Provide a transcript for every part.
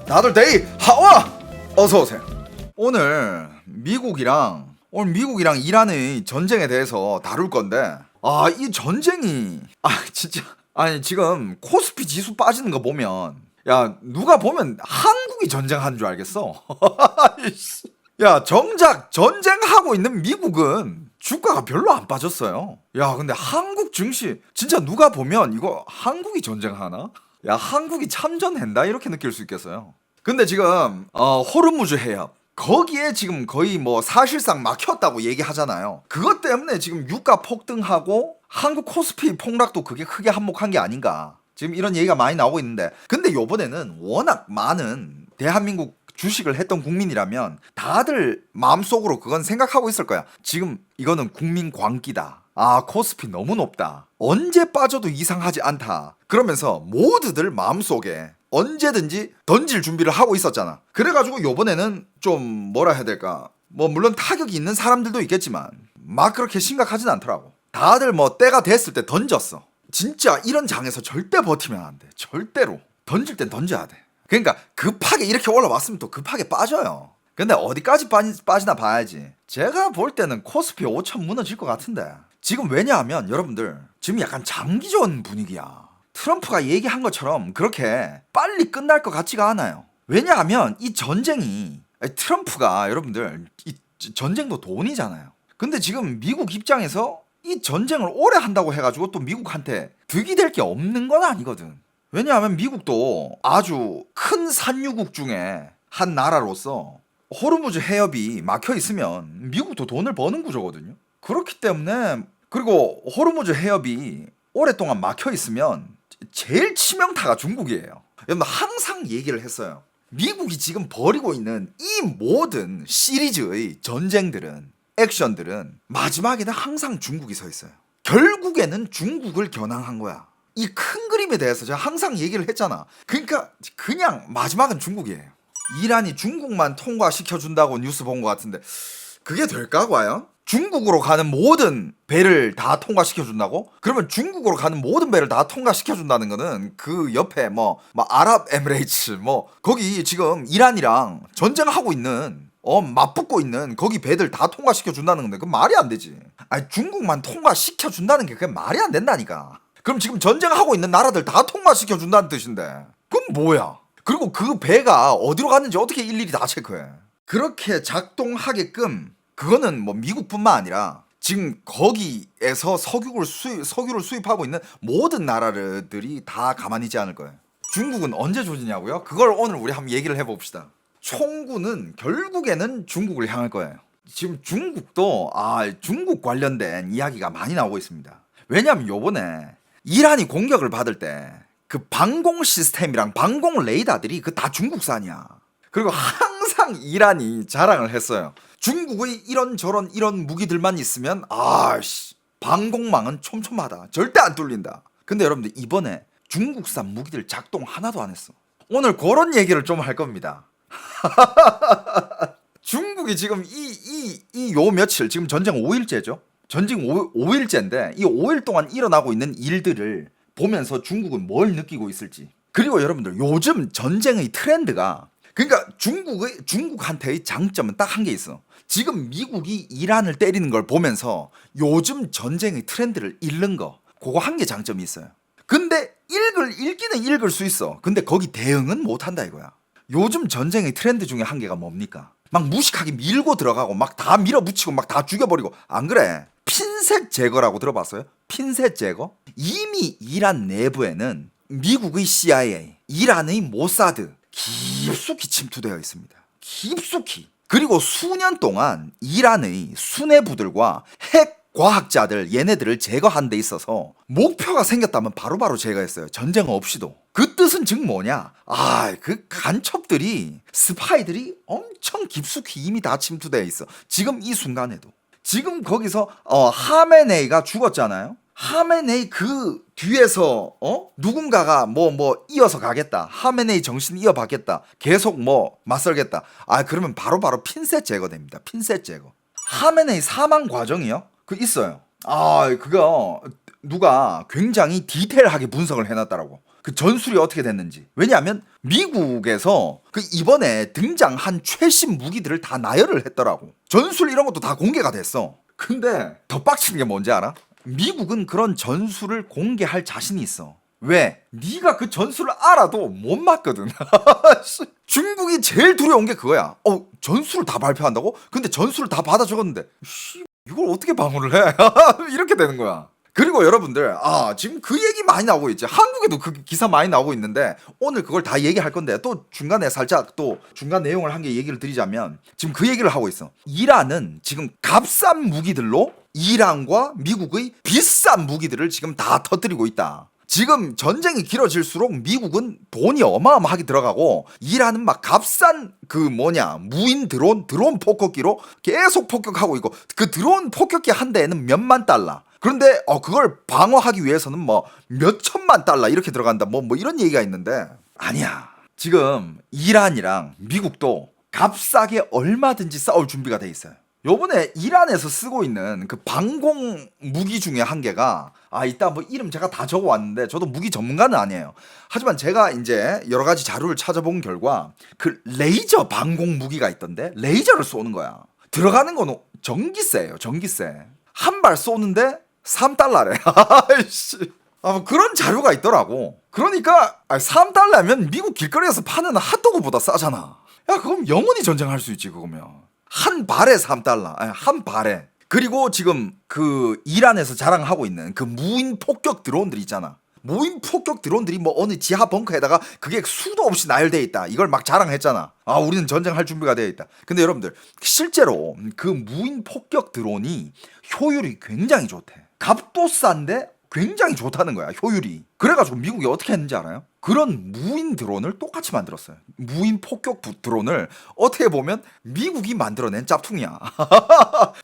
다들 데이 하와 어서오세요. 오늘 미국이랑 이란의 전쟁에 대해서 다룰 건데, 이 전쟁이 진짜, 아니 지금 코스피 지수 빠지는 거 보면, 야 누가 보면 한국이 전쟁하는 줄 알겠어. 야 정작 전쟁하고 있는 미국은 주가가 별로 안 빠졌어요. 야 근데 한국 증시 진짜 누가 보면 이거 한국이 전쟁하나? 야 한국이 참전한다 이렇게 느낄 수 있겠어요. 근데 지금 호르무즈 해협 거기에 지금 거의 뭐 사실상 막혔다고 얘기하잖아요. 그것 때문에 지금 유가 폭등하고 한국 코스피 폭락도 그게 크게 한몫한 게 아닌가, 지금 이런 얘기가 많이 나오고 있는데, 근데 요번에는 워낙 많은 대한민국 주식을 했던 국민이라면 다들 마음속으로 그건 생각하고 있을 거야. 지금 이거는 국민 광기다. 코스피 너무 높다. 언제 빠져도 이상하지 않다. 그러면서 모두들 마음속에 언제든지 던질 준비를 하고 있었잖아. 그래가지고 요번에는 좀 뭐라 해야 될까, 뭐 물론 타격이 있는 사람들도 있겠지만 막 그렇게 심각하진 않더라고. 다들 뭐 때가 됐을 때 던졌어. 진짜 이런 장에서 절대 버티면 안 돼. 절대로 던질 땐 던져야 돼. 그러니까 급하게 이렇게 올라왔으면 또 급하게 빠져요. 근데 어디까지 빠지나 봐야지. 제가 볼 때는 코스피 5천 무너질 것 같은데. 지금 왜냐하면 여러분들 지금 약간 장기전 분위기야. 트럼프가 얘기한 것처럼 그렇게 빨리 끝날 것 같지가 않아요. 왜냐하면 이 전쟁이, 트럼프가 여러분들 이 전쟁도 돈이잖아요. 근데 지금 미국 입장에서 이 전쟁을 오래 한다고 해가지고 또 미국한테 득이 될 게 없는 건 아니거든. 왜냐하면 미국도 아주 큰 산유국 중에 한 나라로서 호르무즈 해협이 막혀 있으면 미국도 돈을 버는 구조거든요. 그렇기 때문에, 그리고 호르무즈 해협이 오랫동안 막혀 있으면 제일 치명타가 중국이에요. 여러분 항상 얘기를 했어요. 미국이 지금 벌이고 있는 이 모든 시리즈의 전쟁들은, 액션들은 마지막에는 항상 중국이 서 있어요. 결국에는 중국을 겨냥한 거야. 이 큰 그림에 대해서 제가 항상 얘기를 했잖아. 그러니까 그냥 마지막은 중국이에요. 이란이 중국만 통과시켜준다고 뉴스 본 것 같은데 그게 될까 과연? 중국으로 가는 모든 배를 다 통과시켜준다고? 그러면 중국으로 가는 모든 배를 다 통과시켜준다는 거는 그 옆에 뭐 아랍에미레이츠 뭐 거기 지금 이란이랑 전쟁하고 있는, 맞붙고 있는 거기 배들 다 통과시켜준다는 건데 그건 말이 안 되지. 아니 중국만 통과시켜준다는 게 그게 말이 안 된다니까. 그럼 지금 전쟁하고 있는 나라들 다 통과시켜준다는 뜻인데 그건 뭐야? 그리고 그 배가 어디로 갔는지 어떻게 일일이 다 체크해? 그렇게 작동하게끔, 그거는 뭐 미국뿐만 아니라 지금 거기에서 석유를 수입하고 있는 모든 나라들이 다 가만히 있지 않을 거예요. 중국은 언제 조지냐고요? 그걸 오늘 우리 한번 얘기를 해봅시다. 총구는 결국에는 중국을 향할 거예요. 지금 중국도 중국 관련된 이야기가 많이 나오고 있습니다. 왜냐하면 요번에 이란이 공격을 받을 때 그 방공 시스템이랑 방공 레이더들이 그 다 중국산이야. 그리고 항상 이란이 자랑을 했어요. 중국의 이런저런 이런 무기들만 있으면 방공망은 촘촘하다. 절대 안 뚫린다. 근데 여러분들 이번에 중국산 무기들 작동 하나도 안 했어. 오늘 그런 얘기를 좀 할 겁니다. 중국이 지금 요 며칠, 지금 전쟁 5일째죠. 전쟁 5일째인데 이 5일 동안 일어나고 있는 일들을 보면서 중국은 뭘 느끼고 있을지. 그리고 여러분들 요즘 전쟁의 트렌드가, 그러니까 중국한테의 장점은 딱 한 게 있어. 지금 미국이 이란을 때리는 걸 보면서 요즘 전쟁의 트렌드를 읽는 거, 그거 한 개 장점이 있어요. 근데 읽기는 읽을 수 있어. 근데 거기 대응은 못 한다 이거야. 요즘 전쟁의 트렌드 중에 한 개가 뭡니까? 막 무식하게 밀고 들어가고 막 다 밀어붙이고 막 다 죽여버리고, 안 그래? 핀셋 제거라고 들어봤어요? 핀셋 제거? 이미 이란 내부에는 미국의 CIA, 이란의 모사드 깊숙이 침투되어 있습니다. 깊숙이. 그리고 수년 동안 이란의 수뇌부들과 핵 과학자들, 얘네들을 제거한 데 있어서 목표가 생겼다면 바로바로 제거했어요. 전쟁 없이도. 그 뜻은 즉 뭐냐? 그 간첩들이, 스파이들이 엄청 깊숙이 이미 다 침투되어 있어. 지금 이 순간에도. 지금 거기서 하메네이가 죽었잖아요. 하메네이 그 뒤에서 누군가가 뭐 이어서 가겠다. 하메네이 정신 이어받겠다. 계속 뭐 맞설겠다. 그러면 바로바로 핀셋 제거됩니다. 핀셋 제거. 하메네이 사망 과정이요? 그 있어요. 그거 누가 굉장히 디테일하게 분석을 해놨더라고. 그 전술이 어떻게 됐는지. 왜냐하면 미국에서 그 이번에 등장한 최신 무기들을 다 나열을 했더라고. 전술 이런 것도 다 공개가 됐어. 근데 더 빡치는 게 뭔지 알아? 미국은 그런 전술을 공개할 자신이 있어. 왜? 네가 그 전술을 알아도 못 맞거든. 중국이 제일 두려운 게 그거야. 전술을 다 발표한다고? 근데 전술을 다 받아 적었는데 이걸 어떻게 방어를 해? 이렇게 되는 거야. 그리고 여러분들, 지금 그 얘기 많이 나오고 있지. 한국에도 그 기사 많이 나오고 있는데 오늘 그걸 다 얘기할 건데, 또 중간에 살짝 또 중간 내용을 한 개 얘기를 드리자면, 지금 그 얘기를 하고 있어. 이란은 지금 값싼 무기들로 이란과 미국의 비싼 무기들을 지금 다 터뜨리고 있다. 지금 전쟁이 길어질수록 미국은 돈이 어마어마하게 들어가고, 이란은 막 값싼 무인 드론 폭격기로 계속 폭격하고 있고, 그 드론 폭격기 한 대에는 몇만 달러. 그런데 그걸 방어하기 위해서는 뭐 몇천만 달러 이렇게 들어간다, 뭐 이런 얘기가 있는데, 아니야. 지금 이란이랑 미국도 값싸게 얼마든지 싸울 준비가 돼 있어요. 요번에 이란에서 쓰고 있는 그 방공 무기 중에 한 개가, 이따 뭐 이름 제가 다 적어 왔는데, 저도 무기 전문가는 아니에요. 하지만 제가 이제 여러 가지 자료를 찾아본 결과, 그 레이저 방공 무기가 있던데, 레이저를 쏘는 거야. 들어가는 건 전기세예요, 전기세. 한 발 쏘는데 3달러래. 뭐 그런 자료가 있더라고. 그러니까 3달러면 미국 길거리에서 파는 핫도그보다 싸잖아. 야, 그럼 영원히 전쟁할 수 있지, 그거면. 한 발에 3달러. 한 발에. 그리고 지금 그 이란에서 자랑하고 있는 그 무인 폭격 드론들 있잖아. 무인 폭격 드론들이 뭐 어느 지하 벙커에다가 그게 수도 없이 나열되어 있다. 이걸 막 자랑했잖아. 우리는 전쟁할 준비가 되어 있다. 근데 여러분들, 실제로 그 무인 폭격 드론이 효율이 굉장히 좋대. 값도 싼데 굉장히 좋다는 거야, 효율이. 그래가지고 미국이 어떻게 했는지 알아요? 그런 무인 드론을 똑같이 만들었어요. 무인 폭격 드론을 어떻게 보면 미국이 만들어낸 짭퉁이야.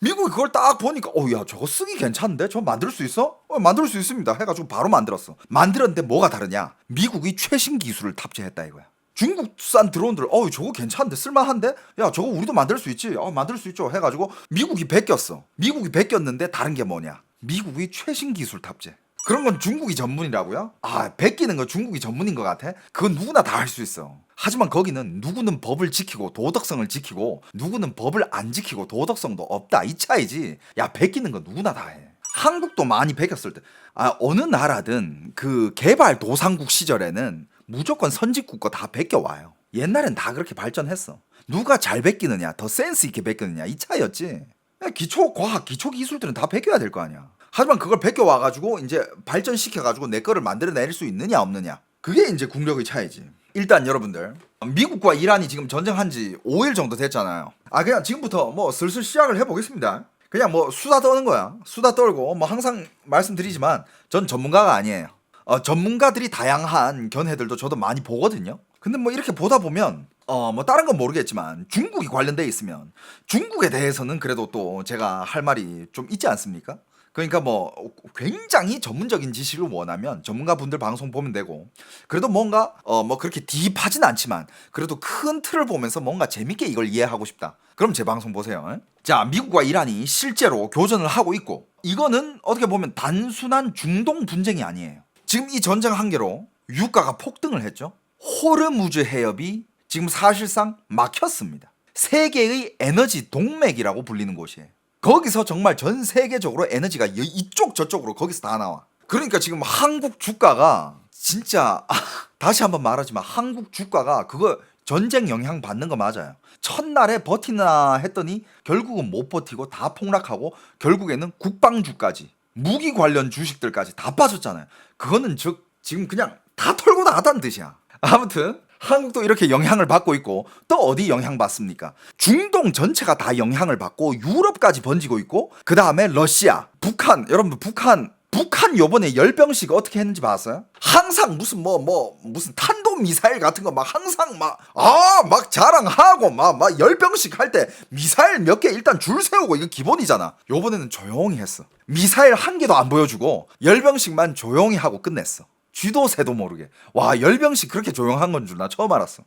미국이 그걸 딱 보니까 야, 저거 쓰기 괜찮은데? 저거 만들 수 있어? 만들 수 있습니다 해가지고 바로 만들었어. 만들었는데 뭐가 다르냐? 미국이 최신 기술을 탑재했다 이거야. 중국산 드론들 저거 괜찮은데, 쓸만한데, 야, 저거 우리도 만들 수 있지, 만들 수 있죠 해가지고 미국이 베꼈어. 미국이 베꼈는데 다른 게 뭐냐? 미국이 최신 기술 탑재. 그런 건 중국이 전문이라고요? 베끼는 건 중국이 전문인 것 같아? 그건 누구나 다 할 수 있어. 하지만 거기는 누구는 법을 지키고 도덕성을 지키고, 누구는 법을 안 지키고 도덕성도 없다, 이 차이지. 야, 베끼는 건 누구나 다 해. 한국도 많이 베꼈을 때, 어느 나라든 그 개발도상국 시절에는 무조건 선진국 거 다 베껴와요. 옛날엔 다 그렇게 발전했어. 누가 잘 베끼느냐, 더 센스 있게 베끼느냐, 이 차이였지. 기초과학, 기초기술들은 다 베껴야 될 거 아니야. 하지만 그걸 베껴와가지고 이제 발전시켜가지고 내 거를 만들어낼 수 있느냐 없느냐, 그게 이제 국력의 차이지. 일단 여러분들, 미국과 이란이 지금 전쟁한 지 5일 정도 됐잖아요. 그냥 지금부터 뭐 슬슬 시작을 해보겠습니다. 그냥 뭐 수다 떠는 거야. 수다 떨고, 뭐 항상 말씀드리지만 전 전문가가 아니에요. 전문가들이 다양한 견해들도 저도 많이 보거든요. 근데 뭐 이렇게 보다 보면 뭐 다른 건 모르겠지만 중국이 관련돼 있으면 중국에 대해서는 그래도 또 제가 할 말이 좀 있지 않습니까? 그러니까 뭐 굉장히 전문적인 지식을 원하면 전문가분들 방송 보면 되고, 그래도 뭔가 뭐 그렇게 딥하진 않지만 그래도 큰 틀을 보면서 뭔가 재밌게 이걸 이해하고 싶다, 그럼 제 방송 보세요. 자, 미국과 이란이 실제로 교전을 하고 있고, 이거는 어떻게 보면 단순한 중동 분쟁이 아니에요. 지금 이 전쟁 한계로 유가가 폭등을 했죠. 호르무즈 해협이 지금 사실상 막혔습니다. 세계의 에너지 동맥이라고 불리는 곳이에요. 거기서 정말 전 세계적으로 에너지가 이쪽 저쪽으로 거기서 다 나와. 그러니까 지금 한국 주가가 진짜 다시 한번 말하지만 한국 주가가 그거 전쟁 영향 받는 거 맞아요. 첫날에 버티나 했더니 결국은 못 버티고 다 폭락하고, 결국에는 국방주까지, 무기 관련 주식들까지 다 빠졌잖아요. 그거는 즉 지금 그냥 다 털고 나갔다는 뜻이야. 아무튼 한국도 이렇게 영향을 받고 있고, 또 어디 영향받습니까? 중동 전체가 다 영향을 받고 유럽까지 번지고 있고, 그 다음에 러시아, 북한, 여러분들 북한 요번에 열병식 어떻게 했는지 봤어요? 항상 무슨 무슨 탄도미사일 같은 거 막 항상 막 자랑하고 막 열병식 할 때 미사일 몇 개 일단 줄 세우고, 이거 기본이잖아. 요번에는 조용히 했어. 미사일 한 개도 안 보여주고 열병식만 조용히 하고 끝냈어. 쥐도 새도 모르게. 와, 열병식 그렇게 조용한 건 줄 나 처음 알았어.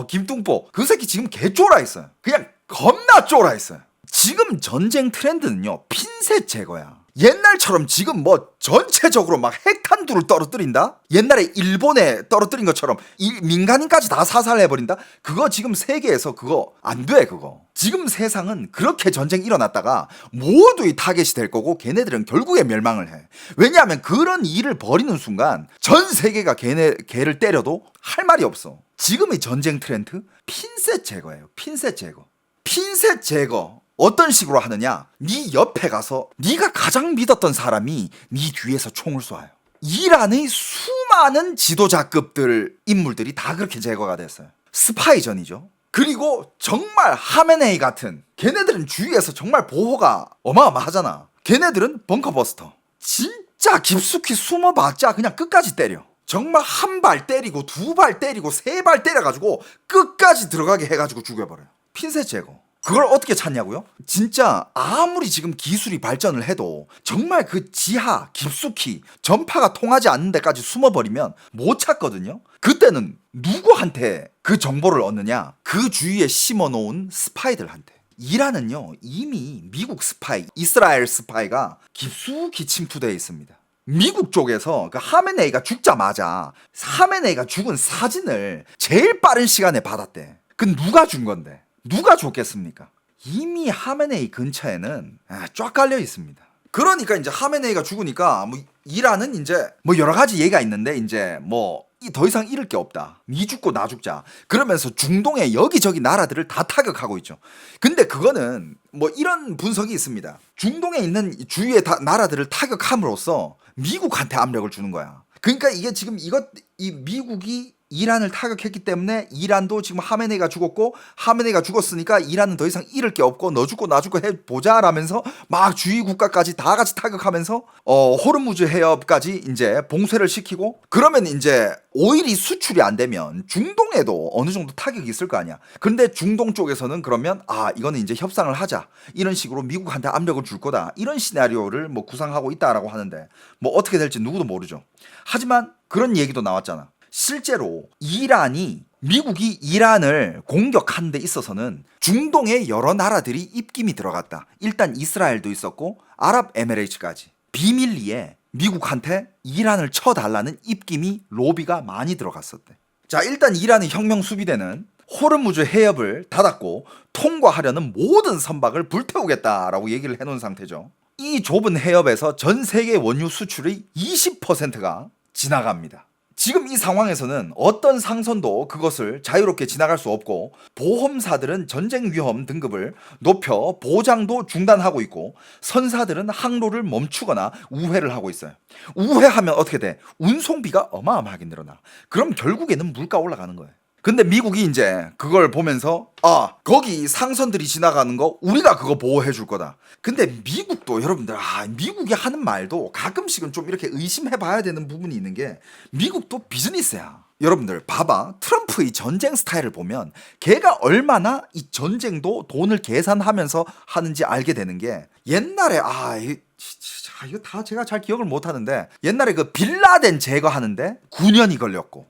김뚱보 그 새끼 지금 개 쫄아 있어요. 그냥 겁나 쫄아 있어요. 지금 전쟁 트렌드는요, 핀셋 제거야. 옛날처럼 지금 뭐 전체적으로 막 핵탄두를 떨어뜨린다? 옛날에 일본에 떨어뜨린 것처럼 민간인까지 다 사살해버린다? 그거 지금 세계에서 그거 안 돼, 그거. 지금 세상은 그렇게 전쟁 일어났다가 모두의 타겟이 될 거고 걔네들은 결국에 멸망을 해. 왜냐하면 그런 일을 벌이는 순간 전 세계가 걔를 때려도 할 말이 없어. 지금의 전쟁 트렌드? 핀셋 제거예요. 핀셋 제거. 핀셋 제거. 어떤 식으로 하느냐? 네 옆에 가서 네가 가장 믿었던 사람이 네 뒤에서 총을 쏴요. 이란의 수많은 지도자급들 인물들이 다 그렇게 제거가 됐어요. 스파이전이죠. 그리고 정말 하메네이 같은 걔네들은 주위에서 정말 보호가 어마어마하잖아. 걔네들은 벙커버스터. 진짜 깊숙이 숨어봤자 그냥 끝까지 때려. 정말 한 발 때리고 두 발 때리고 세 발 때려가지고 끝까지 들어가게 해가지고 죽여버려요. 핀셋 제거. 그걸 어떻게 찾냐고요? 진짜 아무리 지금 기술이 발전을 해도 정말 그 지하 깊숙이 전파가 통하지 않는 데까지 숨어버리면 못 찾거든요. 그때는 누구한테 그 정보를 얻느냐? 그 주위에 심어놓은 스파이들한테. 이란은요 이미 미국 스파이, 이스라엘 스파이가 깊숙이 침투되어 있습니다. 미국 쪽에서 그 하메네이가 죽자마자 하메네이가 죽은 사진을 제일 빠른 시간에 받았대. 그 누가 준 건데? 누가 줬겠습니까? 이미 하메네이 근처에는 쫙 깔려 있습니다. 그러니까 이제 하메네이가 죽으니까 뭐 이란은 이제 뭐 여러 가지 얘기가 있는데 이제 뭐 더 이상 잃을 게 없다. 니 죽고 나 죽자. 그러면서 중동의 여기저기 나라들을 다 타격하고 있죠. 근데 그거는 뭐 이런 분석이 있습니다. 중동에 있는 주위의 나라들을 타격함으로써 미국한테 압력을 주는 거야. 그러니까 이게 지금 이 미국이 이란을 타격했기 때문에 이란도 지금 하메네이가 죽었고 하메네이가 죽었으니까 이란은 더 이상 잃을 게 없고 너 죽고 나 죽고 해보자 라면서 막 주위 국가까지 다 같이 타격하면서 호르무즈 해협까지 이제 봉쇄를 시키고 그러면 이제 오일이 수출이 안 되면 중동에도 어느 정도 타격이 있을 거 아니야. 그런데 중동 쪽에서는 그러면 이거는 이제 협상을 하자 이런 식으로 미국한테 압력을 줄 거다 이런 시나리오를 뭐 구상하고 있다라고 하는데 뭐 어떻게 될지 누구도 모르죠. 하지만 그런 얘기도 나왔잖아. 실제로 미국이 이란을 공격하는 데 있어서는 중동의 여러 나라들이 입김이 들어갔다. 일단 이스라엘도 있었고 아랍에미레이트까지 비밀리에 미국한테 이란을 쳐달라는 입김이 로비가 많이 들어갔었대. 자, 일단 이란의 혁명 수비대는 호르무즈 해협을 닫았고 통과하려는 모든 선박을 불태우겠다라고 얘기를 해놓은 상태죠. 이 좁은 해협에서 전 세계 원유 수출의 20%가 지나갑니다. 지금 이 상황에서는 어떤 상선도 그것을 자유롭게 지나갈 수 없고 보험사들은 전쟁 위험 등급을 높여 보장도 중단하고 있고 선사들은 항로를 멈추거나 우회를 하고 있어요. 우회하면 어떻게 돼? 운송비가 어마어마하게 늘어나. 그럼 결국에는 물가 올라가는 거예요. 근데 미국이 이제 그걸 보면서 거기 상선들이 지나가는 거 우리가 그거 보호해 줄 거다. 근데 미국도 여러분들 미국이 하는 말도 가끔씩은 좀 이렇게 의심해 봐야 되는 부분이 있는 게 미국도 비즈니스야. 여러분들 봐봐. 트럼프의 전쟁 스타일을 보면 걔가 얼마나 이 전쟁도 돈을 계산하면서 하는지 알게 되는 게 옛날에 이거 다 제가 잘 기억을 못 하는데 옛날에 그 빌라덴 제거하는데 9년이 걸렸고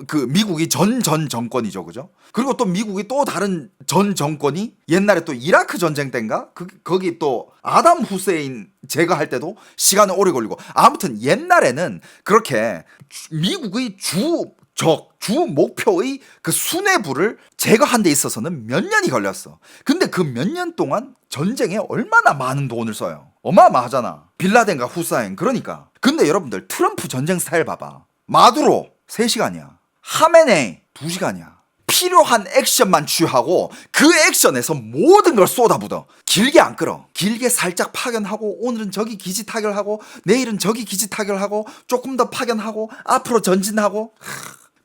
그 미국이 전 정권이죠. 그죠? 그리고 또 미국이 또 다른 전 정권이 옛날에 또 이라크 전쟁 때인가? 거기 또 아담 후세인 제거할 때도 시간이 오래 걸리고 아무튼 옛날에는 그렇게 미국의 주 목표의 그 수뇌부를 제거한 데 있어서는 몇 년이 걸렸어. 근데 그 몇 년 동안 전쟁에 얼마나 많은 돈을 써요. 어마어마하잖아. 빌라덴과 후사인. 그러니까. 근데 여러분들 트럼프 전쟁 스타일 봐봐. 마두로 3시간이야. 하메네이 2시간이야. 필요한 액션만 취하고 그 액션에서 모든 걸 쏟아붓어. 길게 안 끌어. 길게 살짝 파견하고 오늘은 저기 기지 타결하고 내일은 저기 기지 타결하고 조금 더 파견하고 앞으로 전진하고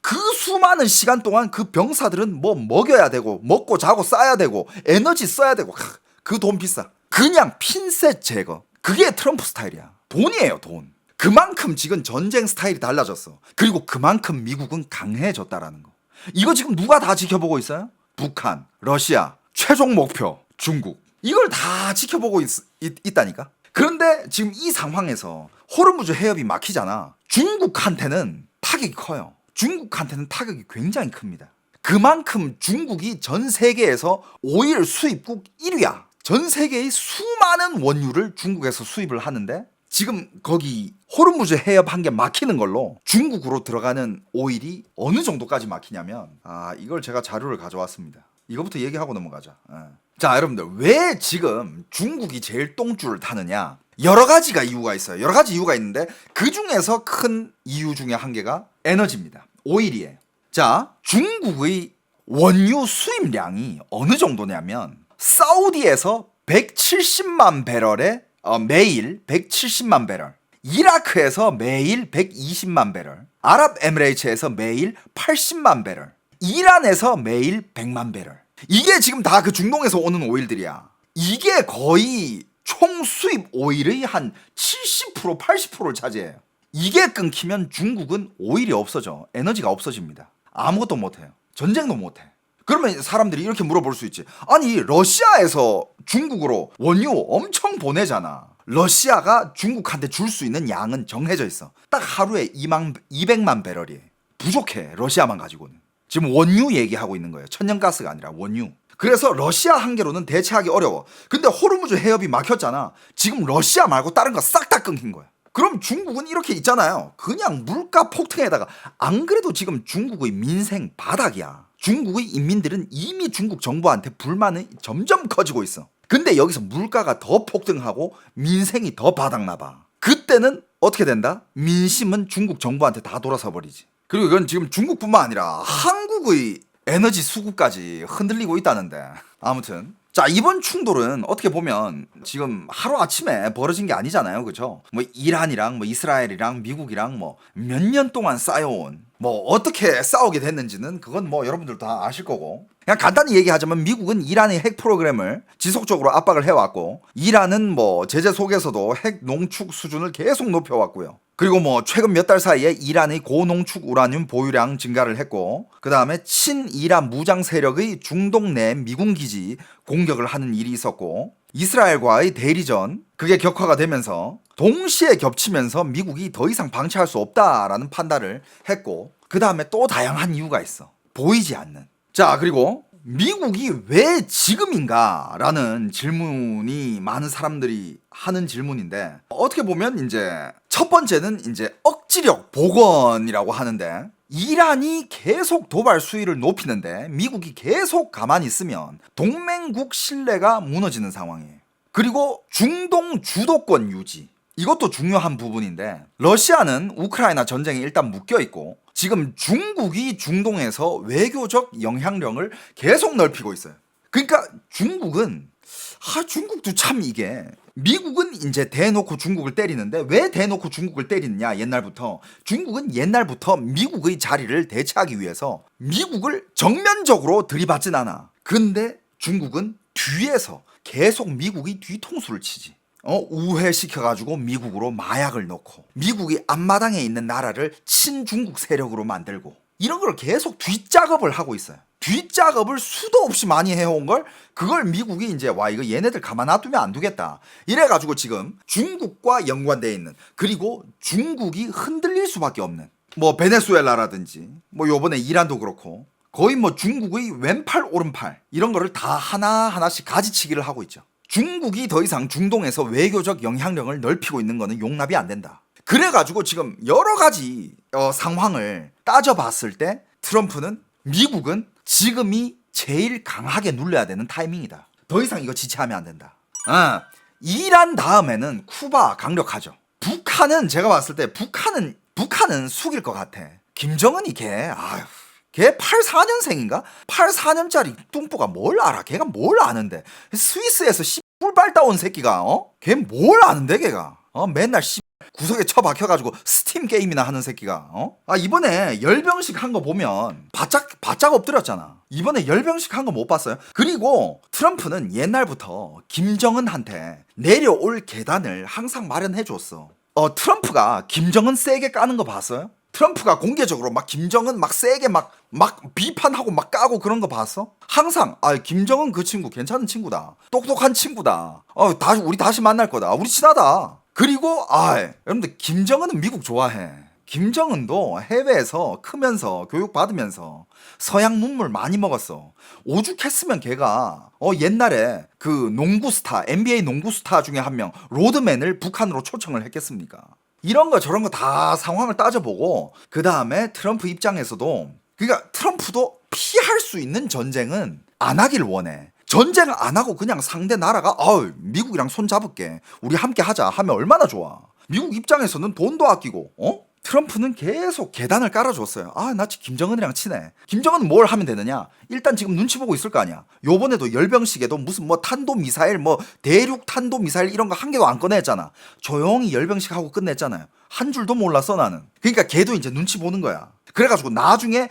그 수많은 시간 동안 그 병사들은 뭐 먹여야 되고 먹고 자고 싸야 되고 에너지 써야 되고 그 돈 비싸. 그냥 핀셋 제거. 그게 트럼프 스타일이야. 돈이에요, 돈. 그만큼 지금 전쟁 스타일이 달라졌어. 그리고 그만큼 미국은 강해졌다라는 거. 이거 지금 누가 다 지켜보고 있어요? 북한, 러시아, 최종 목표 중국. 이걸 다 지켜보고 있다니까. 그런데 지금 이 상황에서 호르무즈 해협이 막히잖아. 중국한테는 타격이 커요. 중국한테는 타격이 굉장히 큽니다. 그만큼 중국이 전 세계에서 오일 수입국 1위야. 전 세계의 수많은 원유를 중국에서 수입을 하는데 지금 거기 호르무즈 해협 한 개 막히는 걸로 중국으로 들어가는 오일이 어느 정도까지 막히냐면 이걸 제가 자료를 가져왔습니다. 이거부터 얘기하고 넘어가자. 자, 여러분들 왜 지금 중국이 제일 똥줄을 타느냐? 여러 가지가 이유가 있어요. 여러 가지 이유가 있는데 그 중에서 큰 이유 중에 한 개가 에너지입니다. 오일이에요. 자, 중국의 원유 수입량이 어느 정도냐면 사우디에서 170만 배럴에 매일 170만 배럴, 이라크에서 매일 120만 배럴, 아랍에미레이트에서 매일 80만 배럴, 이란에서 매일 100만 배럴. 이게 지금 다 그 중동에서 오는 오일들이야. 이게 거의 총 수입 오일의 한 70%, 80%를 차지해요. 이게 끊기면 중국은 오일이 없어져. 에너지가 없어집니다. 아무것도 못해요. 전쟁도 못해. 그러면 사람들이 이렇게 물어볼 수 있지. 아니, 러시아에서 중국으로 원유 엄청 보내잖아. 러시아가 중국한테 줄 수 있는 양은 정해져 있어. 딱 하루에 200만 배럴이에요. 부족해, 러시아만 가지고는. 지금 원유 얘기하고 있는 거예요. 천연가스가 아니라 원유. 그래서 러시아 한 개로는 대체하기 어려워. 근데 호르무즈 해협이 막혔잖아. 지금 러시아 말고 다른 거 싹 다 끊긴 거야. 그럼 중국은 이렇게 있잖아요. 그냥 물가 폭등에다가 안 그래도 지금 중국의 민생 바닥이야. 중국의 인민들은 이미 중국 정부한테 불만이 점점 커지고 있어. 근데 여기서 물가가 더 폭등하고 민생이 더 바닥나봐. 그때는 어떻게 된다? 민심은 중국 정부한테 다 돌아서 버리지. 그리고 이건 지금 중국뿐만 아니라 한국의 에너지 수급까지 흔들리고 있다는데. 아무튼 자, 이번 충돌은 어떻게 보면 지금 하루아침에 벌어진 게 아니잖아요. 그죠? 뭐 이란이랑 뭐 이스라엘이랑 미국이랑 뭐 몇 년 동안 쌓여온 뭐 어떻게 싸우게 됐는지는 그건 뭐 여러분들 다 아실 거고. 그냥 간단히 얘기하자면 미국은 이란의 핵 프로그램을 지속적으로 압박을 해왔고, 이란은 뭐 제재 속에서도 핵 농축 수준을 계속 높여왔고요. 그리고 뭐 최근 몇 달 사이에 이란의 고농축 우라늄 보유량 증가를 했고, 그 다음에 친이란 무장 세력의 중동 내 미군 기지 공격을 하는 일이 있었고, 이스라엘과의 대리전 그게 격화가 되면서 동시에 겹치면서 미국이 더 이상 방치할 수 없다라는 판단을 했고, 그 다음에 또 다양한 이유가 있어. 보이지 않는. 자, 그리고 미국이 왜 지금인가라는 질문이 많은 사람들이 하는 질문인데, 어떻게 보면 이제 첫 번째는 이제 억지력 복원이라고 하는데, 이란이 계속 도발 수위를 높이는데 미국이 계속 가만히 있으면 동맹국 신뢰가 무너지는 상황이에요. 그리고 중동 주도권 유지, 이것도 중요한 부분인데, 러시아는 우크라이나 전쟁에 일단 묶여 있고 지금 중국이 중동에서 외교적 영향력을 계속 넓히고 있어요. 그러니까 중국도 참 이게, 미국은 이제 대놓고 중국을 때리는데 왜 대놓고 중국을 때리느냐? 옛날부터 중국은 옛날부터 미국의 자리를 대체하기 위해서 미국을 정면적으로 들이받진 않아. 근데 중국은 뒤에서 계속 미국이 뒤통수를 치지. 우회시켜가지고 미국으로 마약을 넣고 미국이 앞마당에 있는 나라를 친중국 세력으로 만들고, 이런 걸 계속 뒷작업을 하고 있어요. 뒷작업을 수도 없이 많이 해온 걸, 그걸 미국이 이제 이거 얘네들 가만 놔두면 안 되겠다 이래가지고 지금 중국과 연관되어 있는, 그리고 중국이 흔들릴 수밖에 없는 뭐 베네수엘라라든지 뭐 요번에 이란도 그렇고 거의 뭐 중국의 왼팔 오른팔 이런 거를 다 하나하나씩 가지치기를 하고 있죠. 중국이 더 이상 중동에서 외교적 영향력을 넓히고 있는 거는 용납이 안 된다. 그래가지고 지금 여러 가지 상황을 따져봤을 때 트럼프는, 미국은 지금이 제일 강하게 눌러야 되는 타이밍이다. 더 이상 이거 지체하면 안 된다. 이란 다음에는 쿠바 강력하죠. 북한은 제가 봤을 때 북한은 숙일 것 같아. 김정은이 걔 84년생인가? 84년짜리 뚱보가 뭘 알아? 걔가 뭘 아는데? 스위스에서 뿔발 따온 새끼가 걔 뭘 아는데 걔가? 맨날 구석에 처박혀가지고 스팀 게임이나 하는 새끼가 이번에 열병식 한 거 보면 바짝 엎드렸잖아. 이번에 열병식 한 거 못 봤어요? 그리고 트럼프는 옛날부터 김정은한테 내려올 계단을 항상 마련해 줬어. 트럼프가 김정은 세게 까는 거 봤어요? 트럼프가 공개적으로 막 김정은 막 세게 막 비판하고 막 까고 그런 거 봤어? 항상 김정은 그 친구 괜찮은 친구다, 똑똑한 친구다, 우리 다시 만날 거다, 우리 친하다. 그리고 여러분들 김정은은 미국 좋아해. 김정은도 해외에서 크면서 교육받으면서 서양 문물 많이 먹었어. 오죽했으면 걔가 옛날에 그 농구 스타, NBA 농구 스타 중에 한 명, 로드맨을 북한으로 초청을 했겠습니까? 이런 거 저런 거 다 상황을 따져보고 그 다음에 트럼프 입장에서도 그러니까 트럼프도 피할 수 있는 전쟁은 안 하길 원해. 전쟁 안 하고 그냥 상대 나라가 미국이랑 손 잡을게. 우리 함께 하자 하면 얼마나 좋아. 미국 입장에서는 돈도 아끼고 트럼프는 계속 계단을 깔아줬어요. 나 지금 김정은이랑 친해. 김정은은 뭘 하면 되느냐? 일단 지금 눈치 보고 있을 거 아니야. 요번에도 열병식에도 무슨 뭐 탄도미사일, 뭐 대륙 탄도미사일 이런 거 한 개도 안 꺼냈잖아. 조용히 열병식 하고 끝냈잖아요. 한 줄도 몰랐어 나는. 그러니까 걔도 이제 눈치 보는 거야. 그래가지고 나중에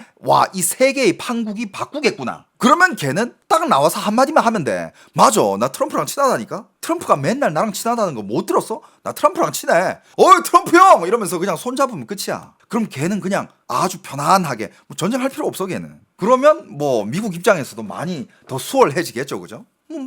이 세계의 판국이 바꾸겠구나. 그러면 걔는 딱 나와서 한마디만 하면 돼. 맞아, 나 트럼프랑 친하다니까? 트럼프가 맨날 나랑 친하다는 거 못 들었어? 나 트럼프랑 친해. 트럼프 형! 이러면서 그냥 손잡으면 끝이야. 그럼 걔는 그냥 아주 편안하게 전쟁할 필요 없어 걔는. 그러면 미국 입장에서도 많이 더 수월해지겠죠, 그죠?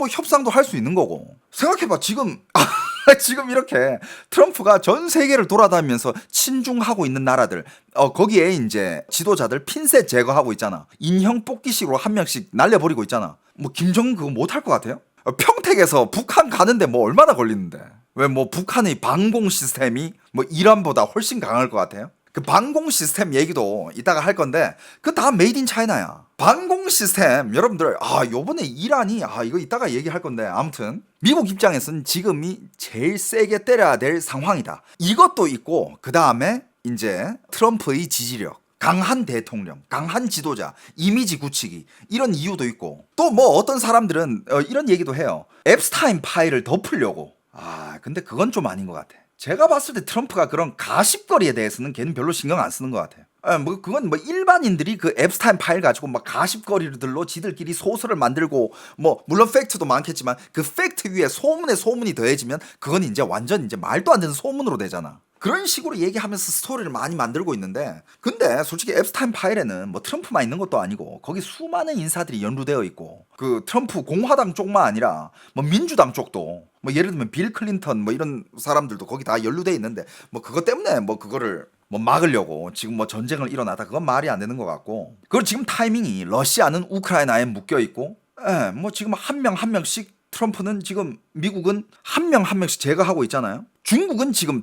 협상도 할 수 있는 거고. 생각해봐, 지금 이렇게 트럼프가 전 세계를 돌아다니면서 친중하고 있는 나라들, 거기에 이제 지도자들 핀셋 제거하고 있잖아. 인형 뽑기식으로 한 명씩 날려버리고 있잖아. 김정은 그거 못할 것 같아요? 평택에서 북한 가는데 얼마나 걸리는데? 왜 북한의 방공 시스템이 이란보다 훨씬 강할 것 같아요? 그 방공 시스템 얘기도 이따가 할 건데 그 다 메이드 인 차이나야. 방공 시스템 여러분들 요번에 이란이 이거 이따가 얘기할 건데 아무튼 미국 입장에서는 지금이 제일 세게 때려야 될 상황이다. 이것도 있고 그 다음에 이제 트럼프의 지지력, 강한 대통령, 강한 지도자, 이미지 굳히기 이런 이유도 있고 또 어떤 사람들은 이런 얘기도 해요. 앱스타인 파일을 덮으려고. 근데 그건 좀 아닌 것 같아. 제가 봤을 때 트럼프가 그런 가십거리에 대해서는 걔는 별로 신경 안 쓰는 것 같아요. 그건 일반인들이 그 앱스타인 파일 가지고 가십거리들로 지들끼리 소설을 만들고 물론 팩트도 많겠지만 그 팩트 위에 소문에 소문이 더해지면 그건 이제 완전 이제 말도 안 되는 소문으로 되잖아. 그런 식으로 얘기하면서 스토리를 많이 만들고 있는데 근데 솔직히 앱스타인 파일에는 트럼프만 있는 것도 아니고 거기 수많은 인사들이 연루되어 있고 그 트럼프 공화당 쪽만 아니라 민주당 쪽도 예를 들면 빌 클린턴 이런 사람들도 거기 다 연루돼 있는데 그것 때문에 그거를 막으려고 지금 전쟁을 일어나다 그건 말이 안 되는 것 같고 그리고 지금 타이밍이 러시아는 우크라이나에 묶여 있고 지금 한 명 한 명씩 트럼프는 지금 미국은 한 명 한 명씩 제거하고 있잖아요. 중국은 지금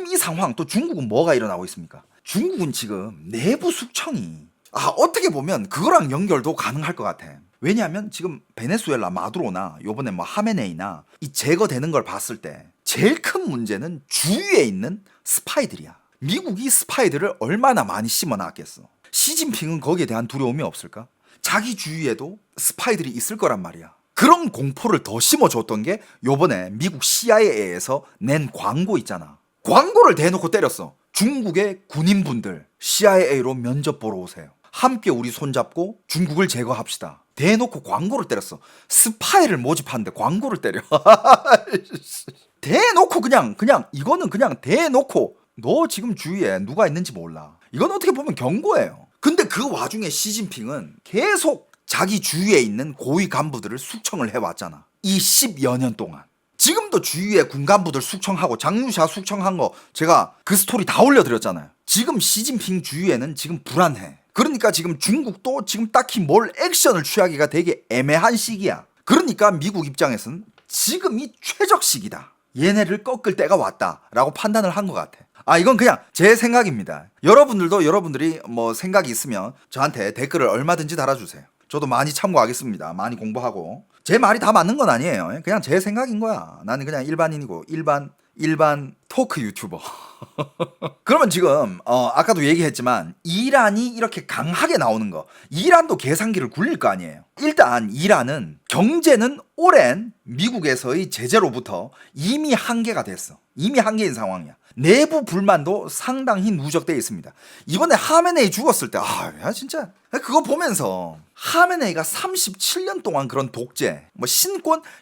이 상황 또 중국은 뭐가 일어나고 있습니까? 중국은 지금 내부 숙청이 어떻게 보면 그거랑 연결도 가능할 것 같아. 왜냐하면 지금 베네수엘라 마두로나 요번에 하메네이나 이 제거되는 걸 봤을 때 제일 큰 문제는 주위에 있는 스파이들이야. 미국이 스파이들을 얼마나 많이 심어놨겠어. 시진핑은 거기에 대한 두려움이 없을까? 자기 주위에도 스파이들이 있을 거란 말이야. 그런 공포를 더 심어줬던 게 요번에 미국 CIA에서 낸 광고 있잖아. 광고를 대놓고 때렸어. 중국의 군인분들 CIA로 면접 보러 오세요. 함께 우리 손잡고 중국을 제거합시다. 대놓고 광고를 때렸어. 스파이를 모집하는데 광고를 때려. 대놓고 그냥 이거는 그냥 대놓고 너 지금 주위에 누가 있는지 몰라. 이건 어떻게 보면 경고예요. 근데 그 와중에 시진핑은 계속 자기 주위에 있는 고위 간부들을 숙청을 해왔잖아. 이 10여 년 동안. 지금도 주위에 군 간부들 숙청하고 장유샤 숙청한 거 제가 그 스토리 다 올려드렸잖아요. 지금 시진핑 주위에는 지금 불안해. 그러니까 지금 중국도 지금 딱히 뭘 액션을 취하기가 되게 애매한 시기야. 그러니까 미국 입장에서는 지금이 최적 시기다. 얘네를 꺾을 때가 왔다라고 판단을 한 것 같아. 이건 그냥 제 생각입니다. 여러분들도 여러분들이 생각이 있으면 저한테 댓글을 얼마든지 달아주세요. 저도 많이 참고하겠습니다. 많이 공부하고. 제 말이 다 맞는 건 아니에요. 그냥 제 생각인 거야. 나는 그냥 일반인이고 일반 토크 유튜버. 그러면 지금 아까도 얘기했지만 이란이 이렇게 강하게 나오는 거, 이란도 계산기를 굴릴 거 아니에요. 일단 이란은 경제는 오랜 미국에서의 제재로부터 이미 한계가 됐어. 이미 한계인 상황이야. 내부 불만도 상당히 누적되어 있습니다. 이번에 하메네이 죽었을 때 야 진짜 그거 보면서 하메네이가 37년 동안 그런 독재,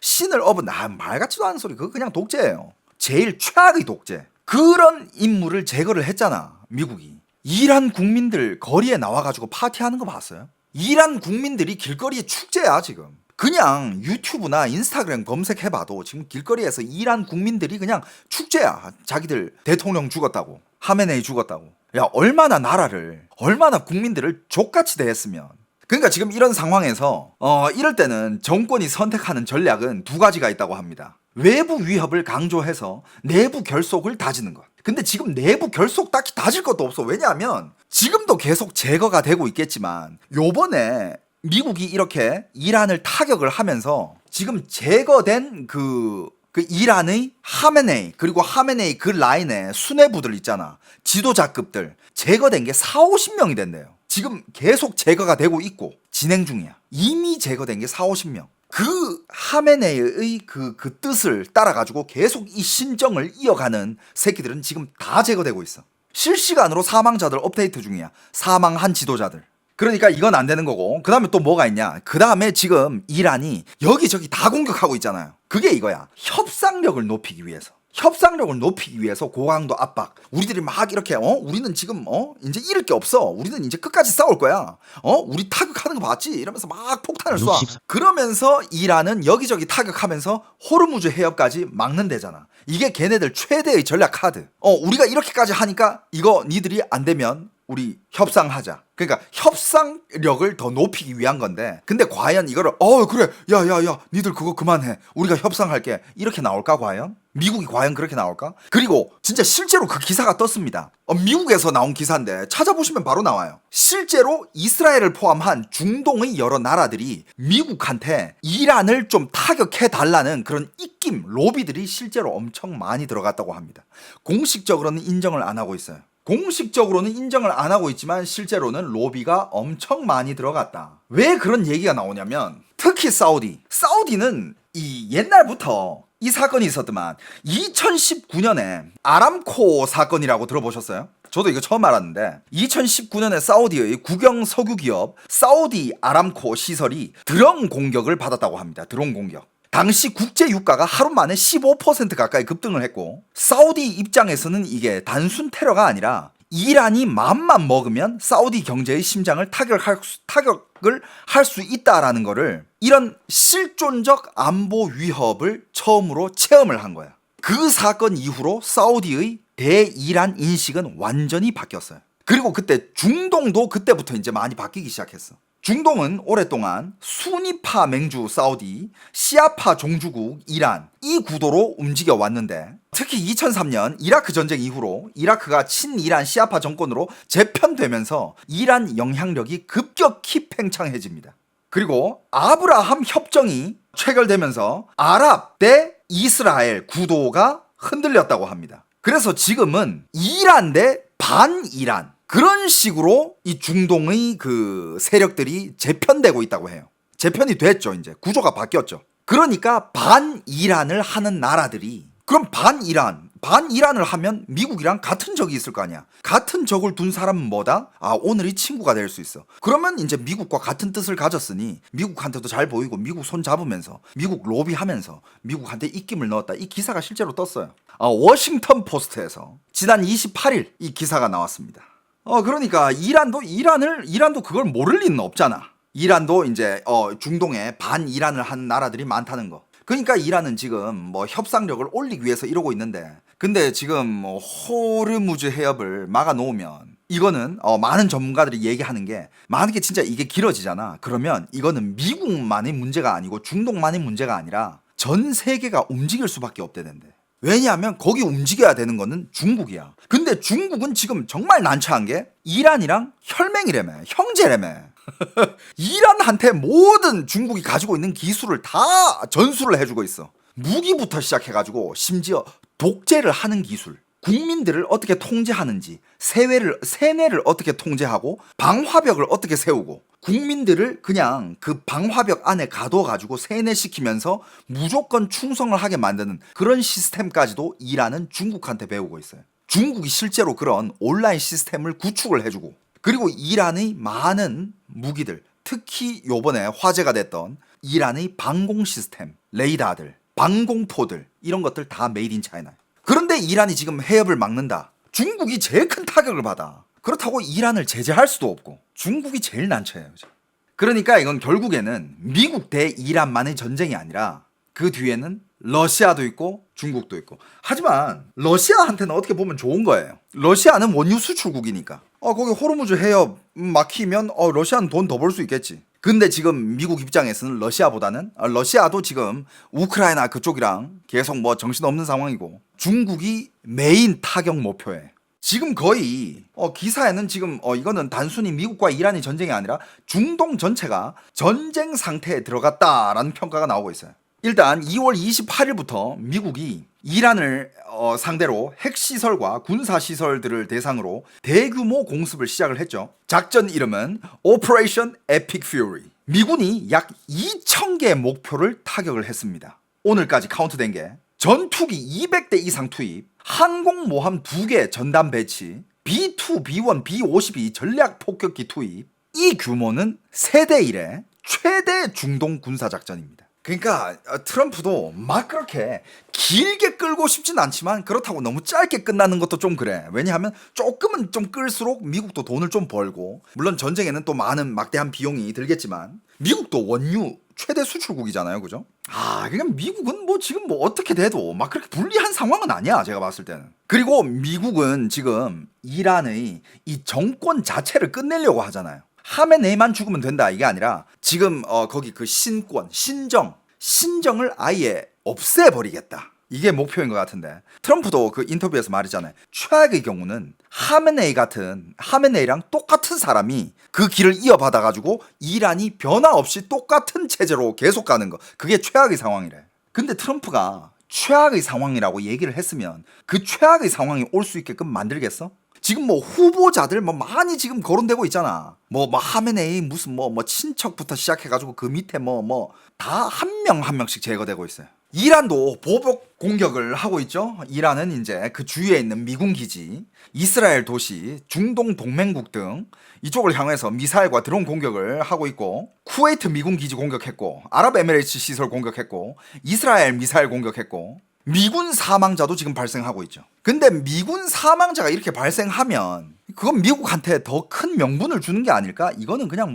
신을 업은 말 같지도 않은 소리, 그거 그냥 독재예요. 제일 최악의 독재. 그런 인물을 제거를 했잖아, 미국이. 이란 국민들 거리에 나와가지고 파티하는 거 봤어요? 이란 국민들이 길거리에 축제야 지금. 그냥 유튜브나 인스타그램 검색해봐도 지금 길거리에서 이란 국민들이 그냥 축제야. 자기들 대통령 죽었다고, 하메네이 죽었다고. 야, 얼마나 국민들을 족같이 대했으면. 그러니까 지금 이런 상황에서 이럴 때는 정권이 선택하는 전략은 두 가지가 있다고 합니다. 외부 위협을 강조해서 내부 결속을 다지는 것. 근데 지금 내부 결속 딱히 다질 것도 없어. 왜냐하면 지금도 계속 제거가 되고 있겠지만 요번에 미국이 이렇게 이란을 타격을 하면서 지금 제거된 그 이란의 하메네이, 그리고 하메네이 그 라인에 수뇌부들 있잖아. 지도자급들 제거된 게 40~50명이 된대요. 지금 계속 제거가 되고 있고 진행 중이야. 이미 제거된 게 40~50명. 그 하메네이의 그 뜻을 따라가지고 계속 이 신정을 이어가는 새끼들은 지금 다 제거되고 있어. 실시간으로 사망자들 업데이트 중이야. 사망한 지도자들. 그러니까 이건 안 되는 거고, 그 다음에 또 뭐가 있냐. 그 다음에 지금 이란이 여기저기 다 공격하고 있잖아요. 그게 이거야. 협상력을 높이기 위해서 고강도 압박. 우리들이 막 이렇게 우리는 지금 이제 잃을 게 없어. 우리는 이제 끝까지 싸울 거야. 우리 타격하는 거 봤지? 이러면서 막 폭탄을 쏴. 그러면서 이란은 여기저기 타격하면서 호르무즈 해협까지 막는 데잖아. 이게 걔네들 최대의 전략 카드. 우리가 이렇게까지 하니까 이거 니들이 안 되면 우리 협상하자. 그러니까 협상력을 더 높이기 위한 건데, 근데 과연 이거를 그래 야야야 니들 그거 그만해 우리가 협상할게 이렇게 나올까? 과연 미국이 과연 그렇게 나올까? 그리고 진짜 실제로 그 기사가 떴습니다. 미국에서 나온 기사인데 찾아보시면 바로 나와요. 실제로 이스라엘을 포함한 중동의 여러 나라들이 미국한테 이란을 좀 타격해 달라는 그런 입김 로비들이 실제로 엄청 많이 들어갔다고 합니다. 공식적으로는 인정을 안 하고 있어요. 공식적으로는 인정을 안 하고 있지만 실제로는 로비가 엄청 많이 들어갔다. 왜 그런 얘기가 나오냐면, 특히 사우디는 이 옛날부터 이 사건이 있었더만. 2019년에 아람코 사건이라고 들어보셨어요? 저도 이거 처음 알았는데, 2019년에 사우디의 국영 석유 기업 사우디 아람코 시설이 드론 공격을 받았다고 합니다. 드론 공격. 당시 국제 유가가 하루 만에 15% 가까이 급등을 했고, 사우디 입장에서는 이게 단순 테러가 아니라 이란이 맘만 먹으면 사우디 경제의 심장을 타격을 할 수 있다라는 거를, 이런 실존적 안보 위협을 처음으로 체험을 한 거야. 그 사건 이후로 사우디의 대이란 인식은 완전히 바뀌었어요. 그리고 그때 중동도 그때부터 이제 많이 바뀌기 시작했어. 중동은 오랫동안 수니파 맹주 사우디, 시아파 종주국 이란, 이 구도로 움직여 왔는데, 특히 2003년 이라크 전쟁 이후로 이라크가 친이란 시아파 정권으로 재편되면서 이란 영향력이 급격히 팽창해집니다. 그리고 아브라함 협정이 체결되면서 아랍 대 이스라엘 구도가 흔들렸다고 합니다. 그래서 지금은 이란 대 반이란, 그런 식으로 이 중동의 그 세력들이 재편되고 있다고 해요. 재편이 됐죠. 이제 구조가 바뀌었죠. 그러니까 반이란을 하는 나라들이, 그럼 반이란을 하면 미국이랑 같은 적이 있을 거 아니야. 같은 적을 둔 사람은 뭐다? 오늘이 친구가 될 수 있어. 그러면 이제 미국과 같은 뜻을 가졌으니 미국한테도 잘 보이고, 미국 손 잡으면서, 미국 로비하면서 미국한테 입김을 넣었다. 이 기사가 실제로 떴어요. 워싱턴 포스트에서 지난 28일 이 기사가 나왔습니다. 그러니까 이란도 그걸 모를 리는 없잖아. 이란도 이제 중동에 반이란을 하는 나라들이 많다는 거. 그러니까 이란은 지금 뭐 협상력을 올리기 위해서 이러고 있는데, 근데 지금 호르무즈 해협을 막아 놓으면, 이거는 많은 전문가들이 얘기하는 게, 만약에 진짜 이게 길어지잖아. 그러면 이거는 미국만의 문제가 아니고 중동만의 문제가 아니라 전 세계가 움직일 수밖에 없대는데. 왜냐하면 거기 움직여야 되는 거는 중국이야. 근데 중국은 지금 정말 난처한 게 이란이랑 혈맹이라며, 형제라며. 이란한테 모든 중국이 가지고 있는 기술을 다 전수를 해주고 있어. 무기부터 시작해가지고 심지어 독재를 하는 기술, 국민들을 어떻게 통제하는지, 세뇌를 어떻게 통제하고, 방화벽을 어떻게 세우고, 국민들을 그냥 그 방화벽 안에 가둬가지고 세뇌시키면서 무조건 충성을 하게 만드는 그런 시스템까지도 이란은 중국한테 배우고 있어요. 중국이 실제로 그런 온라인 시스템을 구축을 해주고, 그리고 이란의 많은 무기들, 특히 요번에 화제가 됐던 이란의 방공 시스템, 레이더들, 방공포들, 이런 것들 다 메이드 인 차이나. 그런데 이란이 지금 해협을 막는다. 중국이 제일 큰 타격을 받아. 그렇다고 이란을 제재할 수도 없고, 중국이 제일 난처해요. 그러니까 이건 결국에는 미국 대 이란만의 전쟁이 아니라 그 뒤에는 러시아도 있고 중국도 있고. 하지만 러시아한테는 어떻게 보면 좋은 거예요. 러시아는 원유 수출국이니까. 거기 호르무즈 해협 막히면 러시아는 돈 더 벌 수 있겠지. 근데 지금 미국 입장에서는 러시아보다는 러시아도 지금 우크라이나 그쪽이랑 계속 뭐 정신없는 상황이고 중국이 메인 타격 목표예요. 지금 거의 기사에는 지금 이거는 단순히 미국과 이란의 전쟁이 아니라 중동 전체가 전쟁 상태에 들어갔다라는 평가가 나오고 있어요. 일단 2월 28일부터 미국이 이란을 상대로 핵시설과 군사시설들을 대상으로 대규모 공습을 시작을 했죠. 작전 이름은 Operation Epic Fury. 미군이 약 2,000개의 목표를 타격을 했습니다. 오늘까지 카운트된 게 전투기 200대 이상 투입, 항공모함 2개 전단 배치, B2, B1, B52 전략 폭격기 투입. 이 규모는 세대 이래 최대 중동 군사작전입니다. 그러니까 트럼프도 막 그렇게 길게 끌고 싶진 않지만 그렇다고 너무 짧게 끝나는 것도 좀 그래. 왜냐하면 조금은 좀 끌수록 미국도 돈을 좀 벌고, 물론 전쟁에는 또 많은 막대한 비용이 들겠지만 미국도 원유 최대 수출국이잖아요, 그죠? 그냥 미국은 뭐 지금 뭐 어떻게 돼도 막 그렇게 불리한 상황은 아니야, 제가 봤을 때는. 그리고 미국은 지금 이란의 이 정권 자체를 끝내려고 하잖아요. 하메네이만 죽으면 된다 이게 아니라 지금 거기 그 신정을 아예 없애버리겠다, 이게 목표인 것 같은데, 트럼프도 그 인터뷰에서 말했잖아요. 최악의 경우는 하메네이랑 똑같은 사람이 그 길을 이어받아가지고 이란이 변화 없이 똑같은 체제로 계속 가는 거, 그게 최악의 상황이래. 근데 트럼프가 최악의 상황이라고 얘기를 했으면 그 최악의 상황이 올 수 있게끔 만들겠어? 지금 뭐 후보자들 뭐 많이 지금 거론되고 있잖아. 뭐 하메네이 무슨 뭐 친척부터 시작해가지고 그 밑에 다 한 명 한 명씩 제거되고 있어요. 이란도 보복 공격을 하고 있죠. 이란은 이제 그 주위에 있는 미군 기지, 이스라엘 도시, 중동 동맹국 등 이쪽을 향해서 미사일과 드론 공격을 하고 있고, 쿠웨이트 미군 기지 공격했고, 아랍에미레이트 시설 공격했고, 이스라엘 미사일 공격했고, 미군 사망자도 지금 발생하고 있죠. 근데 미군 사망자가 이렇게 발생하면 그건 미국한테 더 큰 명분을 주는 게 아닐까? 이거는 그냥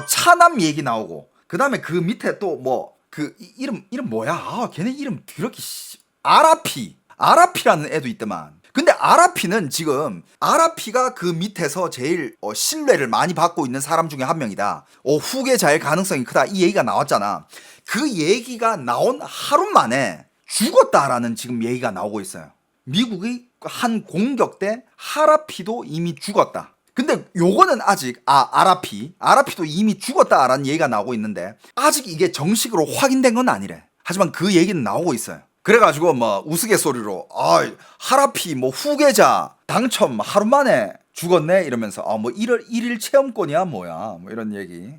차남 얘기 나오고, 그 다음에 그 밑에 또 그 이름 뭐야? 걔네 이름 더럽게 아라피라는 애도 있더만. 근데 아라피는 지금 아라피가 그 밑에서 제일 신뢰를 많이 받고 있는 사람 중에 한 명이다. 후계자일 가능성이 크다, 이 얘기가 나왔잖아. 그 얘기가 나온 하루 만에 죽었다라는 지금 얘기가 나오고 있어요. 미국이 한 공격 때 하라피도 이미 죽었다. 근데 요거는 아직 아라피도 이미 죽었다라는 얘기가 나오고 있는데 아직 이게 정식으로 확인된 건 아니래. 하지만 그 얘기는 나오고 있어요. 그래가지고 우스갯소리로 하라피 후계자 당첨 하루 만에 죽었네 이러면서 일일 체험권이야 뭐야 이런 얘기.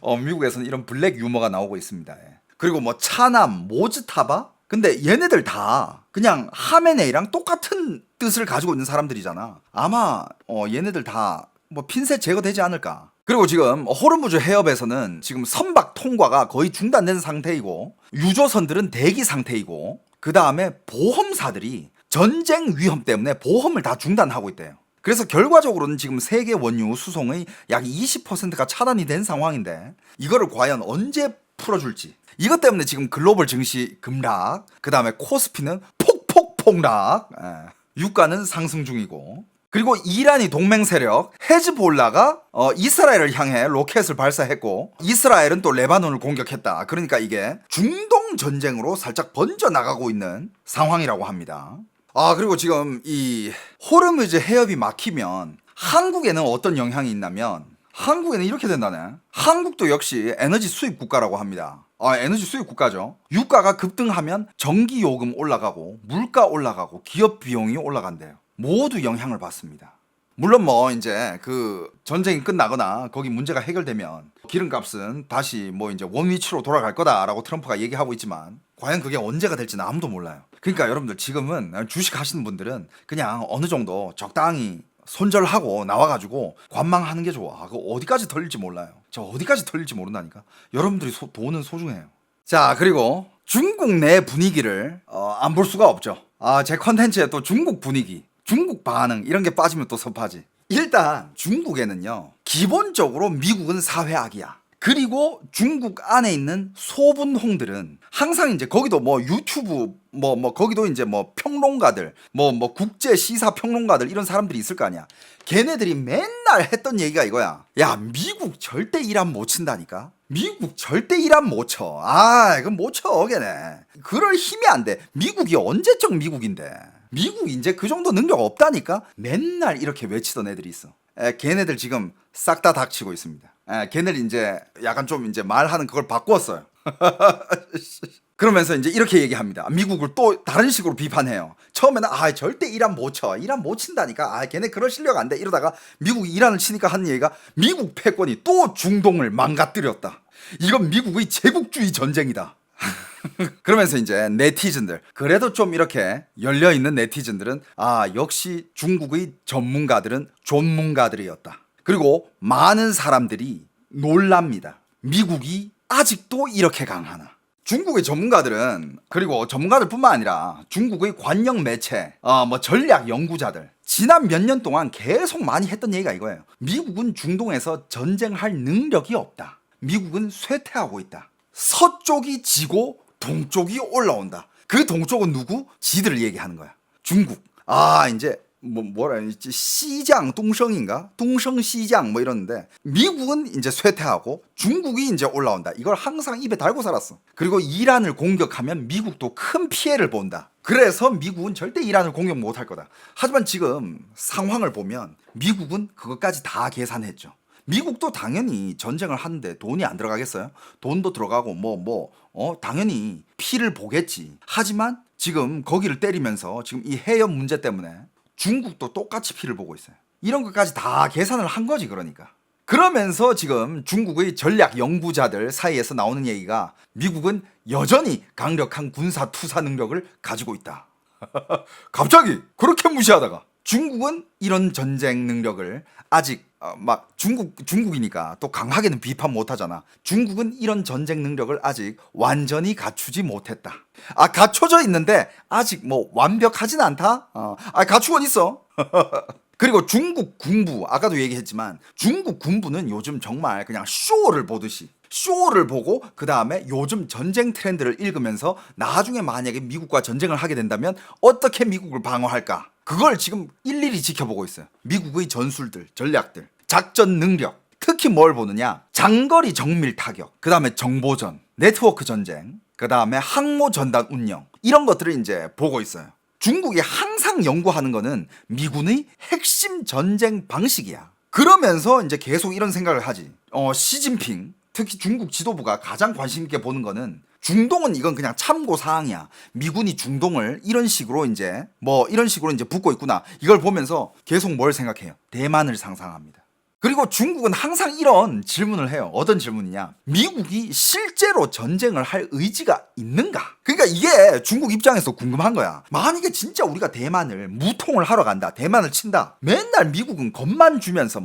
미국에서는 이런 블랙 유머가 나오고 있습니다. 그리고 차남 모즈타바, 근데 얘네들 다 그냥 하메네이랑 똑같은 뜻을 가지고 있는 사람들이잖아. 아마 얘네들 다 핀셋 제거되지 않을까. 그리고 지금 호르무즈 해협에서는 지금 선박 통과가 거의 중단된 상태이고, 유조선들은 대기 상태이고, 그 다음에 보험사들이 전쟁 위험 때문에 보험을 다 중단하고 있대요. 그래서 결과적으로는 지금 세계 원유 수송의 약 20%가 차단이 된 상황인데, 이거를 과연 언제 풀어줄지. 이것 때문에 지금 글로벌 증시 급락, 그 다음에 코스피는 폭락, 유가는 상승 중이고, 그리고 이란이 동맹 세력 헤즈볼라가 이스라엘을 향해 로켓을 발사했고, 이스라엘은 또 레바논을 공격했다. 그러니까 이게 중동 전쟁으로 살짝 번져 나가고 있는 상황이라고 합니다. 그리고 지금 이 호르무즈 해협이 막히면 한국에는 어떤 영향이 있냐면, 한국에는 이렇게 된다네. 한국도 역시 에너지 수입 국가라고 합니다. 에너지 수입 국가죠. 유가가 급등하면 전기 요금 올라가고, 물가 올라가고, 기업 비용이 올라간대요. 모두 영향을 받습니다. 물론 이제 그 전쟁이 끝나거나 거기 문제가 해결되면 기름값은 다시 이제 원위치로 돌아갈 거다라고 트럼프가 얘기하고 있지만, 과연 그게 언제가 될지는 아무도 몰라요. 그러니까 여러분들 지금은 주식 하시는 분들은 그냥 어느 정도 적당히 손절하고 나와가지고 관망하는 게 좋아. 그거 어디까지 털릴지 몰라요. 저 어디까지 털릴지 모른다니까. 여러분들이 돈은 소중해요. 자, 그리고 중국 내 분위기를 안 볼 수가 없죠. 제 컨텐츠에 또 중국 분위기, 중국 반응 이런 게 빠지면 또 섭하지. 일단 중국에는요, 기본적으로 미국은 사회악이야. 그리고 중국 안에 있는 소분홍들은 항상 이제 거기도 뭐 유튜브 거기도 이제 뭐 평론가들 뭐 국제 시사 평론가들 이런 사람들이 있을 거 아니야. 걔네들이 맨날 했던 얘기가 이거야. 야, 미국 절대 이란 못 친다니까. 미국 절대 이란 못 쳐. 아, 이건 못 쳐, 걔네. 그럴 힘이 안 돼. 미국이 언제적 미국인데. 미국 이제 그 정도 능력 없다니까. 맨날 이렇게 외치던 애들이 있어. 걔네들 지금 싹 다 닥치고 있습니다. 걔네들 이제 약간 좀 이제 말하는 그걸 바꿨어요. 그러면서 이제 이렇게 얘기합니다. 미국을 또 다른 식으로 비판해요. 처음에는 절대 이란 못 쳐. 이란 못 친다니까. 걔네 그럴 실력 안 돼. 이러다가 미국이 이란을 치니까 하는 얘기가 미국 패권이 또 중동을 망가뜨렸다. 이건 미국의 제국주의 전쟁이다. 그러면서 이제 네티즌들, 그래도 좀 이렇게 열려있는 네티즌들은 역시 중국의 전문가들은 존문가들이었다. 그리고 많은 사람들이 놀랍니다. 미국이 아직도 이렇게 강하나. 중국의 전문가들은, 그리고 전문가들뿐만 아니라 중국의 관영 매체, 전략 연구자들, 지난 몇 년 동안 계속 많이 했던 얘기가 이거예요. 미국은 중동에서 전쟁할 능력이 없다. 미국은 쇠퇴하고 있다. 서쪽이 지고 동쪽이 올라온다. 그 동쪽은 누구? 지들을 얘기하는 거야. 중국. 이제 뭐라 했지? 시장 동성인가? 동성 시장 뭐 이러는데, 미국은 이제 쇠퇴하고 중국이 이제 올라온다. 이걸 항상 입에 달고 살았어. 그리고 이란을 공격하면 미국도 큰 피해를 본다. 그래서 미국은 절대 이란을 공격 못 할 거다. 하지만 지금 상황을 보면 미국은 그것까지 다 계산했죠. 미국도 당연히 전쟁을 하는데 돈이 안 들어가겠어요? 돈도 들어가고 당연히 피를 보겠지. 하지만 지금 거기를 때리면서 지금 이 해협 문제 때문에 중국도 똑같이 피를 보고 있어요. 이런 것까지 다 계산을 한 거지. 그러니까 그러면서 지금 중국의 전략 연구자들 사이에서 나오는 얘기가 미국은 여전히 강력한 군사 투사 능력을 가지고 있다. 갑자기 그렇게 무시하다가 중국은 이런 전쟁 능력을 아직 중국이니까 또 강하게는 비판 못하잖아. 중국은 이런 전쟁 능력을 아직 완전히 갖추지 못했다. 갖춰져 있는데 아직 완벽하진 않다. 갖추곤 있어. 그리고 중국 군부, 아까도 얘기했지만 중국 군부는 요즘 정말 그냥 쇼를 보듯이 쇼를 보고 그 다음에 요즘 전쟁 트렌드를 읽으면서 나중에 만약에 미국과 전쟁을 하게 된다면 어떻게 미국을 방어할까, 그걸 지금 일일이 지켜보고 있어요. 미국의 전술들, 전략들, 작전 능력. 특히 뭘 보느냐, 장거리 정밀 타격, 그 다음에 정보전, 네트워크 전쟁, 그 다음에 항모 전단 운영, 이런 것들을 이제 보고 있어요. 중국이 항상 연구하는 거는 미군의 핵심 전쟁 방식이야. 그러면서 이제 계속 이런 생각을 하지. 시진핑, 특히 중국 지도부가 가장 관심 있게 보는 거는 중동은 이건 그냥 참고 사항이야. 미군이 중동을 이런 식으로 이제 붙고 있구나. 이걸 보면서 계속 뭘 생각해요? 대만을 상상합니다. 그리고 중국은 항상 이런 질문을 해요. 어떤 질문이냐? 미국이 실제로 전쟁을 할 의지가 있는가? 그러니까 이게 중국 입장에서 궁금한 거야. 만약에 진짜 우리가 대만을 무통을 하러 간다, 대만을 친다, 맨날 미국은 겁만 주면서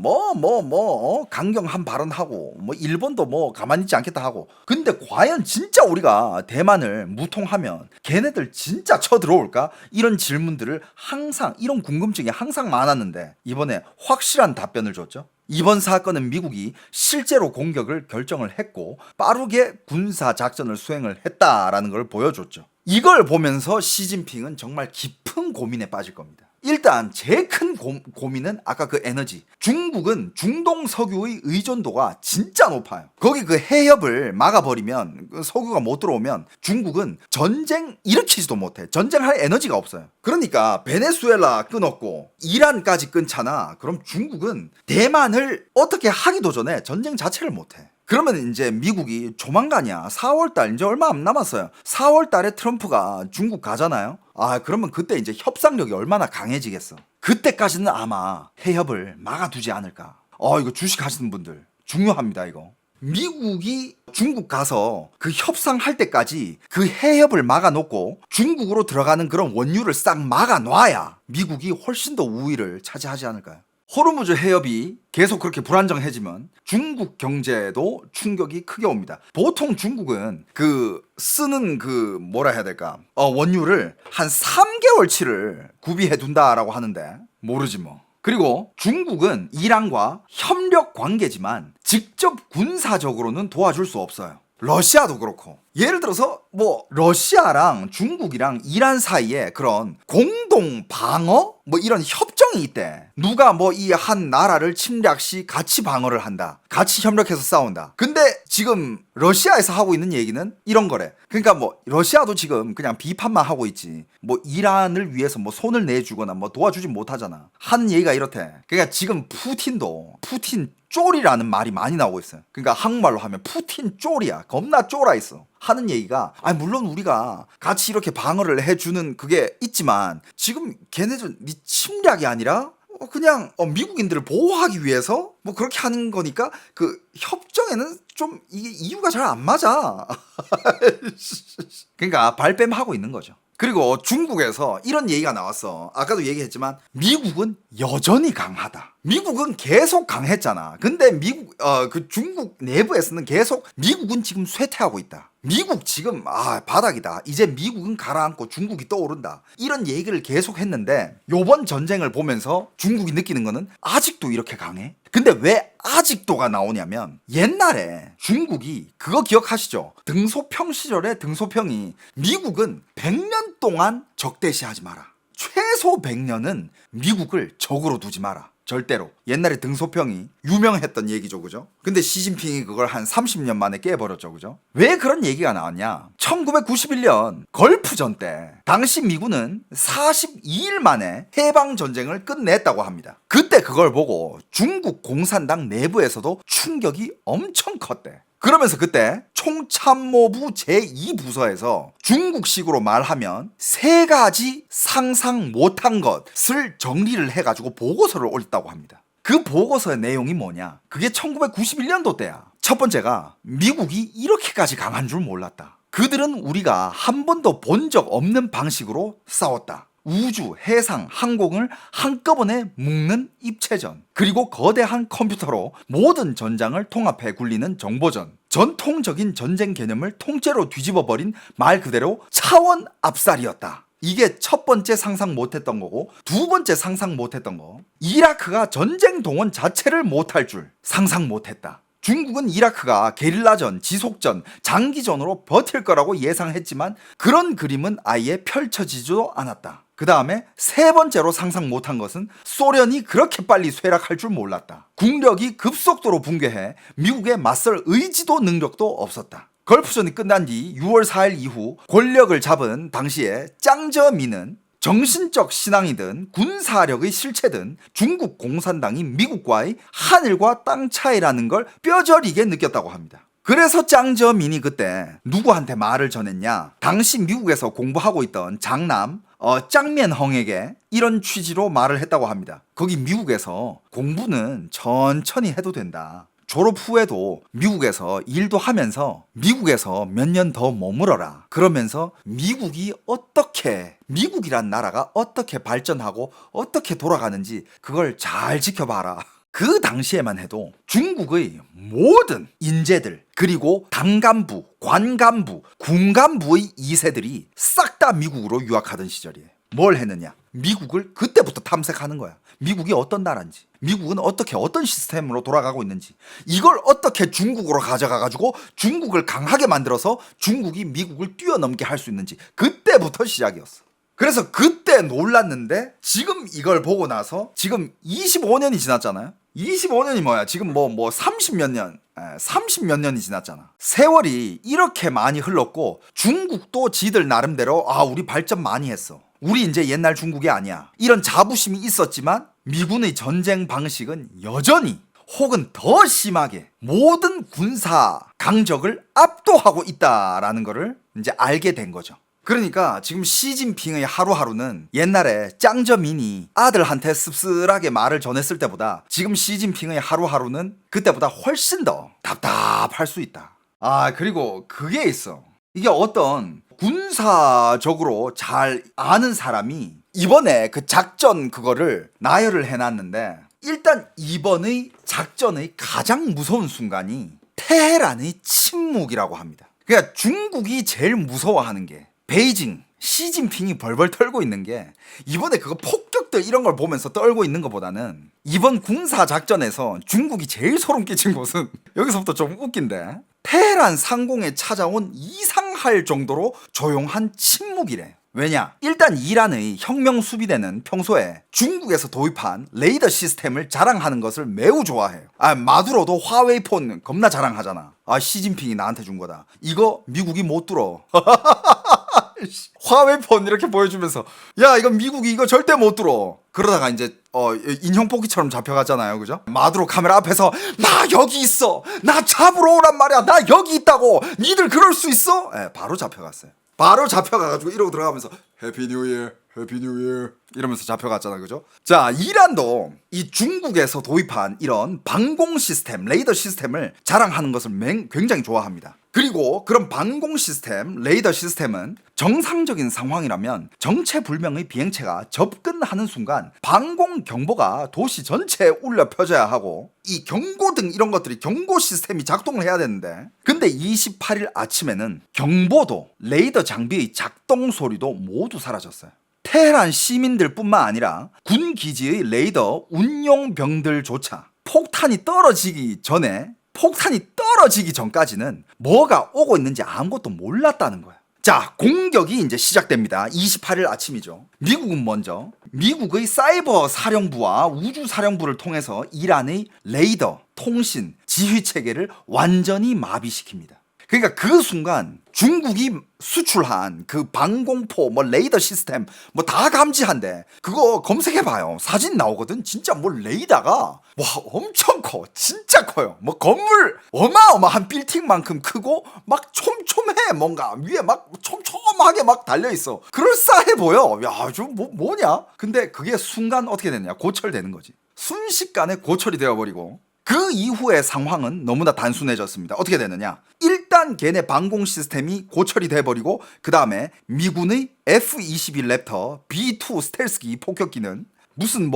강경한 발언하고 일본도 가만히 있지 않겠다 하고, 근데 과연 진짜 우리가 대만을 무통하면 걔네들 진짜 쳐들어올까? 이런 질문들을 항상, 이런 궁금증이 항상 많았는데 이번에 확실한 답변을 줬죠. 이번 사건은 미국이 실제로 공격을 결정을 했고 빠르게 군사 작전을 수행을 했다라는 걸 보여줬죠. 이걸 보면서 시진핑은 정말 깊은 고민에 빠질 겁니다. 일단 제일 큰 고민은 아까 그 에너지. 중국은 중동 석유의 의존도가 진짜 높아요. 거기 그 해협을 막아버리면, 그 석유가 못 들어오면 중국은 전쟁 일으키지도 못해. 전쟁할 에너지가 없어요. 그러니까 베네수엘라 끊었고 이란까지 끊잖아. 그럼 중국은 대만을 어떻게 하기도 전에 전쟁 자체를 못해. 그러면 이제 미국이 조만간이야. 4월달 이제 얼마 안 남았어요. 4월달에 트럼프가 중국 가잖아요. 그러면 그때 이제 협상력이 얼마나 강해지겠어. 그때까지는 아마 해협을 막아두지 않을까. 이거 주식 하시는 분들 중요합니다. 이거 미국이 중국 가서 그 협상할 때까지 그 해협을 막아놓고 중국으로 들어가는 그런 원유를 싹 막아놔야 미국이 훨씬 더 우위를 차지하지 않을까요? 호르무즈 해협이 계속 그렇게 불안정해지면 중국 경제에도 충격이 크게 옵니다. 보통 중국은 쓰는 원유를 한 3개월치를 구비해 둔다라고 하는데 모르지 뭐. 그리고 중국은 이란과 협력 관계지만 직접 군사적으로는 도와줄 수 없어요. 러시아도 그렇고. 예를 들어서 뭐 러시아랑 중국이랑 이란 사이에 그런 공동 방어 뭐 이런 협정이 있대. 누가 뭐 이 한 나라를 침략 시 같이 방어를 한다. 같이 협력해서 싸운다. 근데 지금 러시아에서 하고 있는 얘기는 이런 거래. 그러니까 뭐 러시아도 지금 그냥 비판만 하고 있지. 뭐 이란을 위해서 뭐 손을 내주거나 뭐 도와주지 못하잖아. 하는 얘기가 이렇대. 그러니까 지금 푸틴도 푸틴 쫄이라는 말이 많이 나오고 있어요. 그러니까 한국말로 하면 푸틴 쫄이야. 겁나 쫄아 있어. 하는 얘기가 물론 우리가 같이 이렇게 방어를 해주는 그게 있지만 지금 걔네들 네 침략이 아니라 그냥 미국인들을 보호하기 위해서 뭐 그렇게 하는 거니까 그 협정에는 좀 이게 이유가 잘 안 맞아. 그러니까 발뺌하고 있는 거죠. 그리고 중국에서 이런 얘기가 나왔어. 아까도 얘기했지만 미국은 여전히 강하다. 미국은 계속 강했잖아. 근데 그 중국 내부에서는 계속 미국은 지금 쇠퇴하고 있다. 미국 지금 바닥이다. 이제 미국은 가라앉고 중국이 떠오른다. 이런 얘기를 계속 했는데 요번 전쟁을 보면서 중국이 느끼는 거는 아직도 이렇게 강해? 근데 왜 아직도가 나오냐면 옛날에 중국이 그거 기억하시죠? 등소평 시절에 등소평이 미국은 100년 동안 적대시하지 마라. 최소 100년은 미국을 적으로 두지 마라. 절대로. 옛날에 등소평이 유명했던 얘기죠, 그죠? 근데 시진핑이 그걸 한 30년 만에 깨버렸죠, 그죠? 왜 그런 얘기가 나왔냐? 1991년 걸프전 때 당시 미군은 42일 만에 해방전쟁을 끝냈다고 합니다. 그때 그걸 보고 중국 공산당 내부에서도 충격이 엄청 컸대. 그러면서 그때 총참모부 제2부서에서 중국식으로 말하면 3가지 상상 못한 것을 정리를 해가지고 보고서를 올렸다고 합니다. 그 보고서의 내용이 뭐냐? 그게 1991년도 때야. 첫 번째가 미국이 이렇게까지 강한 줄 몰랐다. 그들은 우리가 한 번도 본 적 없는 방식으로 싸웠다. 우주, 해상, 항공을 한꺼번에 묶는 입체전, 그리고 거대한 컴퓨터로 모든 전장을 통합해 굴리는 정보전, 전통적인 전쟁 개념을 통째로 뒤집어버린 말 그대로 차원 압살이었다. 이게 첫 번째 상상 못했던 거고, 두 번째 상상 못했던 거, 이라크가 전쟁 동원 자체를 못할 줄 상상 못했다. 중국은 이라크가 게릴라전, 지속전, 장기전으로 버틸 거라고 예상했지만 그런 그림은 아예 펼쳐지지도 않았다. 그 다음에 세 번째로 상상 못한 것은 소련이 그렇게 빨리 쇠락할 줄 몰랐다. 국력이 급속도로 붕괴해 미국에 맞설 의지도 능력도 없었다. 걸프전이 끝난 뒤 6월 4일 이후 권력을 잡은 당시에 짱저민은 정신적 신앙이든 군사력의 실체든 중국 공산당이 미국과의 하늘과 땅 차이라는 걸 뼈저리게 느꼈다고 합니다. 그래서 짱저민이 그때 누구한테 말을 전했냐? 당시 미국에서 공부하고 있던 장남 짱면헝에게 이런 취지로 말을 했다고 합니다. 거기 미국에서 공부는 천천히 해도 된다. 졸업 후에도 미국에서 일도 하면서 미국에서 몇 년 더 머물어라. 그러면서 미국이란 나라가 어떻게 발전하고 어떻게 돌아가는지 그걸 잘 지켜봐라. 그 당시에만 해도 중국의 모든 인재들, 그리고 당간부, 관간부, 군간부의 2세들이 싹 다 미국으로 유학하던 시절이에요. 뭘 했느냐? 미국을 그때부터 탐색하는 거야. 미국이 어떤 나라인지, 미국은 어떤 시스템으로 돌아가고 있는지, 이걸 어떻게 중국으로 가져가가지고 중국을 강하게 만들어서 중국이 미국을 뛰어넘게 할 수 있는지, 그때부터 시작이었어. 그래서 그때 놀랐는데 지금 이걸 보고 나서 지금 25년이 지났잖아요. 25년이 뭐야? 지금 뭐 30몇 년, 30몇 년이 지났잖아. 세월이 이렇게 많이 흘렀고 중국도 지들 나름대로 우리 발전 많이 했어. 우리 이제 옛날 중국이 아니야. 이런 자부심이 있었지만 미군의 전쟁 방식은 여전히 혹은 더 심하게 모든 군사 강적을 압도하고 있다라는 거를 이제 알게 된 거죠. 그러니까 지금 시진핑의 하루하루는 옛날에 짱저민이 아들한테 씁쓸하게 말을 전했을 때보다 지금 시진핑의 하루하루는 그때보다 훨씬 더 답답할 수 있다. 그리고 그게 있어. 이게 어떤 군사적으로 잘 아는 사람이 이번에 그 작전 그거를 나열을 해놨는데, 일단 이번의 작전의 가장 무서운 순간이 테헤란의 침묵이라고 합니다. 그러니까 중국이 제일 무서워하는 게 베이징, 시진핑이 벌벌 털고 있는 게 이번에 그거 폭격들 이런 걸 보면서 떨고 있는 것보다는 이번 군사작전에서 중국이 제일 소름 끼친 곳은 여기서부터 좀 웃긴데 테헤란 상공에 찾아온 이상할 정도로 조용한 침묵이래. 왜냐? 일단 이란의 혁명 수비대는 평소에 중국에서 도입한 레이더 시스템을 자랑하는 것을 매우 좋아해요. 마두로도 화웨이 폰 겁나 자랑하잖아. 시진핑이 나한테 준 거다. 이거 미국이 못 들어. 화웨이 폰 이렇게 보여주면서 야 이거 미국이 이거 절대 못 들어. 그러다가 이제 인형 뽑기처럼 잡혀갔잖아요, 그죠? 마두로 카메라 앞에서 나 여기 있어, 나 잡으러 오란 말이야, 나 여기 있다고, 니들 그럴 수 있어? 바로 잡혀갔어요. 바로 잡혀가가지고 이러고 들어가면서 해피 뉴 이어, 해피 뉴 이어 이러면서 잡혀갔잖아, 그죠? 자, 이란도 이 중국에서 도입한 이런 방공 시스템, 레이더 시스템을 자랑하는 것을 굉장히 좋아합니다. 그리고 그런 방공 시스템, 레이더 시스템은 정상적인 상황이라면 정체불명의 비행체가 접근하는 순간 방공 경보가 도시 전체에 울려 퍼져야 하고 이 경고등 이런 것들이 경고 시스템이 작동을 해야 되는데 근데 28일 아침에는 경보도 레이더 장비의 작동 소리도 모두 사라졌어요. 테헤란 시민들뿐만 아니라 군 기지의 레이더 운용병들조차 폭탄이 떨어지기 전까지는 뭐가 오고 있는지 아무것도 몰랐다는 거야. 자, 공격이 이제 시작됩니다. 28일 아침이죠. 미국은 먼저 미국의 사이버 사령부와 우주 사령부를 통해서 이란의 레이더, 통신, 지휘 체계를 완전히 마비시킵니다. 그러니까 그 순간 중국이 수출한 그 방공포, 레이더 시스템 다 감지한대. 그거 검색해봐요. 사진 나오거든. 진짜 레이더가 와 엄청 커. 진짜 커요. 건물 어마어마한 빌딩만큼 크고 막 촘촘해. 뭔가 위에 막 촘촘하게 막 달려있어. 그럴싸해 보여. 야, 좀 뭐냐? 근데 그게 순간 어떻게 됐냐? 고철되는 거지. 순식간에 고철이 되어버리고 그 이후의 상황은 너무나 단순해졌습니다. 어떻게 되느냐? 일단 걔네 방공 시스템이 고철이 돼버리고 그 다음에 미군의 F-22 랩터 B-2 스텔스기 폭격기는 무슨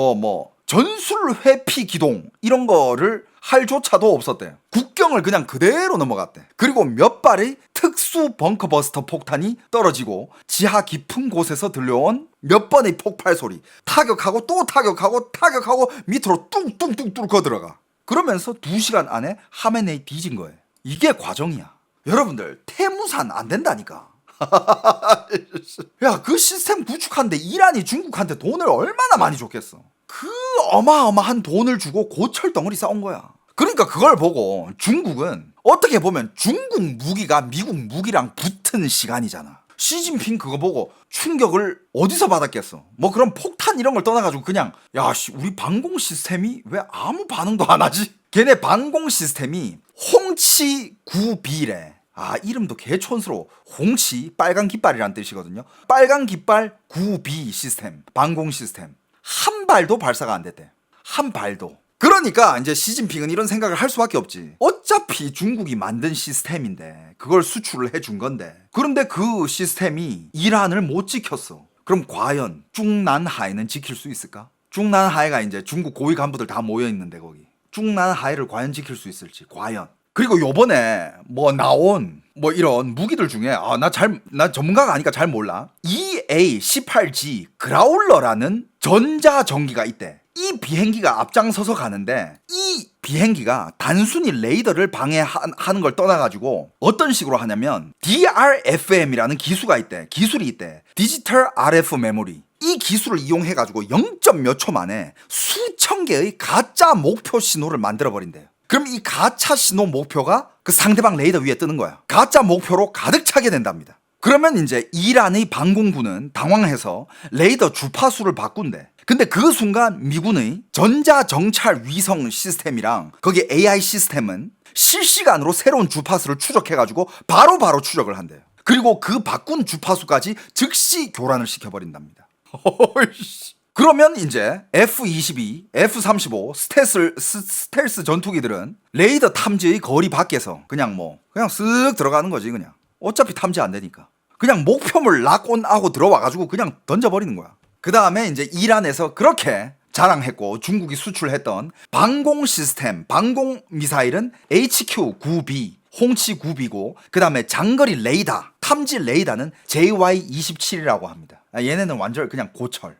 전술 회피 기동 이런 거를 할 조차도 없었대요. 국경을 그냥 그대로 넘어갔대. 그리고 몇 발의 특수 벙커버스터 폭탄이 떨어지고 지하 깊은 곳에서 들려온 몇 번의 폭발 소리, 타격하고 또 타격하고 밑으로 뚱뚱뚱 뚫고 들어가. 그러면서 2시간 안에 하메네이 뒤진 거예요. 이게 과정이야. 여러분들 태무산 안 된다니까. 야, 그 시스템 구축하는데 이란이 중국한테 돈을 얼마나 많이 줬겠어. 그 어마어마한 돈을 주고 고철 덩어리 싸운 거야. 그러니까 그걸 보고 중국은 어떻게 보면 중국 무기가 미국 무기랑 붙은 시간이잖아. 시진핑 그거 보고 충격을 어디서 받았겠어. 그런 폭탄 이런 걸 떠나가지고 그냥 우리 방공 시스템이 왜 아무 반응도 안 하지? 걔네 방공 시스템이 홍치 9B래. 이름도 개촌스러워. 홍치 빨간 깃발이란 뜻이거든요. 빨간 깃발 9B 시스템, 방공 시스템. 한 발도 발사가 안 됐대. 한 발도. 그러니까 이제 시진핑은 이런 생각을 할 수밖에 없지. 어차피 중국이 만든 시스템인데 그걸 수출을 해준 건데 그런데 그 시스템이 이란을 못 지켰어. 그럼 과연 중난하해는 지킬 수 있을까? 중난하해가 이제 중국 고위 간부들 다 모여있는데 거기 중난하해를 과연 지킬 수 있을지 과연. 그리고 요번에 나온 이런 무기들 중에 나 전문가가 아니까 잘 몰라. EA-18G 그라울러라는 전자전기가 있대. 이 비행기가 앞장서서 가는데 이 비행기가 단순히 레이더를 방해하는 걸 떠나가지고 어떤 식으로 하냐면 DRFM이라는 기술이 있대. 디지털 RF 메모리. 이 기술을 이용해가지고 0점 몇 초 만에 수천 개의 가짜 목표 신호를 만들어버린대요. 그럼 이 가짜 신호 목표가 그 상대방 레이더 위에 뜨는 거야. 가짜 목표로 가득 차게 된답니다. 그러면 이제 이란의 방공군은 당황해서 레이더 주파수를 바꾼대. 근데 그 순간 미군의 전자정찰 위성 시스템이랑 거기 AI 시스템은 실시간으로 새로운 주파수를 추적해가지고 바로바로 추적을 한대요. 그리고 그 바꾼 주파수까지 즉시 교란을 시켜버린답니다. 그러면 이제 F-22, F-35 스텔스 전투기들은 레이더 탐지의 거리 밖에서 그냥 쓱 들어가는 거지. 그냥 어차피 탐지 안 되니까 그냥 목표물 락온하고 들어와가지고 그냥 던져버리는 거야. 그 다음에 이제 이란에서 그렇게 자랑했고 중국이 수출했던 방공 시스템, 방공 미사일은 HQ-9B 홍치 9B고 그 다음에 장거리 레이더, 탐지 레이더는 JY27이라고 합니다. 얘네는 완전 그냥 고철.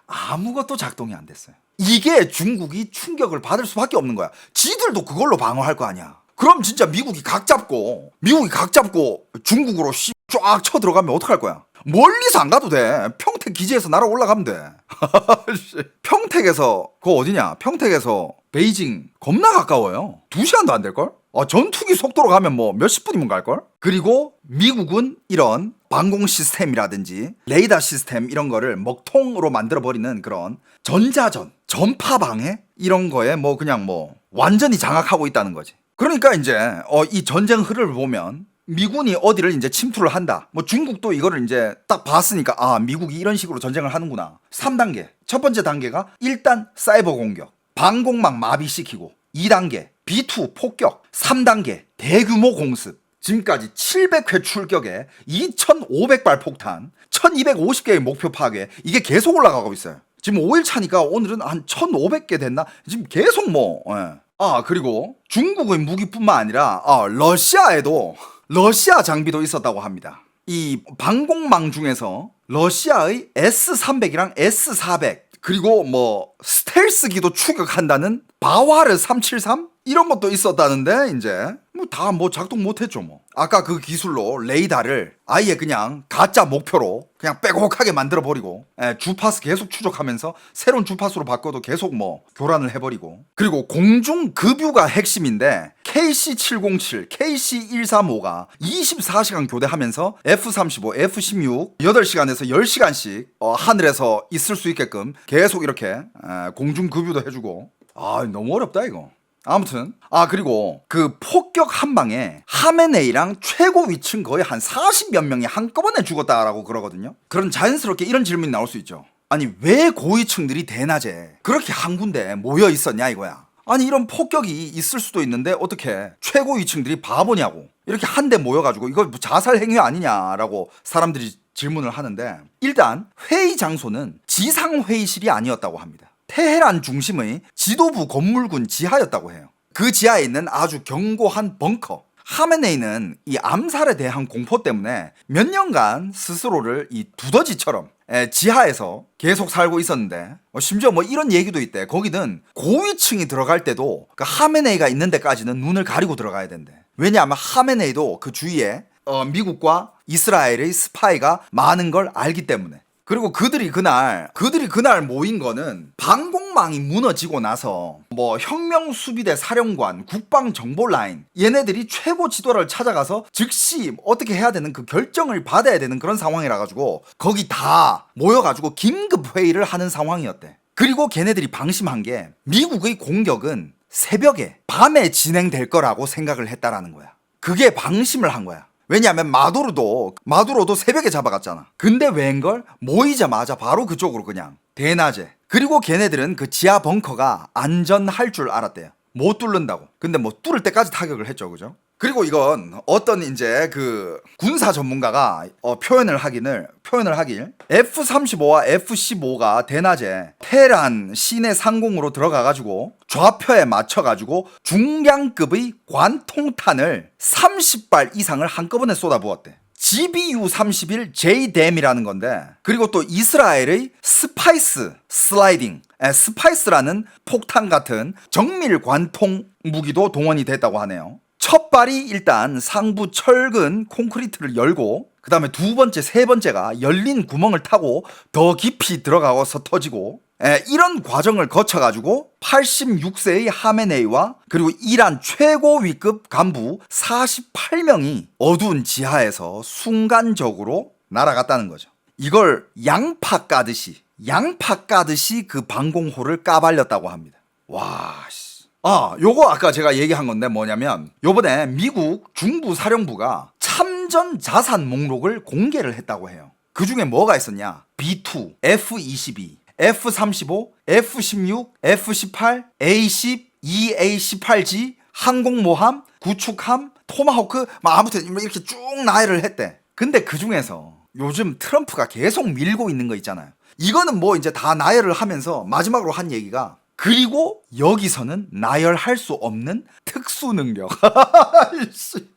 아무것도 작동이 안 됐어요. 이게 중국이 충격을 받을 수밖에 없는 거야. 지들도 그걸로 방어할 거 아니야. 그럼 진짜 미국이 각 잡고 중국으로 쫙 쳐들어가면 어떡할 거야? 멀리서 안 가도 돼. 평택 기지에서 날아 올라가면 돼. 평택에서 그거 어디냐? 평택에서 베이징 겁나 가까워요. 2시간도 안 될걸? 전투기 속도로 가면 뭐 몇십 분이면 갈걸? 그리고 미국은 이런 방공 시스템이라든지 레이더 시스템 이런 거를 먹통으로 만들어버리는 그런 전자전, 전파 방해 이런 거에 뭐 그냥 뭐 완전히 장악하고 있다는 거지. 그러니까 이제 이 전쟁 흐름을 보면 미군이 어디를 이제 침투를 한다. 뭐 중국도 이거를 이제 딱 봤으니까 미국이 이런 식으로 전쟁을 하는구나. 3단계. 첫 번째 단계가 일단 사이버 공격. 방공망 마비시키고 2단계 B2 폭격. 3단계 대규모 공습. 지금까지 700회 출격에 2,500발 폭탄, 1,250개의 목표 파괴. 이게 계속 올라가고 있어요. 지금 5일 차니까 오늘은 한 1,500개 됐나? 지금 계속 뭐. 예. 그리고 중국의 무기뿐만 아니라 러시아에도 러시아 장비도 있었다고 합니다. 이 방공망 중에서 러시아의 S300이랑 S400 그리고 뭐 스텔스기도 추격한다는 바와르 373 이런 것도 있었다는데 이제 뭐 다 뭐 작동 못했죠 뭐. 아까 그 기술로 레이더를 아예 그냥 가짜 목표로 그냥 빼곡하게 만들어버리고 주파수 계속 추적하면서 새로운 주파수로 바꿔도 계속 뭐 교란을 해버리고 그리고 공중급유가 핵심인데 KC-707, KC-135가 24시간 교대하면서 F-35, F-16 8시간에서 10시간씩 하늘에서 있을 수 있게끔 계속 이렇게 공중급유도 해주고 너무 어렵다 이거. 아무튼 그리고 그 폭격 한 방에 하메네이랑 최고 위층 거의 한 40몇 명이 한꺼번에 죽었다라고 그러거든요. 그럼 자연스럽게 이런 질문이 나올 수 있죠. 아니 왜 고위층들이 대낮에 그렇게 한 군데 모여 있었냐 이거야. 아니 이런 폭격이 있을 수도 있는데 어떻게 최고 위층들이 바보냐고 이렇게 한데 모여가지고 이거 뭐 자살 행위 아니냐라고 사람들이 질문을 하는데 일단 회의 장소는 지상 회의실이 아니었다고 합니다. 테헤란 중심의 지도부 건물군 지하였다고 해요. 그 지하에 있는 아주 견고한 벙커. 하메네이는 이 암살에 대한 공포 때문에 몇 년간 스스로를 이 두더지처럼 지하에서 계속 살고 있었는데 심지어 뭐 이런 얘기도 있대. 거기는 고위층이 들어갈 때도 그 하메네이가 있는 데까지는 눈을 가리고 들어가야 된대. 왜냐하면 하메네이도 그 주위에 미국과 이스라엘의 스파이가 많은 걸 알기 때문에. 그리고 그들이 그날 모인 거는 방공망이 무너지고 나서 뭐 혁명수비대 사령관, 국방정보라인 얘네들이 최고 지도를 찾아가서 즉시 어떻게 해야 되는 그 결정을 받아야 되는 그런 상황이라 가지고 거기 다 모여가지고 긴급 회의를 하는 상황이었대. 그리고 걔네들이 방심한 게 미국의 공격은 새벽에 밤에 진행될 거라고 생각을 했다라는 거야. 그게 방심을 한 거야. 왜냐하면 마두로도 새벽에 잡아갔잖아. 근데 웬걸 모이자마자 바로 그쪽으로 그냥 대낮에. 그리고 걔네들은 그 지하 벙커가 안전할 줄 알았대요. 못 뚫는다고. 근데 뭐 뚫을 때까지 타격을 했죠, 그죠? 그리고 이건 어떤 이제 그 군사 전문가가 표현을 하길 F-35와 F-15가 대낮에 테헤란 시내 상공으로 들어가가지고 좌표에 맞춰가지고 중량급의 관통탄을 30발 이상을 한꺼번에 쏟아부었대. GBU-31JDAM이라는 건데 그리고 또 이스라엘의 스파이스라는 폭탄 같은 정밀 관통 무기도 동원이 됐다고 하네요. 첫 발이 일단 상부 철근 콘크리트를 열고 그 다음에 두 번째, 세 번째가 열린 구멍을 타고 더 깊이 들어가서 터지고 이런 과정을 거쳐가지고 86세의 하메네이와 그리고 이란 최고 위급 간부 48명이 어두운 지하에서 순간적으로 날아갔다는 거죠. 이걸 양파 까듯이 그 방공호를 까발렸다고 합니다. 와, 요거 아까 제가 얘기한 건데 뭐냐면 요번에 미국 중부 사령부가 참전 자산 목록을 공개를 했다고 해요. 그 중에 뭐가 있었냐? B2, F-22, F-35, F-16, F-18, A-10, EA-18G, 항공모함, 구축함, 토마호크 아무튼 이렇게 쭉 나열을 했대. 근데 그 중에서 요즘 트럼프가 계속 밀고 있는 거 있잖아요. 이거는 뭐 이제 다 나열을 하면서 마지막으로 한 얘기가 그리고 여기서는 나열할 수 없는 특수 능력.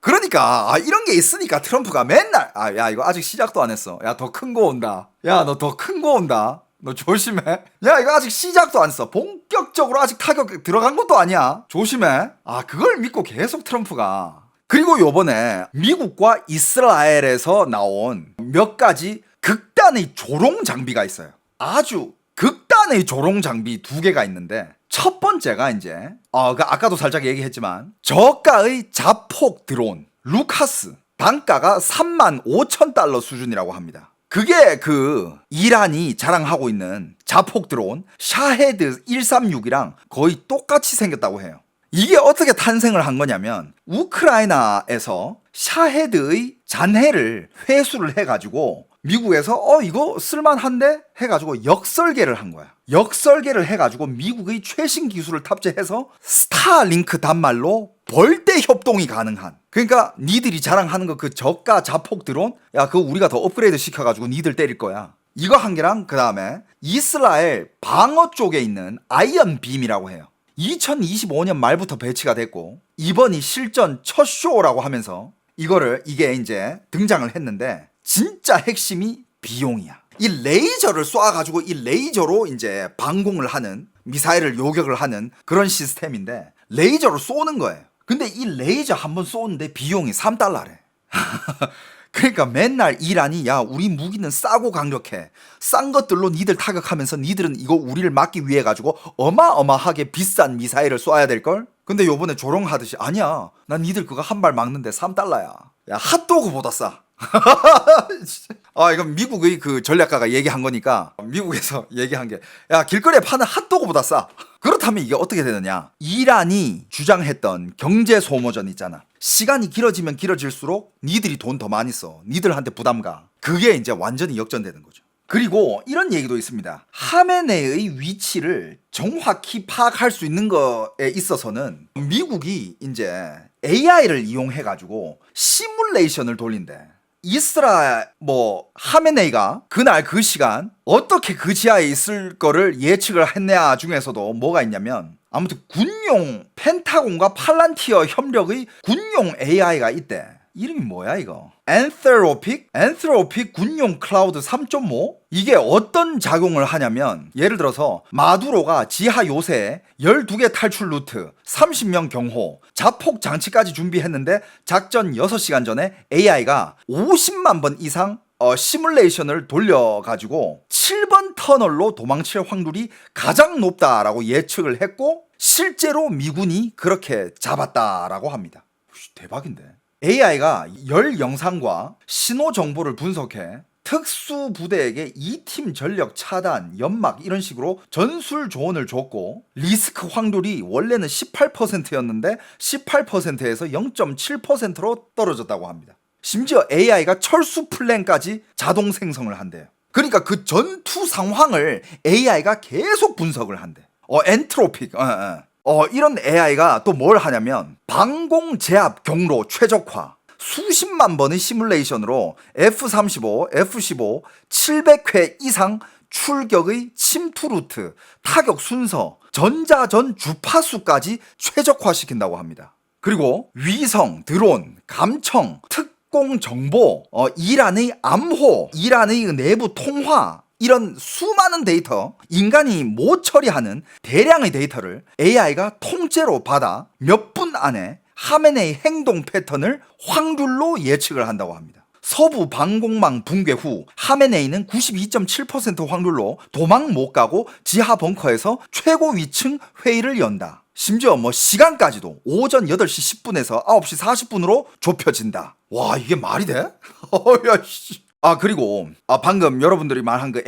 그러니까 이런 게 있으니까 트럼프가 맨날 야 이거 아직 시작도 안 했어. 야 더 큰 거 온다. 야 너 더 큰 거 온다. 너 조심해. 야 이거 아직 시작도 안 했어. 본격적으로 아직 타격 들어간 것도 아니야. 조심해. 그걸 믿고 계속 트럼프가. 그리고 요번에 미국과 이스라엘에서 나온 몇 가지 극단의 조롱 장비가 있어요. 아주 극단의 조롱 장비 2개가 있는데, 첫 번째가 이제 아까도 살짝 얘기했지만 저가의 자폭 드론 루카스, 단가가 35,000달러 수준이라고 합니다. 그게 그 이란이 자랑하고 있는 자폭 드론 샤헤드 136이랑 거의 똑같이 생겼다고 해요. 이게 어떻게 탄생을 한 거냐면 우크라이나에서 샤헤드의 잔해를 회수를 해가지고 미국에서 이거 쓸만한데 해가지고 역설계를 한 거야. 역설계를 해가지고 미국의 최신 기술을 탑재해서 스타링크 단말로 벌떼 협동이 가능한, 그러니까 니들이 자랑하는 거 그 저가 자폭 드론, 야 그거 우리가 더 업그레이드 시켜가지고 니들 때릴 거야. 이거 한 개랑 그 다음에 이스라엘 방어 쪽에 있는 아이언 빔이라고 해요. 2025년 말부터 배치가 됐고 이번이 실전 첫 쇼라고 하면서 이게 이제 등장을 했는데, 진짜 핵심이 비용이야. 이 레이저를 쏴가지고 이 레이저로 이제 방공을 하는, 미사일을 요격을 하는 그런 시스템인데 레이저로 쏘는 거예요. 근데 이 레이저 한번 쏘는데 비용이 3달러래. 그러니까 맨날 이란이 야 우리 무기는 싸고 강력해, 싼 것들로 니들 타격하면서 니들은 이거 우리를 막기 위해 가지고 어마어마하게 비싼 미사일을 쏴야 될걸? 근데 요번에 조롱하듯이 아니야 난 니들 그거 한 발 막는데 3달러야. 야 핫도그보다 싸. 이건 미국의 그 전략가가 얘기한 거니까 미국에서 얘기한 게, 야 길거리에 파는 핫도그보다 싸. 그렇다면 이게 어떻게 되느냐, 이란이 주장했던 경제 소모전 있잖아. 시간이 길어지면 길어질수록 니들이 돈 더 많이 써, 니들한테 부담가. 그게 이제 완전히 역전되는 거죠. 그리고 이런 얘기도 있습니다. 하메네의 위치를 정확히 파악할 수 있는 거에 있어서는 미국이 이제 AI를 이용해가지고 시뮬레이션을 돌린대. 이스라엘 하메네이가 그날 그 시간 어떻게 그 지하에 있을 거를 예측을 했냐 중에서도 뭐가 있냐면, 아무튼 군용 펜타곤과 팔란티어 협력의 군용 AI가 있대. 이름이 뭐야 이거? 엔트로픽 군용 클라우드 3.5? 이게 어떤 작용을 하냐면, 예를 들어서 마두로가 지하 요새에 12개 탈출 루트, 30명 경호, 자폭 장치까지 준비했는데 작전 6시간 전에 AI가 50만 번 이상 시뮬레이션을 돌려가지고 7번 터널로 도망칠 확률이 가장 높다라고 예측을 했고, 실제로 미군이 그렇게 잡았다라고 합니다. 대박인데. AI가 열 영상과 신호 정보를 분석해 특수 부대에게 2팀 전력 차단, 연막 이런 식으로 전술 조언을 줬고, 리스크 확률이 원래는 18%였는데 18%에서 0.7%로 떨어졌다고 합니다. 심지어 AI가 철수 플랜까지 자동 생성을 한대요. 그러니까 그 전투 상황을 AI가 계속 분석을 한대. 엔트로픽. 이런 AI가 또 뭘 하냐면 방공 제압 경로 최적화, 수십만 번의 시뮬레이션으로 F-35, F-15 700회 이상 출격의 침투 루트, 타격 순서, 전자전 주파수까지 최적화시킨다고 합니다. 그리고 위성, 드론, 감청, 특공 정보, 이란의 암호, 이란의 내부 통화, 이런 수많은 데이터, 인간이 못 처리하는 대량의 데이터를 AI가 통째로 받아 몇 분 안에 하메네이 행동 패턴을 확률로 예측을 한다고 합니다. 서부 방공망 붕괴 후 하메네이는 92.7% 확률로 도망 못 가고 지하 벙커에서 최고 위층 회의를 연다. 심지어 시간까지도 오전 8시 10분에서 9시 40분으로 좁혀진다. 와, 이게 말이 돼? 야, 씨. 그리고 방금 여러분들이 말한 그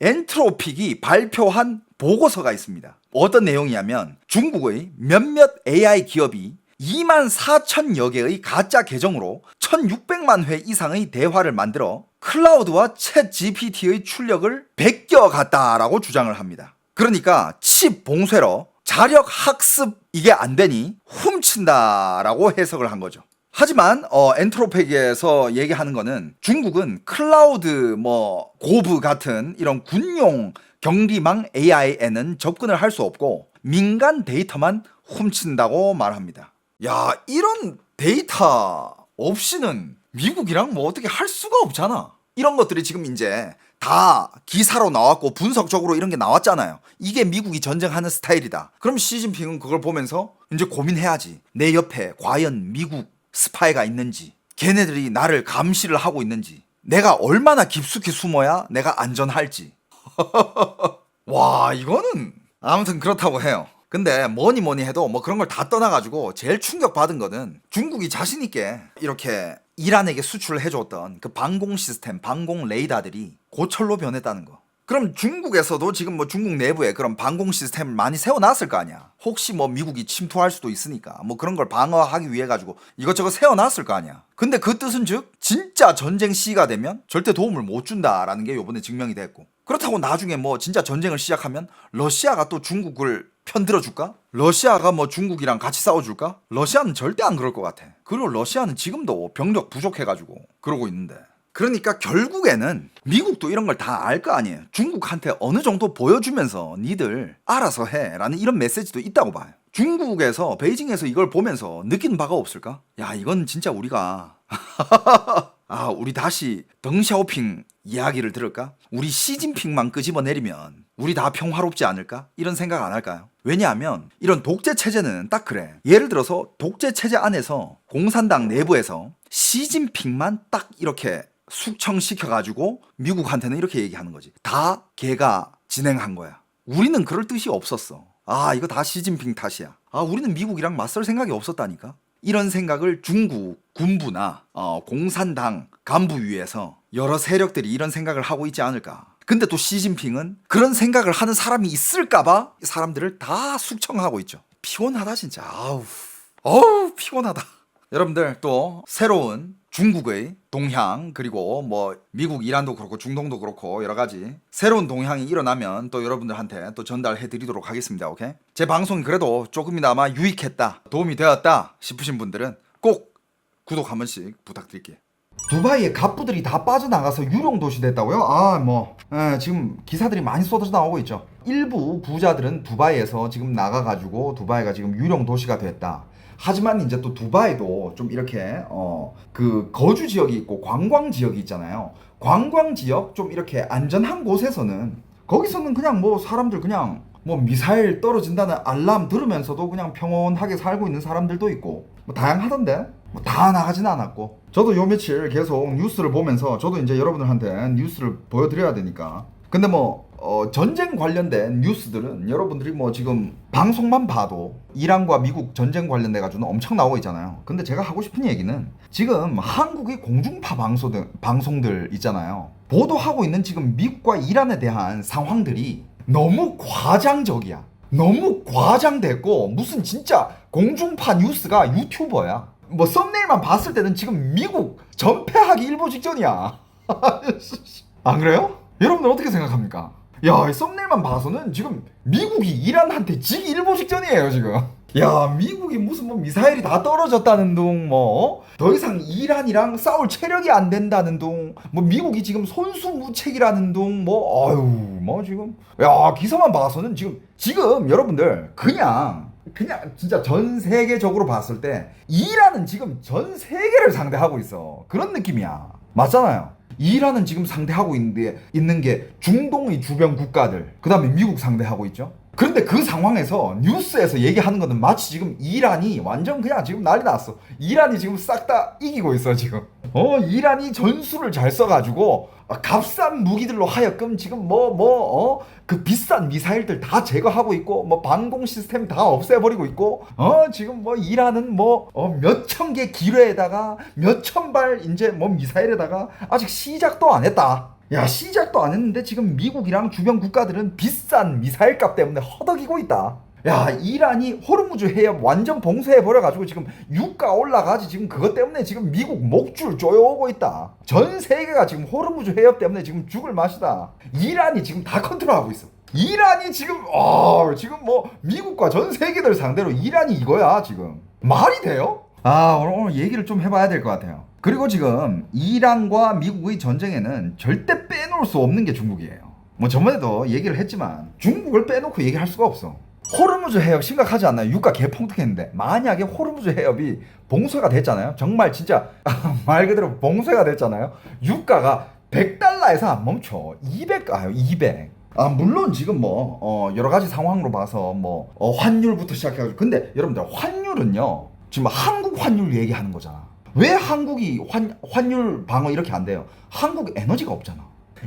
엔트로픽이 발표한 보고서가 있습니다. 어떤 내용이냐면, 중국의 몇몇 AI 기업이 24,000여 개의 가짜 계정으로 1,600만 회 이상의 대화를 만들어 클라우드와 챗 GPT의 출력을 베껴갔다라고 주장을 합니다. 그러니까 칩 봉쇄로 자력 학습 이게 안 되니 훔친다라고 해석을 한 거죠. 하지만 엔트로픽에서 얘기하는 거는 중국은 클라우드 고브 같은 이런 군용 경리망 AI에는 접근을 할 수 없고 민간 데이터만 훔친다고 말합니다. 야, 이런 데이터 없이는 미국이랑 뭐 어떻게 할 수가 없잖아. 이런 것들이 지금 이제 다 기사로 나왔고 분석적으로 이런 게 나왔잖아요. 이게 미국이 전쟁하는 스타일이다. 그럼 시진핑은 그걸 보면서 이제 고민해야지. 내 옆에 과연 미국 스파이가 있는지, 걔네들이 나를 감시를 하고 있는지, 내가 얼마나 깊숙이 숨어야 내가 안전할지. 와, 이거는 아무튼 그렇다고 해요. 근데 뭐니 해도 뭐 그런 걸 다 떠나가지고 제일 충격받은 거는 중국이 자신있게 이렇게 이란에게 수출을 해줬던 그 방공 시스템, 방공 레이더들이 고철로 변했다는 거. 그럼 중국에서도 지금 뭐 중국 내부에 그런 방공 시스템을 많이 세워놨을 거 아니야. 혹시 뭐 미국이 침투할 수도 있으니까 뭐 그런 걸 방어하기 위해 가지고 이것저것 세워놨을 거 아니야. 근데 그 뜻은 즉 진짜 전쟁 시기가 되면 절대 도움을 못 준다라는 게 요번에 증명이 됐고, 그렇다고 나중에 뭐 진짜 전쟁을 시작하면 러시아가 또 중국을 편들어 줄까? 러시아가 뭐 중국이랑 같이 싸워줄까? 러시아는 절대 안 그럴 것 같아. 그리고 러시아는 지금도 병력 부족해가지고 그러고 있는데, 그러니까 결국에는 미국도 이런 걸 다 알 거 아니에요. 중국한테 어느 정도 보여주면서 니들 알아서 해 라는 이런 메시지도 있다고 봐요. 중국에서 베이징에서 이걸 보면서 느끼는 바가 없을까? 야, 이건 진짜 우리가 우리 다시 덩샤오핑 이야기를 들을까? 우리 시진핑만 끄집어내리면 우리 다 평화롭지 않을까? 이런 생각 안 할까요? 왜냐하면 이런 독재 체제는 딱 그래. 예를 들어서 독재 체제 안에서 공산당 내부에서 시진핑만 딱 이렇게 숙청시켜가지고 미국한테는 이렇게 얘기하는 거지. 다 걔가 진행한 거야. 우리는 그럴 뜻이 없었어. 이거 다 시진핑 탓이야. 우리는 미국이랑 맞설 생각이 없었다니까. 이런 생각을 중국 군부나 공산당 간부 위에서 여러 세력들이 이런 생각을 하고 있지 않을까. 근데 또 시진핑은 그런 생각을 하는 사람이 있을까봐 사람들을 다 숙청하고 있죠. 피곤하다 진짜. 어우 피곤하다. 여러분들 또 새로운 중국의 동향, 그리고 뭐 미국, 이란도 그렇고 중동도 그렇고 여러 가지 새로운 동향이 일어나면 또 여러분들한테 또 전달해 드리도록 하겠습니다. 오케이? 제 방송이 그래도 조금이나마 유익했다, 도움이 되었다 싶으신 분들은 꼭 구독 한 번씩 부탁드릴게요. 두바이에 갑부들이 다 빠져나가서 유령 도시 됐다고요? 지금 기사들이 많이 쏟아져 나오고 있죠. 일부 부자들은 두바이에서 지금 나가가지고 두바이가 지금 유령 도시가 됐다. 하지만 이제 또 두바이도 좀 이렇게 그 거주 지역이 있고 관광 지역이 있잖아요. 관광 지역 좀 이렇게 안전한 곳에서는 거기서는 그냥 뭐 사람들 그냥 뭐 미사일 떨어진다는 알람 들으면서도 그냥 평온하게 살고 있는 사람들도 있고 뭐 다양하던데 뭐 다 나가진 않았고, 저도 요 며칠 계속 뉴스를 보면서 저도 이제 여러분들한테 뉴스를 보여드려야 되니까. 근데 뭐 전쟁 관련된 뉴스들은 여러분들이 뭐 지금 방송만 봐도 이란과 미국 전쟁 관련돼 가지고는 엄청 나오고 있잖아요. 근데 제가 하고 싶은 얘기는 지금 한국의 공중파 방송들 있잖아요. 보도하고 있는 지금 미국과 이란에 대한 상황들이 너무 과장적이야. 너무 과장됐고 무슨 진짜 공중파 뉴스가 유튜버야. 뭐 썸네일만 봤을 때는 지금 미국 전패하기 일보 직전이야. 안 그래요? 여러분들 어떻게 생각합니까? 야, 썸네일만 봐서는 지금 미국이 이란한테 지기 일보 직전이에요 지금. 야, 미국이 무슨 뭐 미사일이 다 떨어졌다는 둥, 뭐 더 이상 이란이랑 싸울 체력이 안 된다는 둥, 뭐 미국이 지금 손수무책이라는 둥, 뭐 지금 야, 기사만 봐서는 지금 여러분들 그냥 진짜 전 세계적으로 봤을 때 이란은 지금 전 세계를 상대하고 있어. 그런 느낌이야. 맞잖아요. 이란은 지금 상대하고 있는 게 중동의 주변 국가들, 그 다음에 미국 상대하고 있죠. 그런데 그 상황에서 뉴스에서 얘기하는 거는 마치 지금 이란이 완전 그냥 지금 난리 났어. 이란이 지금 싹 다 이기고 있어 지금. 이란이 전술을 잘 써가지고 값싼 무기들로 하여금 지금 그 비싼 미사일들 다 제거하고 있고 뭐 방공 시스템 다 없애버리고 있고 지금 뭐 이란은 몇천 개 기뢰에다가 몇천 발 이제 뭐 미사일에다가 아직 시작도 안 했다. 야, 시작도 안 했는데 지금 미국이랑 주변 국가들은 비싼 미사일 값 때문에 허덕이고 있다. 야, 이란이 호르무즈 해협 완전 봉쇄해버려가지고 지금 유가 올라가지 지금 그것 때문에 지금 미국 목줄 쪼여오고 있다. 전 세계가 지금 호르무즈 해협 때문에 지금 죽을 맛이다. 이란이 지금 다 컨트롤하고 있어. 이란이 지금 지금 뭐 미국과 전 세계들 상대로 이란이 이거야 지금. 말이 돼요? 오늘 얘기를 좀 해봐야 될 것 같아요. 그리고 지금 이란과 미국의 전쟁에는 절대 빼놓을 수 없는 게 중국이에요. 뭐 저번에도 얘기를 했지만 중국을 빼놓고 얘기할 수가 없어. 호르무즈 해협 심각하지 않나요? 유가 개펑득했는데 만약에 호르무즈 해협이 봉쇄가 됐잖아요. 정말 진짜 말 그대로 봉쇄가 됐잖아요. 유가가 100달러에서 안 멈춰. 200. 물론 지금 여러 가지 상황으로 봐서 환율부터 시작해가지고. 근데 여러분들 환율은요, 지금 한국 환율 얘기하는 거잖아. 왜 한국이 환율 방어 이렇게 안 돼요? 한국 에너지가 없잖아.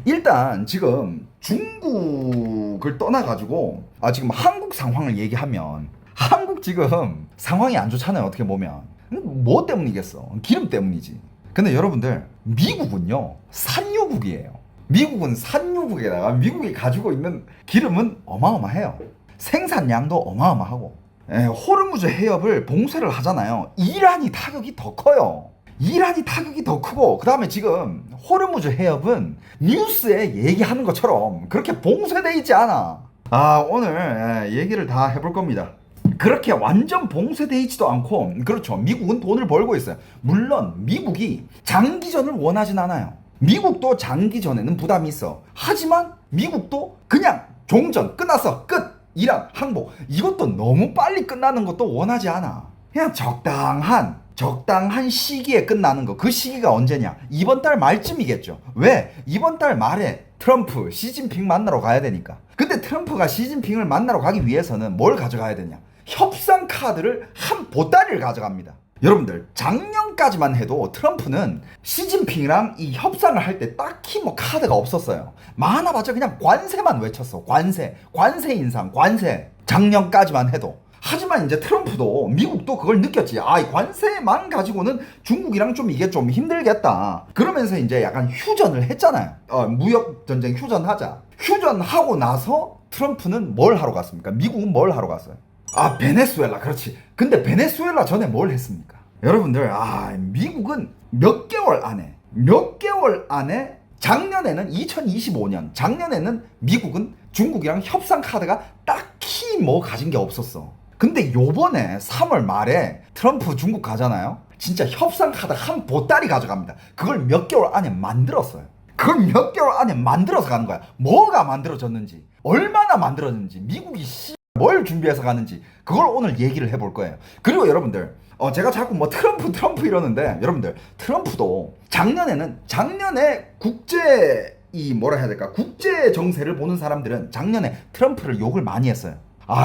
일단 지금 중국을 떠나가지고 지금 한국 상황을 얘기하면 한국 지금 상황이 안 좋잖아요. 어떻게 보면 뭐 때문이겠어? 기름 때문이지. 근데 여러분들 미국은요 산유국이에요. 미국은 산유국에다가 미국이 가지고 있는 기름은 어마어마해요. 생산량도 어마어마하고. 호르무즈 해협을 봉쇄를 하잖아요. 이란이 타격이 더 커요. 이란이 타격이 더 크고, 그 다음에 지금 호르무즈 해협은 뉴스에 얘기하는 것처럼 그렇게 봉쇄돼 있지 않아. 오늘 얘기를 다 해볼 겁니다. 그렇게 완전 봉쇄돼 있지도 않고, 그렇죠. 미국은 돈을 벌고 있어요. 물론 미국이 장기전을 원하진 않아요. 미국도 장기전에는 부담이 있어. 하지만 미국도 그냥 종전 끝났어. 끝. 이란 항복. 이것도 너무 빨리 끝나는 것도 원하지 않아. 그냥 적당한 시기에 끝나는 거. 그 시기가 언제냐? 이번 달 말쯤이겠죠. 왜? 이번 달 말에 트럼프, 시진핑 만나러 가야 되니까. 근데 트럼프가 시진핑을 만나러 가기 위해서는 뭘 가져가야 되냐? 협상 카드를 한 보따리를 가져갑니다. 여러분들 작년까지만 해도 트럼프는 시진핑이랑 이 협상을 할 때 딱히 카드가 없었어요. 많아봤자 그냥 관세만 외쳤어. 관세 인상, 관세. 작년까지만 해도. 하지만 이제 트럼프도 미국도 그걸 느꼈지. 이 관세만 가지고는 중국이랑 좀 이게 좀 힘들겠다. 그러면서 이제 약간 휴전을 했잖아요. 무역 전쟁 휴전하자. 휴전하고 나서 트럼프는 뭘 하러 갔습니까? 미국은 뭘 하러 갔어요? 베네수엘라. 그렇지. 근데 베네수엘라 전에 뭘 했습니까? 여러분들 미국은 몇 개월 안에 작년에는 2025년 작년에는 미국은 중국이랑 협상 카드가 딱히 가진 게 없었어. 근데 요번에 3월 말에 트럼프 중국 가잖아요. 진짜 협상 카드 한 보따리 가져갑니다. 그걸 몇 개월 안에 만들었어요. 그걸 몇 개월 안에 만들어서 가는 거야. 뭐가 만들어졌는지, 얼마나 만들어졌는지, 미국이 뭘 준비해서 가는지, 그걸 오늘 얘기를 해볼 거예요. 그리고 여러분들 제가 자꾸 트럼프 이러는데, 여러분들 트럼프도 작년에 국제 정세를 보는 사람들은 작년에 트럼프를 욕을 많이 했어요.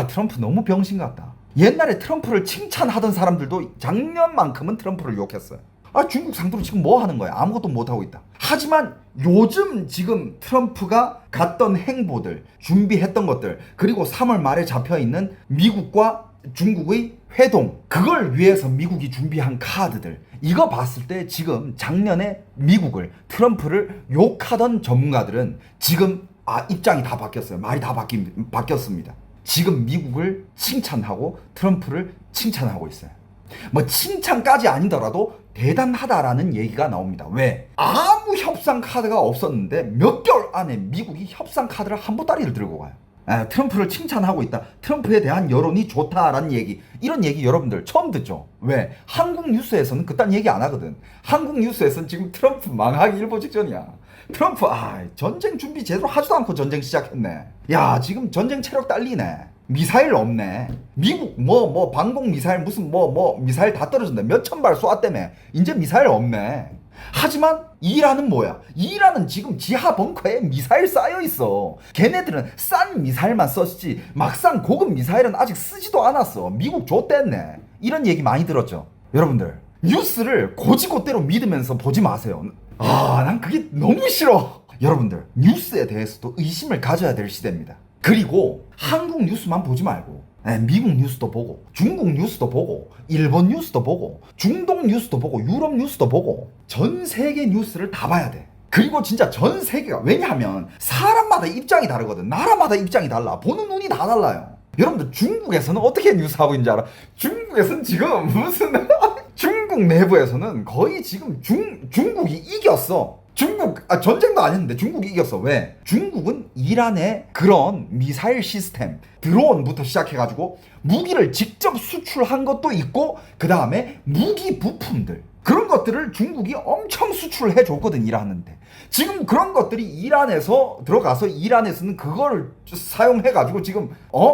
트럼프 너무 병신 같다. 옛날에 트럼프를 칭찬하던 사람들도 작년만큼은 트럼프를 욕했어요. 중국 상대로 지금 뭐 하는 거야? 아무것도 못하고 있다. 하지만 요즘 지금 트럼프가 갔던 행보들, 준비했던 것들, 그리고 3월 말에 잡혀있는 미국과 중국의 회동, 그걸 위해서 미국이 준비한 카드들, 이거 봤을 때 지금 작년에 트럼프를 욕하던 전문가들은 지금 입장이 다 바뀌었어요. 말이 다 바뀌었습니다. 지금 미국을 칭찬하고 트럼프를 칭찬하고 있어요. 칭찬까지 아니더라도 대단하다라는 얘기가 나옵니다. 왜? 아무 협상 카드가 없었는데 몇 개월 안에 미국이 협상 카드를 한 보따리를 들고 가요. 트럼프를 칭찬하고 있다. 트럼프에 대한 여론이 좋다라는 얘기. 이런 얘기 여러분들 처음 듣죠? 왜? 한국 뉴스에서는 그딴 얘기 안 하거든. 한국 뉴스에서는 지금 트럼프 망하기 일보 직전이야. 트럼프 전쟁 준비 제대로 하지도 않고 전쟁 시작했네. 야, 지금 전쟁 체력 딸리네. 미사일 없네. 미국 방공 미사일 무슨 미사일 다 떨어진다. 몇천 발 쏘았다며. 이제 미사일 없네. 하지만 이란은 뭐야? 이란은 지금 지하 벙커에 미사일 쌓여 있어. 걔네들은 싼 미사일만 썼지 막상 고급 미사일은 아직 쓰지도 않았어. 미국 좆됐네. 이런 얘기 많이 들었죠. 여러분들 뉴스를 고지고대로 믿으면서 보지 마세요. 난 그게 너무 싫어. 여러분들 뉴스에 대해서도 의심을 가져야 될 시대입니다. 그리고 한국 뉴스만 보지 말고 미국 뉴스도 보고, 중국 뉴스도 보고, 일본 뉴스도 보고, 중동 뉴스도 보고, 유럽 뉴스도 보고, 전 세계 뉴스를 다 봐야 돼. 그리고 진짜 전 세계가, 왜냐하면 사람마다 입장이 다르거든. 나라마다 입장이 달라. 보는 눈이 다 달라요. 여러분들 중국에서는 어떻게 뉴스하고 있는지 알아? 중국에서는 지금 중국 내부에서는 거의 지금 중국이 이겼어. 전쟁도 아니었는데 중국이 이겼어. 왜? 중국은 이란의 그런 미사일 시스템, 드론부터 시작해가지고 무기를 직접 수출한 것도 있고, 그 다음에 무기 부품들, 그런 것들을 중국이 엄청 수출을 해줬거든, 이란한테. 지금 그런 것들이 이란에서 들어가서 이란에서는 그거를 사용해가지고 지금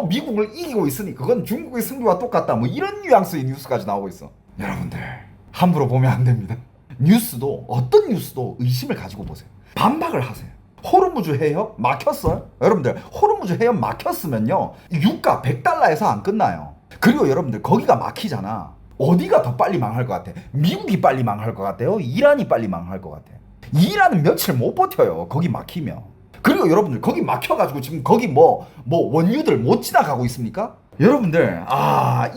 미국을 이기고 있으니 그건 중국의 승리와 똑같다, 뭐 이런 뉘앙스의 뉴스까지 나오고 있어. 여러분들 함부로 보면 안 됩니다. 뉴스도 어떤 뉴스도 의심을 가지고 보세요. 반박을 하세요. 호르무즈 해협 막혔어요? 여러분들 호르무즈 해협 막혔으면요 유가 100달러에서 안 끝나요. 그리고 여러분들 거기가 막히잖아. 어디가 더 빨리 망할 것 같아? 미국이 빨리 망할 것 같아요? 이란이 빨리 망할 것 같아? 이란은 며칠 못 버텨요, 거기 막히면. 그리고 여러분들 거기 막혀가지고 지금 거기 뭐 원유들 못 지나가고 있습니까? 여러분들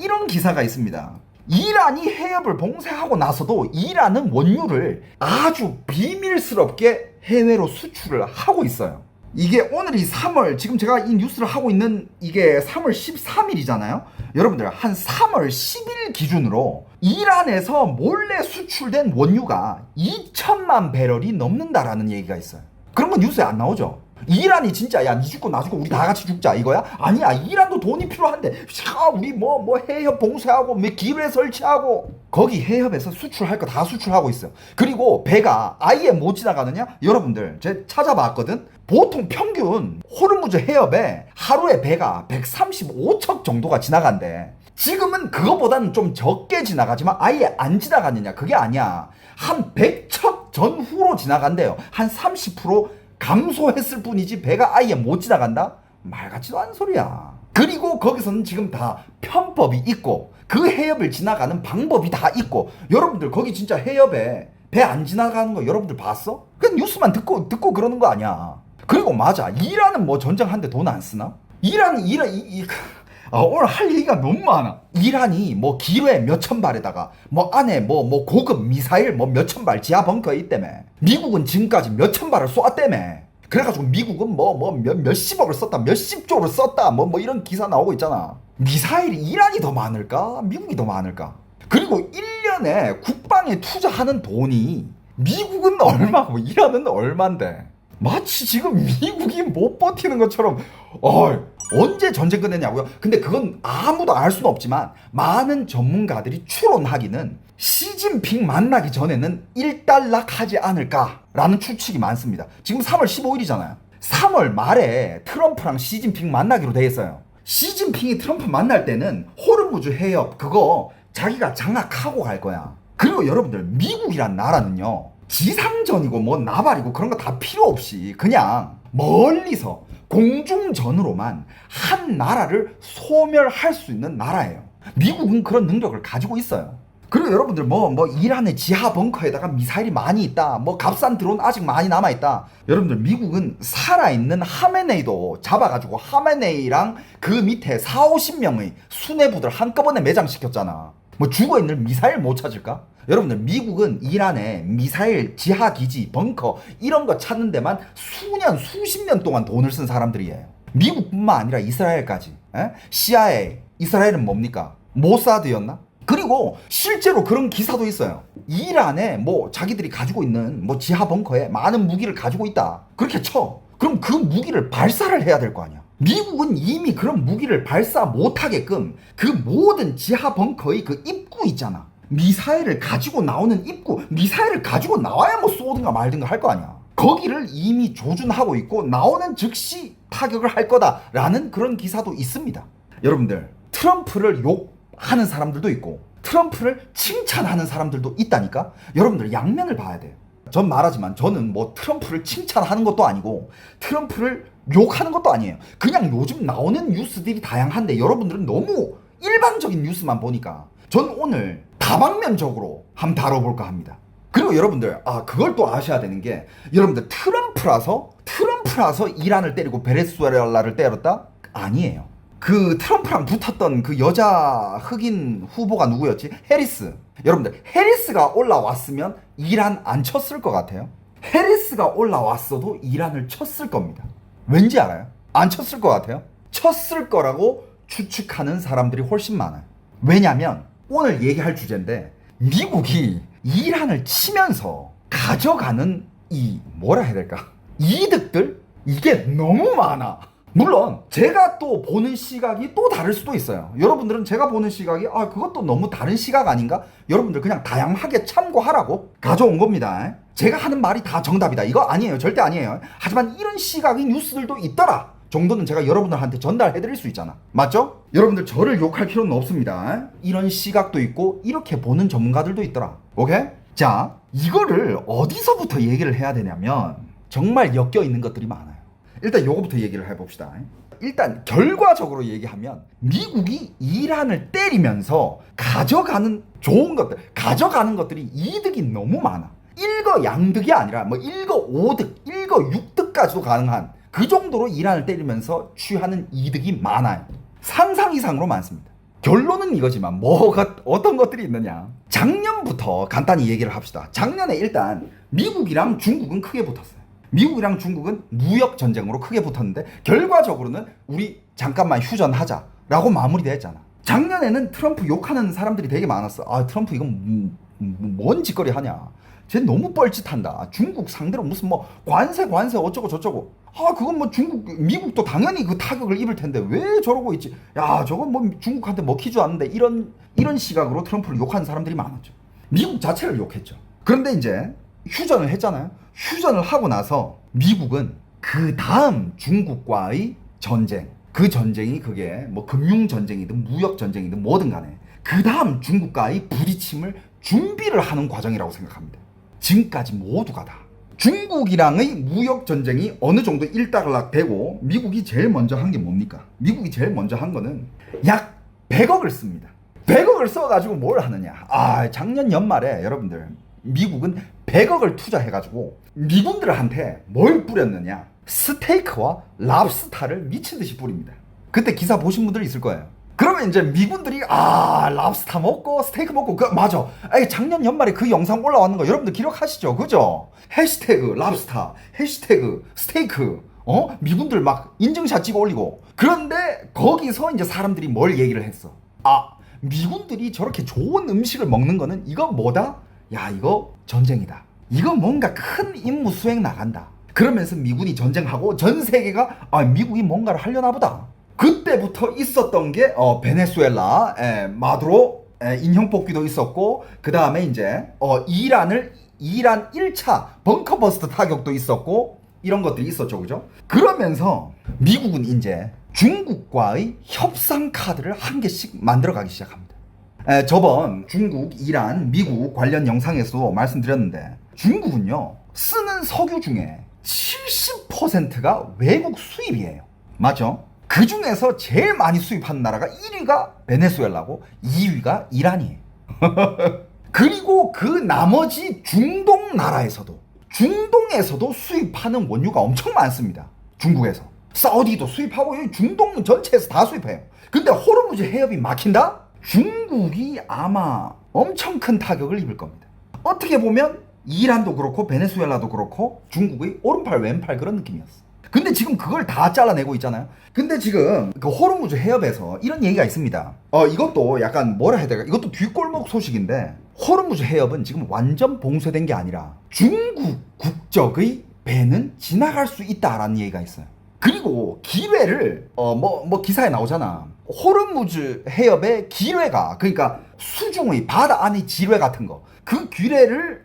이런 기사가 있습니다. 이란이 해협을 봉쇄하고 나서도 이란은 원유를 아주 비밀스럽게 해외로 수출을 하고 있어요. 이게 오늘이 3월, 지금 제가 이 뉴스를 하고 있는 이게 3월 13일이잖아요. 여러분들 한 3월 10일 기준으로 이란에서 몰래 수출된 원유가 2천만 배럴이 넘는다라는 얘기가 있어요. 그런 건 뉴스에 안 나오죠. 이란이 진짜 야 니 죽고 나 죽고 우리 다 같이 죽자 이거야? 아니야, 이란도 돈이 필요한데 우리 뭐 해협 봉쇄하고 뭐 기뢰 설치하고 거기 해협에서 수출할 거 다 수출하고 있어요. 그리고 배가 아예 못 지나가느냐? 여러분들 제가 찾아봤거든. 보통 평균 호르무즈 해협에 하루에 배가 135척 정도가 지나간대. 지금은 그거보다는 좀 적게 지나가지만 아예 안 지나가느냐? 그게 아니야. 한 100척 전후로 지나간대요. 한 30% 감소했을 뿐이지 배가 아예 못 지나간다? 말 같지도 않은 소리야. 그리고 거기서는 지금 다 편법이 있고 그 해협을 지나가는 방법이 다 있고. 여러분들 거기 진짜 해협에 배 안 지나가는 거 여러분들 봤어? 그냥 뉴스만 듣고 그러는 거 아니야. 그리고 맞아, 이란은 뭐 전쟁하는데 돈 안 쓰나? 오늘 할 얘기가 너무 많아. 이란이 뭐 기뢰 몇천 발에다가 뭐 안에 뭐 고급 미사일 뭐 몇천 발 지하 벙커에 있다며. 미국은 지금까지 몇천 발을 쏘았다며. 그래가지고 미국은 몇십억을 썼다, 몇십조를 썼다, 뭐 이런 기사 나오고 있잖아. 미사일이 이란이 더 많을까? 미국이 더 많을까? 그리고 1년에 국방에 투자하는 돈이 미국은 얼마고 이란은 얼만데. 마치 지금 미국이 못 버티는 것처럼 언제 전쟁 끝내냐고요? 근데 그건 아무도 알 수는 없지만 많은 전문가들이 추론하기는 시진핑 만나기 전에는 일단락하지 않을까라는 추측이 많습니다. 지금 3월 15일이잖아요. 3월 말에 트럼프랑 시진핑 만나기로 돼 있어요. 시진핑이 트럼프 만날 때는 호르무즈 해협 그거 자기가 장악하고 갈 거야. 그리고 여러분들 미국이란 나라는요 지상전이고 뭐 나발이고 그런 거 다 필요 없이 그냥 멀리서 공중전으로만 한 나라를 소멸할 수 있는 나라예요. 미국은 그런 능력을 가지고 있어요. 그리고 여러분들 이란의 지하 벙커에다가 미사일이 많이 있다, 뭐 값싼 드론 아직 많이 남아있다. 여러분들 미국은 살아있는 하메네이도 잡아가지고 하메네이랑 그 밑에 40~50명의 수뇌부들 한꺼번에 매장시켰잖아. 뭐 죽어있는 미사일 못 찾을까? 여러분들 미국은 이란에 미사일 지하기지 벙커 이런 거 찾는 데만 수년 수십 년 동안 돈을 쓴 사람들이에요. 미국뿐만 아니라 이스라엘까지. CIA, 이스라엘은 뭡니까? 모사드였나? 그리고 실제로 그런 기사도 있어요. 이란에 자기들이 가지고 있는 지하 벙커에 많은 무기를 가지고 있다, 그렇게 쳐. 그럼 그 무기를 발사를 해야 될 거 아니야. 미국은 이미 그런 무기를 발사 못하게끔 그 모든 지하 벙커의 그 입구 있잖아, 미사일을 가지고 나오는 입구, 미사일을 가지고 나와야 쏘든가 말든가 할 거 아니야. 거기를 이미 조준하고 있고 나오는 즉시 타격을 할 거다라는 그런 기사도 있습니다. 여러분들 트럼프를 욕하는 사람들도 있고 트럼프를 칭찬하는 사람들도 있다니까. 여러분들 양면을 봐야 돼요. 전 말하지만 저는 트럼프를 칭찬하는 것도 아니고 트럼프를 욕하는 것도 아니에요. 그냥 요즘 나오는 뉴스들이 다양한데 여러분들은 너무 일방적인 뉴스만 보니까 전 오늘 다방면적으로 한번 다뤄볼까 합니다. 그리고 여러분들 그걸 또 아셔야 되는 게, 여러분들 트럼프라서 이란을 때리고 베네수엘라를 때렸다? 아니에요. 그 트럼프랑 붙었던 그 여자 흑인 후보가 누구였지? 해리스. 여러분들 해리스가 올라왔으면 이란 안 쳤을 것 같아요? 해리스가 올라왔어도 이란을 쳤을 겁니다. 왠지 알아요? 안 쳤을 것 같아요? 쳤을 거라고 추측하는 사람들이 훨씬 많아요. 왜냐면 오늘 얘기할 주제인데, 미국이 이란을 치면서 가져가는 이 뭐라 해야 될까? 이득들? 이게 너무 많아. 물론 제가 또 보는 시각이 또 다를 수도 있어요. 여러분들은 제가 보는 시각이 그것도 너무 다른 시각 아닌가? 여러분들 그냥 다양하게 참고하라고 가져온 겁니다. 제가 하는 말이 다 정답이다 이거 아니에요. 절대 아니에요. 하지만 이런 시각의 뉴스들도 있더라 정도는 제가 여러분들한테 전달해드릴 수 있잖아. 맞죠? 여러분들 저를 욕할 필요는 없습니다. 이런 시각도 있고 이렇게 보는 전문가들도 있더라. 오케이? 자, 이거를 어디서부터 얘기를 해야 되냐면 정말 엮여 있는 것들이 많아요. 일단 요거부터 얘기를 해봅시다. 일단 결과적으로 얘기하면 미국이 이란을 때리면서 가져가는 좋은 것들, 가져가는 것들이 이득이 너무 많아. 일거양득이 아니라 뭐 일거오득, 일거육득까지도 가능한 그 정도로 이란을 때리면서 취하는 이득이 많아요. 상상 이상으로 많습니다. 결론은 이거지만 뭐가 어떤 것들이 있느냐. 작년부터 간단히 얘기를 합시다. 작년에 일단 미국이랑 중국은 크게 붙었어요. 미국이랑 중국은 무역 전쟁으로 크게 붙었는데 결과적으로는 우리 잠깐만 휴전하자라고 마무리됐잖아. 작년에는 트럼프 욕하는 사람들이 되게 많았어. 트럼프 이건 뭔 짓거리 하냐. 쟤 너무 뻘짓한다. 중국 상대로 무슨 뭐 관세 어쩌고 저쩌고. 그건 뭐 미국도 당연히 그 타격을 입을 텐데 왜 저러고 있지. 야 저건 뭐 중국한테 먹히지 않는데 이런 시각으로 트럼프를 욕하는 사람들이 많았죠. 미국 자체를 욕했죠. 그런데 이제 휴전을 했잖아요. 휴전을 하고 나서 미국은 그 다음 중국과의 전쟁, 그 전쟁이 그게 뭐 금융 전쟁이든 무역 전쟁이든 뭐든 간에 그 다음 중국과의 부딪힘을 준비를 하는 과정이라고 생각합니다. 지금까지 모두가 다 중국이랑의 무역 전쟁이 어느 정도 일단락되고 미국이 제일 먼저 한 게 뭡니까? 미국이 제일 먼저 한 거는 약 100억을 씁니다. 100억을 써가지고 뭘 하느냐. 작년 연말에 여러분들 미국은 100억을 투자해가지고 미군들한테 뭘 뿌렸느냐. 스테이크와 랍스타를 미친듯이 뿌립니다. 그때 기사 보신 분들 있을 거예요. 그러면 이제 미군들이 랍스타 먹고 스테이크 먹고 맞아. 작년 연말에 그 영상 올라왔는 거 여러분들 기억하시죠? 그죠? 해시태그 랍스타, 해시태그 스테이크, 미군들 막 인증샷 찍어 올리고. 그런데 거기서 이제 사람들이 뭘 얘기를 했어. 미군들이 저렇게 좋은 음식을 먹는 거는 이거 뭐다? 야 이거 전쟁이다. 이거 뭔가 큰 임무 수행 나간다. 그러면서 미군이 전쟁하고 전 세계가 미국이 뭔가를 하려나 보다. 그때부터 있었던 게 베네수엘라, 마두로 인형 뽑기도 있었고 그 다음에 이제 이란 1차 벙커버스터 타격도 있었고 이런 것들이 있었죠. 그죠? 그러면서 미국은 이제 중국과의 협상 카드를 한 개씩 만들어가기 시작합니다. 저번 중국, 이란, 미국 관련 영상에서 말씀드렸는데 중국은요 쓰는 석유 중에 70%가 외국 수입이에요. 맞죠? 그 중에서 제일 많이 수입하는 나라가 1위가 베네수엘라고 2위가 이란이에요. 그리고 그 나머지 중동 나라에서도 중동에서도 수입하는 원유가 엄청 많습니다. 중국에서 사우디도 수입하고 중동 전체에서 다 수입해요. 근데 호르무즈 해협이 막힌다? 중국이 아마 엄청 큰 타격을 입을 겁니다. 어떻게 보면 이란도 그렇고 베네수엘라도 그렇고 중국의 오른팔 왼팔 그런 느낌이었어. 근데 지금 그걸 다 잘라내고 있잖아요. 근데 지금 그 호르무즈 해협에서 이런 얘기가 있습니다. 이것도 약간 뭐라 해야 될까? 이것도 뒷골목 소식인데 호르무즈 해협은 지금 완전 봉쇄된 게 아니라 중국 국적의 배는 지나갈 수 있다라는 얘기가 있어요. 그리고 기뢰를 뭐 기사에 나오잖아. 호르무즈 해협의 기뢰가 그러니까 수중의 바다 안의 지뢰 같은 거 그 기뢰를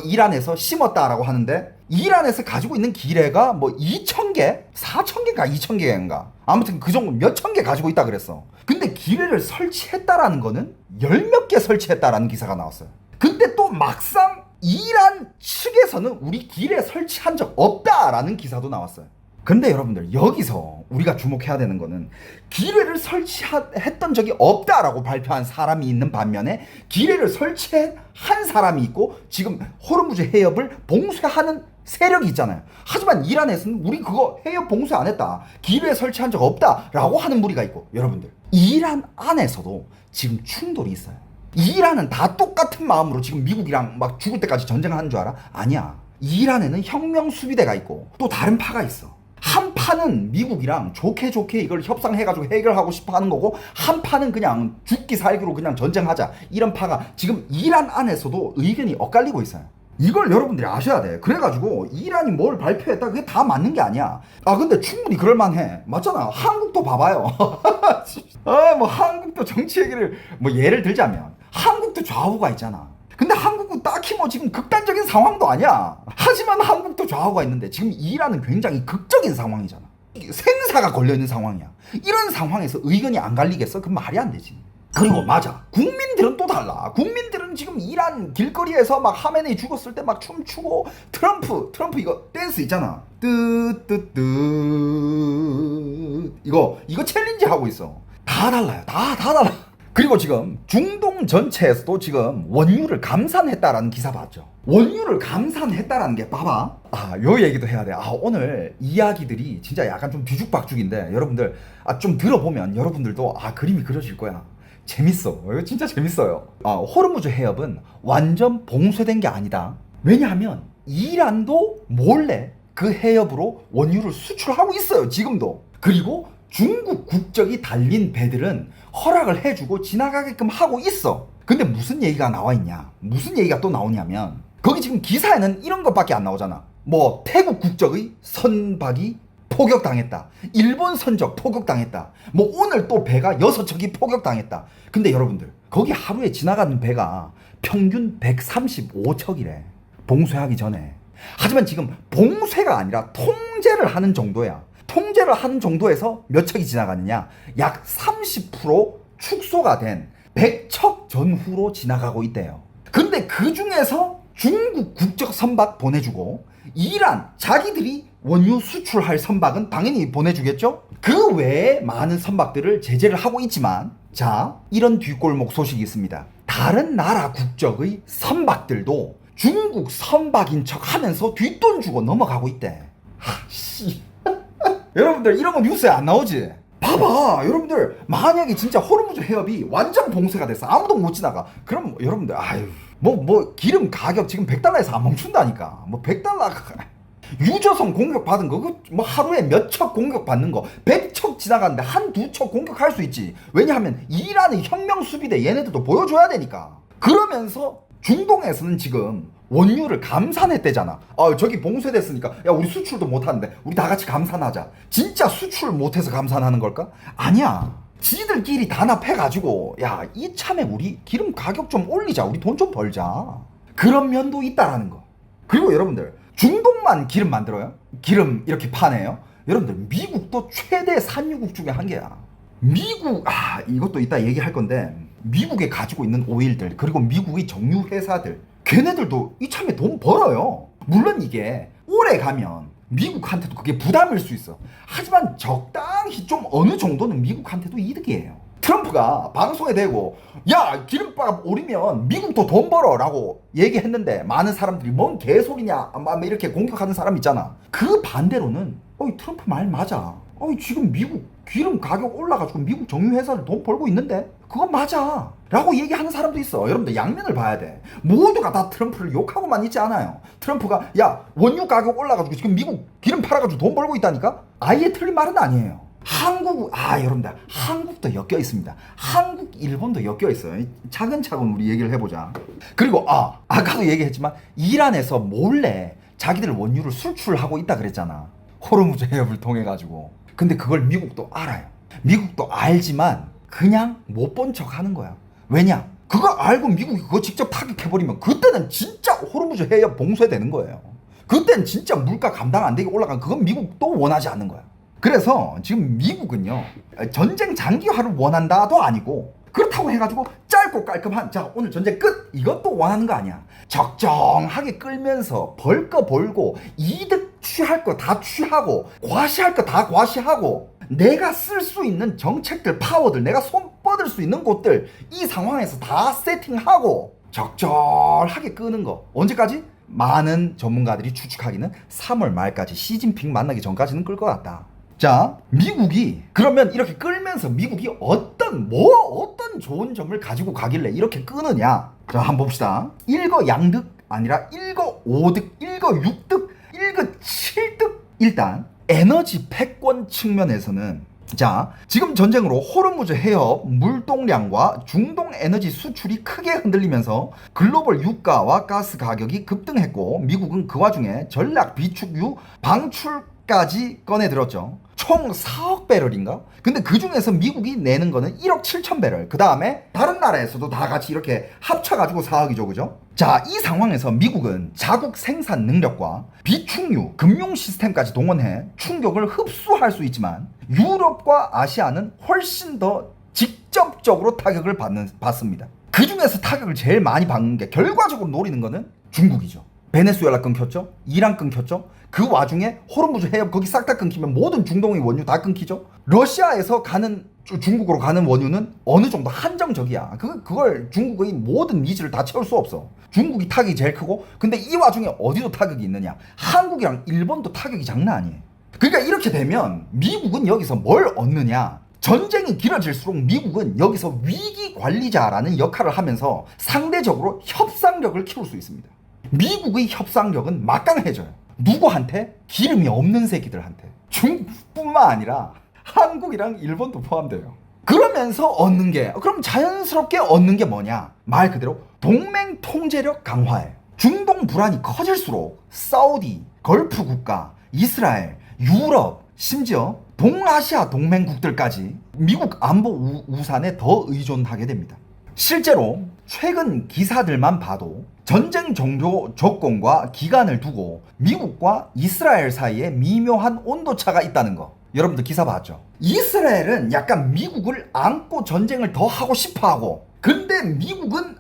이란에서 심었다라고 하는데 이란에서 가지고 있는 기뢰가 2,000개? 4,000개인가 2,000개인가 아무튼 그 정도 몇천 개 가지고 있다 그랬어. 근데 기뢰를 설치했다라는 거는 10몇 개 설치했다라는 기사가 나왔어요. 근데 또 막상 이란 측에서는 우리 기뢰 설치한 적 없다라는 기사도 나왔어요. 근데 여러분들 여기서 우리가 주목해야 되는 거는 기뢰를 설치했던 적이 없다라고 발표한 사람이 있는 반면에 기뢰를 설치한 사람이 있고 지금 호르무즈 해협을 봉쇄하는 세력이 있잖아요. 하지만 이란에서는 우리 그거 해협 봉쇄 안 했다. 기뢰 설치한 적 없다라고 하는 무리가 있고 여러분들 이란 안에서도 지금 충돌이 있어요. 이란은 다 똑같은 마음으로 지금 미국이랑 막 죽을 때까지 전쟁을 하는 줄 알아? 아니야. 이란에는 혁명 수비대가 있고 또 다른 파가 있어. 한 파는 미국이랑 좋게 이걸 협상해가지고 해결하고 싶어 하는 거고 한 파는 그냥 죽기 살기로 그냥 전쟁하자 이런 파가 지금 이란 안에서도 의견이 엇갈리고 있어요. 이걸 여러분들이 아셔야 돼. 그래가지고 이란이 뭘 발표했다 그게 다 맞는 게 아니야. 아 근데 충분히 그럴만해. 맞잖아. 한국도 봐봐요. 아 뭐 한국도 정치 얘기를 뭐 예를 들자면 한국도 좌우가 있잖아. 근데 한국은 딱히 뭐 지금 극단적인 상황도 아니야. 하지만 한국도 좌우가 있는데 지금 이란은 굉장히 극적인 상황이잖아. 생사가 걸려있는 상황이야. 이런 상황에서 의견이 안 갈리겠어? 그건 말이 안 되지. 그리고 맞아. 국민들은 또 달라. 국민들은 지금 이란 길거리에서 막 하메네이 죽었을 때 막 춤추고 트럼프 이거 댄스 있잖아. 뜨뜨뜨 이거 챌린지 하고 있어. 다 달라요. 다 달라. 그리고 지금 중동 전체에서도 지금 원유를 감산했다라는 기사 봤죠. 원유를 감산했다라는 게 봐봐. 요 얘기도 해야 돼. 오늘 이야기들이 진짜 약간 좀 뒤죽박죽인데 여러분들 좀 들어보면 여러분들도 그림이 그려질 거야. 재밌어. 이거 진짜 재밌어요. 호르무즈 해협은 완전 봉쇄된 게 아니다. 왜냐하면 이란도 몰래 그 해협으로 원유를 수출하고 있어요. 지금도. 그리고 중국 국적이 달린 배들은 허락을 해주고 지나가게끔 하고 있어. 근데 무슨 얘기가 나와 있냐? 무슨 얘기가 또 나오냐면 거기 지금 기사에는 이런 것밖에 안 나오잖아. 뭐 태국 국적의 선박이 포격당했다. 일본 선적 포격당했다. 뭐 오늘 또 배가 6척이 포격당했다. 근데 여러분들 거기 하루에 지나가는 배가 평균 135척이래. 봉쇄하기 전에. 하지만 지금 봉쇄가 아니라 통제를 하는 정도야. 통제를 하는 정도에서 몇 척이 지나가느냐? 약 30% 축소가 된 100척 전후로 지나가고 있대요. 근데 그 중에서 중국 국적 선박 보내주고 이란 자기들이 원유 수출할 선박은 당연히 보내주겠죠? 그 외에 많은 선박들을 제재를 하고 있지만 자, 이런 뒷골목 소식이 있습니다. 다른 나라 국적의 선박들도 중국 선박인 척 하면서 뒷돈 주고 넘어가고 있대. 여러분들 이런 거 뉴스에 안 나오지? 봐봐 여러분들 만약에 진짜 호르무즈 해협이 완전 봉쇄가 됐어. 아무도 못 지나가. 그럼 여러분들 뭐 기름 가격 지금 $100에서 안 멈춘다니까. 뭐 $100 유조선 공격 받은 거 뭐 하루에 몇 척 공격 받는 거 100척 지나가는데 한두 척 공격할 수 있지. 왜냐하면 이란의 혁명 수비대 얘네들도 보여줘야 되니까. 그러면서 중동에서는 지금 원유를 감산했대잖아. 저기 봉쇄됐으니까 야 우리 수출도 못하는데 우리 다 같이 감산하자. 진짜 수출 못해서 감산하는 걸까? 아니야. 지들끼리 단합해가지고 야 이참에 우리 기름 가격 좀 올리자. 우리 돈 좀 벌자. 그런 면도 있다라는 거. 그리고 여러분들 중동만 기름 만들어요? 기름 이렇게 파네요? 여러분들 미국도 최대 산유국 중에 한 개야. 미국 이것도 이따 얘기할 건데 미국에 가지고 있는 오일들 그리고 미국의 정유 회사들 걔네들도 이참에 돈 벌어요. 물론 이게 오래 가면 미국한테도 그게 부담일 수 있어. 하지만 적당히 좀 어느 정도는 미국한테도 이득이에요. 트럼프가 방송에 대고 야 기름값 오르면 미국도 돈 벌어 라고 얘기했는데 많은 사람들이 뭔 개소리냐 막 이렇게 공격하는 사람 있잖아. 그 반대로는 트럼프 말 맞아. 지금 미국 기름 가격 올라가지고 미국 정유회사들 돈 벌고 있는데 그건 맞아 라고 얘기하는 사람도 있어. 여러분들 양면을 봐야 돼. 모두가 다 트럼프를 욕하고만 있지 않아요. 트럼프가 야 원유 가격 올라가지고 지금 미국 기름 팔아가지고 돈 벌고 있다니까? 아예 틀린 말은 아니에요. 여러분들 한국도 엮여 있습니다. 한국 일본도 엮여 있어요. 차근차근 우리 얘기를 해보자. 그리고 아까도 얘기했지만 이란에서 몰래 자기들 원유를 수출하고 있다 그랬잖아. 호르무즈 해협을 통해 가지고. 근데 그걸 미국도 알아요. 미국도 알지만 그냥 못 본 척 하는 거야. 왜냐? 그거 알고 미국이 그거 직접 타격해버리면 그때는 진짜 호르무즈 해협 봉쇄되는 거예요. 그때는 진짜 물가 감당 안 되게 올라간 그건 미국도 원하지 않는 거야. 그래서 지금 미국은요 전쟁 장기화를 원한다도 아니고 그렇다고 해가지고 짧고 깔끔한 자 오늘 전쟁 끝 이것도 원하는 거 아니야. 적정하게 끌면서 벌 거 벌고 이득 취할 거 다 취하고 과시할 거 다 과시하고 내가 쓸 수 있는 정책들 파워들 내가 손 뻗을 수 있는 곳들 이 상황에서 다 세팅하고 적절하게 끄는 거. 언제까지? 많은 전문가들이 추측하기는 3월 말까지 시진핑 만나기 전까지는 끌 것 같다. 자, 미국이 그러면 이렇게 끌면서 미국이 어떤 좋은 점을 가지고 가길래 이렇게 끄느냐. 자, 한번 봅시다. 1거 양득 아니라 1거 5득, 1거 6득, 1거 7득. 일단 에너지 패권 측면에서는 자, 지금 전쟁으로 호르무즈 해협 물동량과 중동 에너지 수출이 크게 흔들리면서 글로벌 유가와 가스 가격이 급등했고 미국은 그 와중에 전략 비축유 방출까지 꺼내들었죠. 총 4억 배럴인가? 근데 그 중에서 미국이 내는 거는 1억 7천 배럴. 그 다음에 다른 나라에서도 다 같이 이렇게 합쳐가지고 4억이죠, 그죠? 자, 이 상황에서 미국은 자국 생산 능력과 비축유, 금융 시스템까지 동원해 충격을 흡수할 수 있지만 유럽과 아시아는 훨씬 더 직접적으로 타격을 받습니다. 그 중에서 타격을 제일 많이 받는 게 결과적으로 노리는 거는 중국이죠. 베네수엘라 끊겼죠? 이란 끊겼죠? 그 와중에 호르무즈 해협 거기 싹 다 끊기면 모든 중동의 원유 다 끊기죠? 러시아에서 가는 중국으로 가는 원유는 어느 정도 한정적이야. 그걸 중국의 모든 니즈를 다 채울 수 없어. 중국이 타격이 제일 크고 근데 이 와중에 어디도 타격이 있느냐? 한국이랑 일본도 타격이 장난 아니에요. 그러니까 이렇게 되면 미국은 여기서 뭘 얻느냐? 전쟁이 길어질수록 미국은 여기서 위기 관리자라는 역할을 하면서 상대적으로 협상력을 키울 수 있습니다. 미국의 협상력은 막강해져요. 누구한테? 기름이 없는 새끼들한테. 중국뿐만 아니라 한국이랑 일본도 포함돼요. 그러면서 얻는 게, 그럼 자연스럽게 얻는 게 뭐냐? 말 그대로 동맹 통제력 강화예요. 중동 불안이 커질수록 사우디, 걸프 국가, 이스라엘, 유럽, 심지어 동아시아 동맹국들까지 미국 안보 우산에 더 의존하게 됩니다. 실제로 최근 기사들만 봐도 전쟁 종료 조건과 기간을 두고 미국과 이스라엘 사이에 미묘한 온도차가 있다는 거 여러분들 기사 봤죠? 이스라엘은 약간 미국을 안고 전쟁을 더 하고 싶어하고 근데 미국은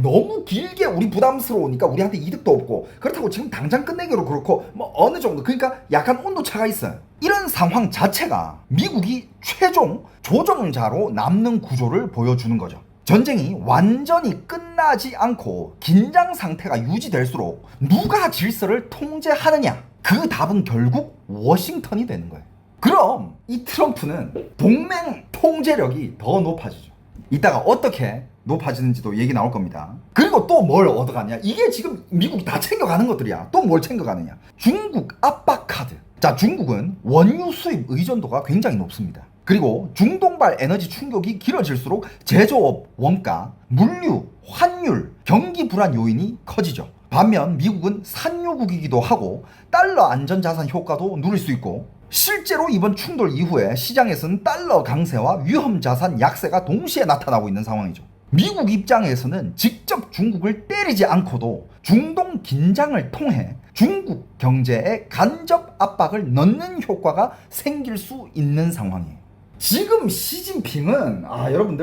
너무 길게 우리 부담스러우니까 우리한테 이득도 없고 그렇다고 지금 당장 끝내기로 그렇고 뭐 어느 정도 그러니까 약간 온도차가 있어요. 이런 상황 자체가 미국이 최종 조정자로 남는 구조를 보여주는 거죠. 전쟁이 완전히 끝나지 않고 긴장 상태가 유지될수록 누가 질서를 통제하느냐? 그 답은 결국 워싱턴이 되는 거예요. 그럼 이 트럼프는 동맹 통제력이 더 높아지죠. 이따가 어떻게 높아지는지도 얘기 나올 겁니다. 그리고 또 뭘 얻어가냐? 이게 지금 미국이 다 챙겨가는 것들이야. 또 뭘 챙겨가느냐? 중국 압박 카드. 자, 중국은 원유 수입 의존도가 굉장히 높습니다. 그리고 중동발 에너지 충격이 길어질수록 제조업 원가, 물류, 환율, 경기 불안 요인이 커지죠. 반면 미국은 산유국이기도 하고 달러 안전자산 효과도 누릴 수 있고 실제로 이번 충돌 이후에 시장에서는 달러 강세와 위험자산 약세가 동시에 나타나고 있는 상황이죠. 미국 입장에서는 직접 중국을 때리지 않고도 중동 긴장을 통해 중국 경제에 간접 압박을 넣는 효과가 생길 수 있는 상황이에요. 지금 시진핑은 여러분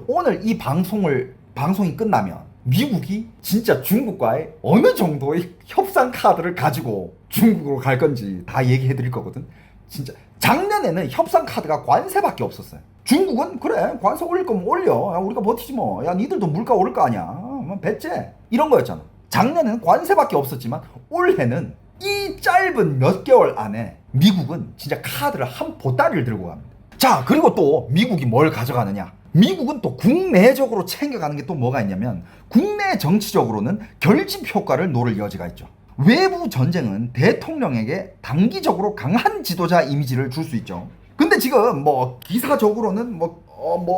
오늘 이 방송이 끝나면 미국이 진짜 중국과의 어느 정도의 협상 카드를 가지고 중국으로 갈 건지 다 얘기해 드릴 거거든. 진짜 작년에는 협상 카드가 관세밖에 없었어요. 중국은 그래 관세 올릴 거면 올려. 야, 우리가 버티지 뭐. 야 니들도 물가 오를 거 아니야. 뭐 배째 이런 거였잖아. 작년에는 관세밖에 없었지만 올해는 이 짧은 몇 개월 안에 미국은 진짜 카드를 한 보따리를 들고 갑니다. 자, 그리고 또 미국이 뭘 가져가느냐? 미국은 또 국내적으로 챙겨가는 게 또 뭐가 있냐면 국내 정치적으로는 결집 효과를 노릴 여지가 있죠. 외부 전쟁은 대통령에게 단기적으로 강한 지도자 이미지를 줄 수 있죠. 근데 지금 뭐 기사적으로는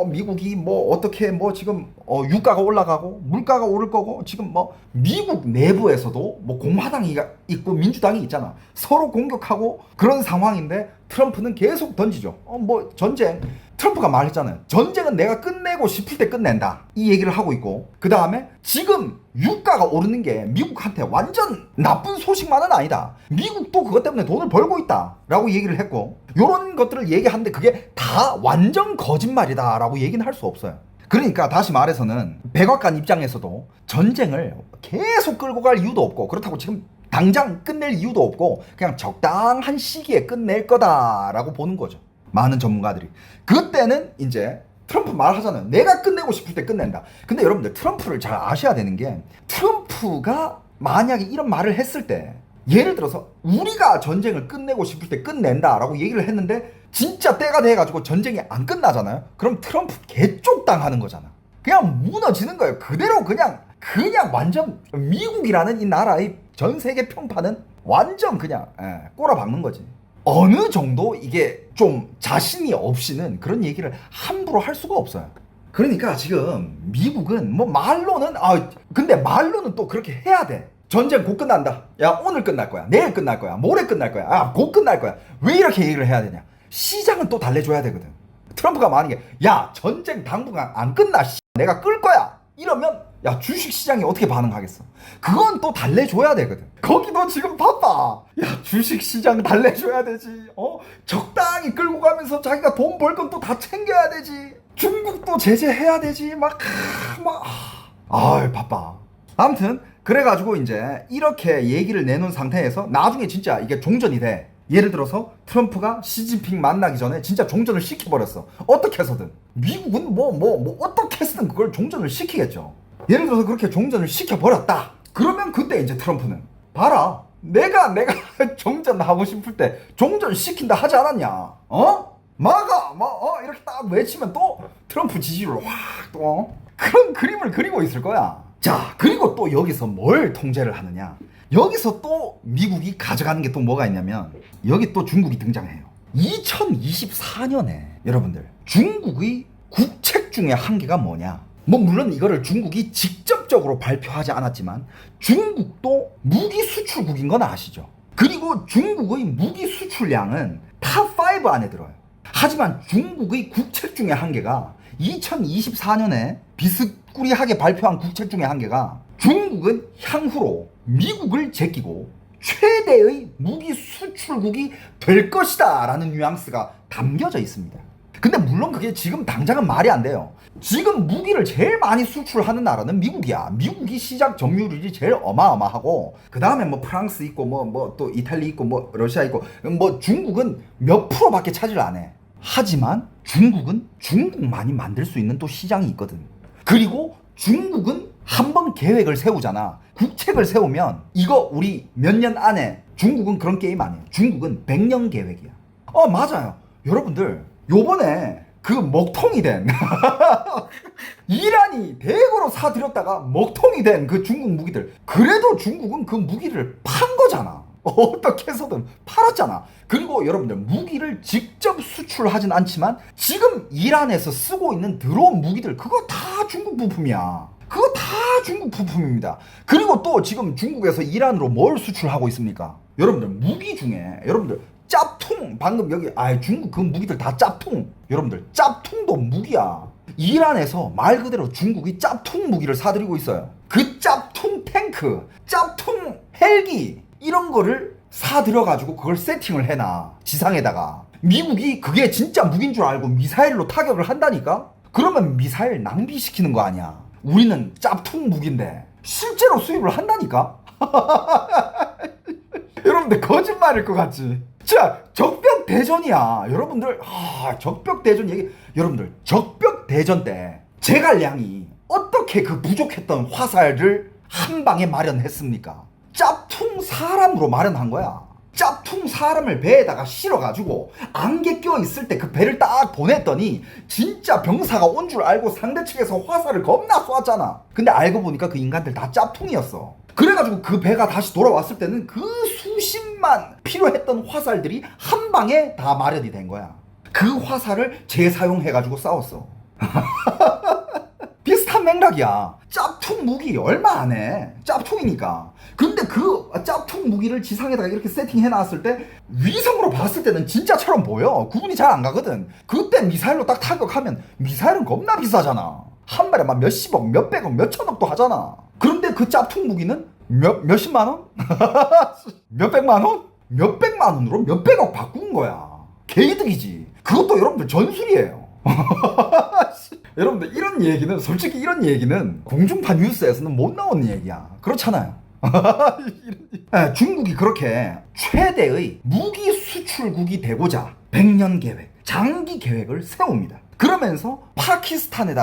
미국이 어떻게 지금 유가가 올라가고 물가가 오를 거고 지금 미국 내부에서도 공화당이 있고 민주당이 있잖아. 서로 공격하고 그런 상황인데 트럼프는 계속 던지죠. 전쟁. 트럼프가 말했잖아요. 전쟁은 내가 끝내고 싶을 때 끝낸다. 이 얘기를 하고 있고 그 다음에 지금 유가가 오르는 게 미국한테 완전 나쁜 소식만은 아니다. 미국도 그것 때문에 돈을 벌고 있다 라고 얘기를 했고 이런 것들을 얘기하는데 그게 다 완전 거짓말이다 라고 얘기는 할 수 없어요. 그러니까 다시 말해서는 백악관 입장에서도 전쟁을 계속 끌고 갈 이유도 없고 그렇다고 지금 당장 끝낼 이유도 없고 그냥 적당한 시기에 끝낼 거다라고 보는 거죠. 많은 전문가들이. 그때는 이제 트럼프 말하잖아요. 내가 끝내고 싶을 때 끝낸다. 근데 여러분들 트럼프를 잘 아셔야 되는 게 트럼프가 만약에 이런 말을 했을 때 예를 들어서 우리가 전쟁을 끝내고 싶을 때 끝낸다라고 얘기를 했는데 진짜 때가 돼가지고 전쟁이 안 끝나잖아요. 그럼 트럼프 개쪽당하는 거잖아. 그냥 무너지는 거예요. 그대로 그냥 완전 미국이라는 이 나라의 전 세계 평판은 완전 그냥 꼬라박는 거지. 어느 정도 이게 좀 자신이 없이는 그런 얘기를 함부로 할 수가 없어요. 그러니까 지금 미국은 뭐 말로는 근데 말로는 또 그렇게 해야 돼. 전쟁 곧 끝난다. 야, 오늘 끝날 거야. 내일 끝날 거야. 모레 끝날 거야. 곧 끝날 거야. 왜 이렇게 얘기를 해야 되냐? 시장은 또 달래줘야 되거든. 트럼프가 만약에 야, 전쟁 당분간 안 끝나. 내가 끌 거야. 이러면 야, 주식시장이 어떻게 반응하겠어? 그건 또 달래줘야 되거든. 거기도 지금 바빠. 야, 주식시장 달래줘야 되지. 적당히 끌고 가면서 자기가 돈 벌 건 또 다 챙겨야 되지. 중국도 제재해야 되지. 바빠. 아무튼 그래가지고 이제 이렇게 얘기를 내놓은 상태에서 나중에 진짜 이게 종전이 돼. 예를 들어서 트럼프가 시진핑 만나기 전에 진짜 종전을 시켜버렸어. 어떻게 해서든. 미국은 어떻게 해서든 그걸 종전을 시키겠죠. 예를 들어서 그렇게 종전을 시켜버렸다. 그러면 그때 이제 트럼프는 봐라. 내가 종전하고 싶을 때 종전 시킨다 하지 않았냐. 막아 이렇게 딱 외치면 또 트럼프 지지율 확 또 그런 그림을 그리고 있을 거야. 자, 그리고 또 여기서 뭘 통제를 하느냐. 여기서 또 미국이 가져가는 게 또 뭐가 있냐면 여기 또 중국이 등장해요. 2024년에 여러분들 중국의 국책 중에 한 개가 뭐냐. 물론 이거를 중국이 직접적으로 발표하지 않았지만 중국도 무기 수출국인 건 아시죠? 그리고 중국의 무기 수출량은 탑5 안에 들어요. 하지만 중국의 국책 중에 한 개가 2024년에 비스꾸리하게 발표한 국책 중에 한 개가 중국은 향후로 미국을 제끼고 최대의 무기 수출국이 될 것이다 라는 뉘앙스가 담겨져 있습니다. 근데 물론 그게 지금 당장은 말이 안 돼요. 지금 무기를 제일 많이 수출하는 나라는 미국이야. 미국이 시장 점유율이 제일 어마어마하고 그 다음에 프랑스 있고 또 이탈리 있고 러시아 있고 중국은 몇 프로밖에 차지를 안 해. 하지만 중국은 중국만이 만들 수 있는 또 시장이 있거든. 그리고 중국은 한번 계획을 세우잖아. 국책을 세우면 이거 우리 몇 년 안에 중국은 그런 게임 아니에요. 중국은 100년 계획이야. 맞아요. 여러분들 요번에 그 먹통이 된 이란이 대거로 사들였다가 먹통이 된 그 중국 무기들, 그래도 중국은 그 무기를 판 거잖아. 어떻게 해서든 팔았잖아. 그리고 여러분들 무기를 직접 수출하진 않지만 지금 이란에서 쓰고 있는 드론 무기들 그거 다 중국 부품이야. 그거 다 중국 부품입니다. 그리고 또 지금 중국에서 이란으로 뭘 수출하고 있습니까? 여러분들 무기 중에 여러분들 짭퉁, 방금 여기 중국 그 무기들 다 짭퉁. 여러분들 짭퉁도 무기야. 이란에서 말 그대로 중국이 짭퉁 무기를 사들이고 있어요. 그 짭퉁 탱크, 짭퉁 헬기 이런 거를 사들여가지고 그걸 세팅을 해놔. 지상에다가. 미국이 그게 진짜 무기인 줄 알고 미사일로 타격을 한다니까? 그러면 미사일 낭비시키는 거 아니야. 우리는 짭퉁 무기인데 실제로 수입을 한다니까? 여러분들 거짓말일 것 같지? 자, 적벽 대전이야. 여러분들 적벽 대전 얘기. 여러분들 적벽 대전 때 제갈량이 어떻게 그 부족했던 화살을 한 방에 마련했습니까? 짭퉁 사람으로 마련한 거야. 짭퉁 사람을 배에다가 실어가지고 안개 껴있을 때 그 배를 딱 보냈더니 진짜 병사가 온 줄 알고 상대 측에서 화살을 겁나 쏘았잖아. 근데 알고 보니까 그 인간들 다 짭퉁이었어. 그래가지고 그 배가 다시 돌아왔을 때는 그 수십만 필요했던 화살들이 한 방에 다 마련이 된 거야. 그 화살을 재사용해가지고 싸웠어. 비슷한 맥락이야. 짭퉁 무기 얼마 안 해. 짭퉁이니까. 근데 그 짭퉁 무기를 지상에다가 이렇게 세팅해놨을 때 위성으로 봤을 때는 진짜처럼 보여. 구분이 잘 안 가거든. 그때 미사일로 딱 타격하면 미사일은 겁나 비싸잖아. 한 발에 막 몇십억, 몇백억, 몇천억도 하잖아. 그런데 그 짭퉁 무기는 몇십만 원? 몇백만 원? 몇백만 원으로 몇백억 바꾼 거야. 개이득이지. 그것도 여러분들 전술이에요. 여러분들 이런 얘기는 솔직히 이런 얘기는 공중파 뉴스에서는 못 나오는 얘기야. 그렇잖아요. 중국이 그렇게 최대의 무기 수출국이 되고자 100년 계획, 장기 계획을 세웁니다. 그러면서 파키스탄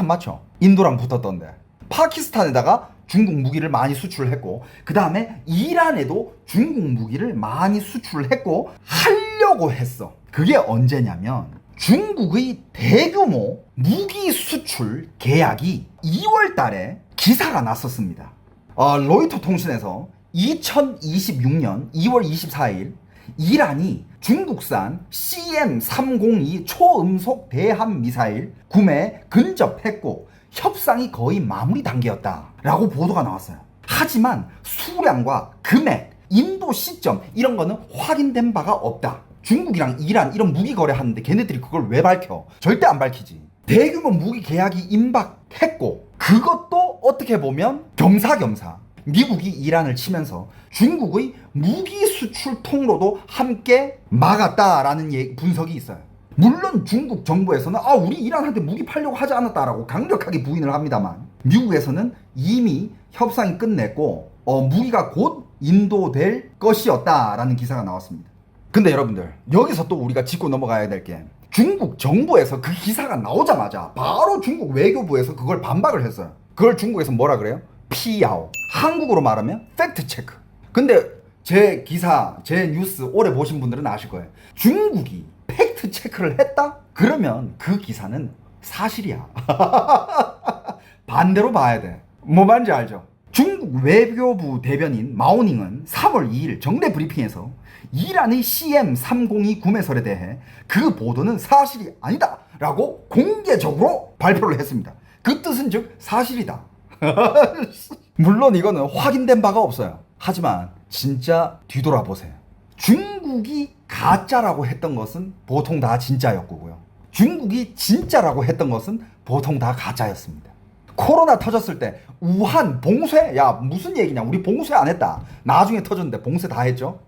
맞죠? 인도랑 붙었던데 파키스탄에다가 중국 무기를 많이 수출했고 그 다음에 이란에도 중국 무기를 많이 수출했고 하려고 했어. 그게 언제냐면 중국의 대규모 무기 수출 계약이 2월 달에 기사가 났었습니다. 로이터 통신에서 2026년 2월 24일 이란이 중국산 CM302 초음속 대함 미사일 구매 근접했고 협상이 거의 마무리 단계였다라고 보도가 나왔어요. 하지만 수량과 금액, 인도 시점 이런 거는 확인된 바가 없다. 중국이랑 이란 이런 무기 거래하는데 걔네들이 그걸 왜 밝혀? 절대 안 밝히지. 대규모 무기 계약이 임박했고 그것도 어떻게 보면 겸사겸사 미국이 이란을 치면서 중국의 무기 수출 통로도 함께 막았다라는 분석이 있어요. 물론 중국 정부에서는 우리 이란한테 무기 팔려고 하지 않았다라고 강력하게 부인을 합니다만 미국에서는 이미 협상이 끝냈고 무기가 곧 인도될 것이었다라는 기사가 나왔습니다. 근데 여러분들 여기서 또 우리가 짚고 넘어가야 될 게 중국 정부에서 그 기사가 나오자마자 바로 중국 외교부에서 그걸 반박을 했어요. 그걸 중국에서 뭐라 그래요? 피야오. 한국어로 말하면 팩트체크. 근데 제 기사, 제 뉴스 오래 보신 분들은 아실 거예요. 중국이 팩트체크를 했다? 그러면 그 기사는 사실이야. 반대로 봐야 돼. 뭐 말인지 알죠? 중국 외교부 대변인 마오닝은 3월 2일 정례 브리핑에서 이란의 CM302 구매설에 대해 그 보도는 사실이 아니다 라고 공개적으로 발표를 했습니다. 그 뜻은 즉 사실이다. 물론 이거는 확인된 바가 없어요. 하지만 진짜 뒤돌아보세요. 중국이 가짜라고 했던 것은 보통 다 진짜였고요. 중국이 진짜라고 했던 것은 보통 다 가짜였습니다. 코로나 터졌을 때 우한 봉쇄? 야 무슨 얘기냐, 우리 봉쇄 안 했다. 나중에 터졌는데 봉쇄 다 했죠.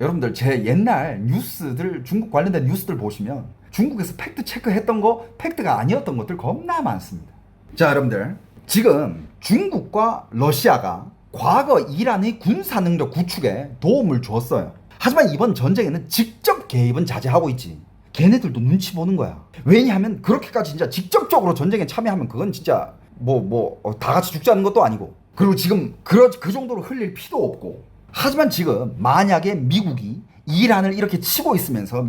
여러분들 제 옛날 뉴스들, 중국 관련된 뉴스들 보시면 중국에서 팩트 체크했던 거 팩트가 아니었던 것들 겁나 많습니다. 자 여러분들, 지금 중국과 러시아가 과거 이란의 군사 능력 구축에 도움을 줬어요. 하지만 이번 전쟁에는 직접 개입은 자제하고 있지. 걔네들도 눈치 보는 거야. 왜냐하면 그렇게까지 진짜 직접적으로 전쟁에 참여하면 그건 진짜 다 같이 죽자는 것도 아니고, 그리고 지금 그 정도로 흘릴 피도 없고. 하지만 지금 만약에 미국이 이란을 이렇게 치고 있으면서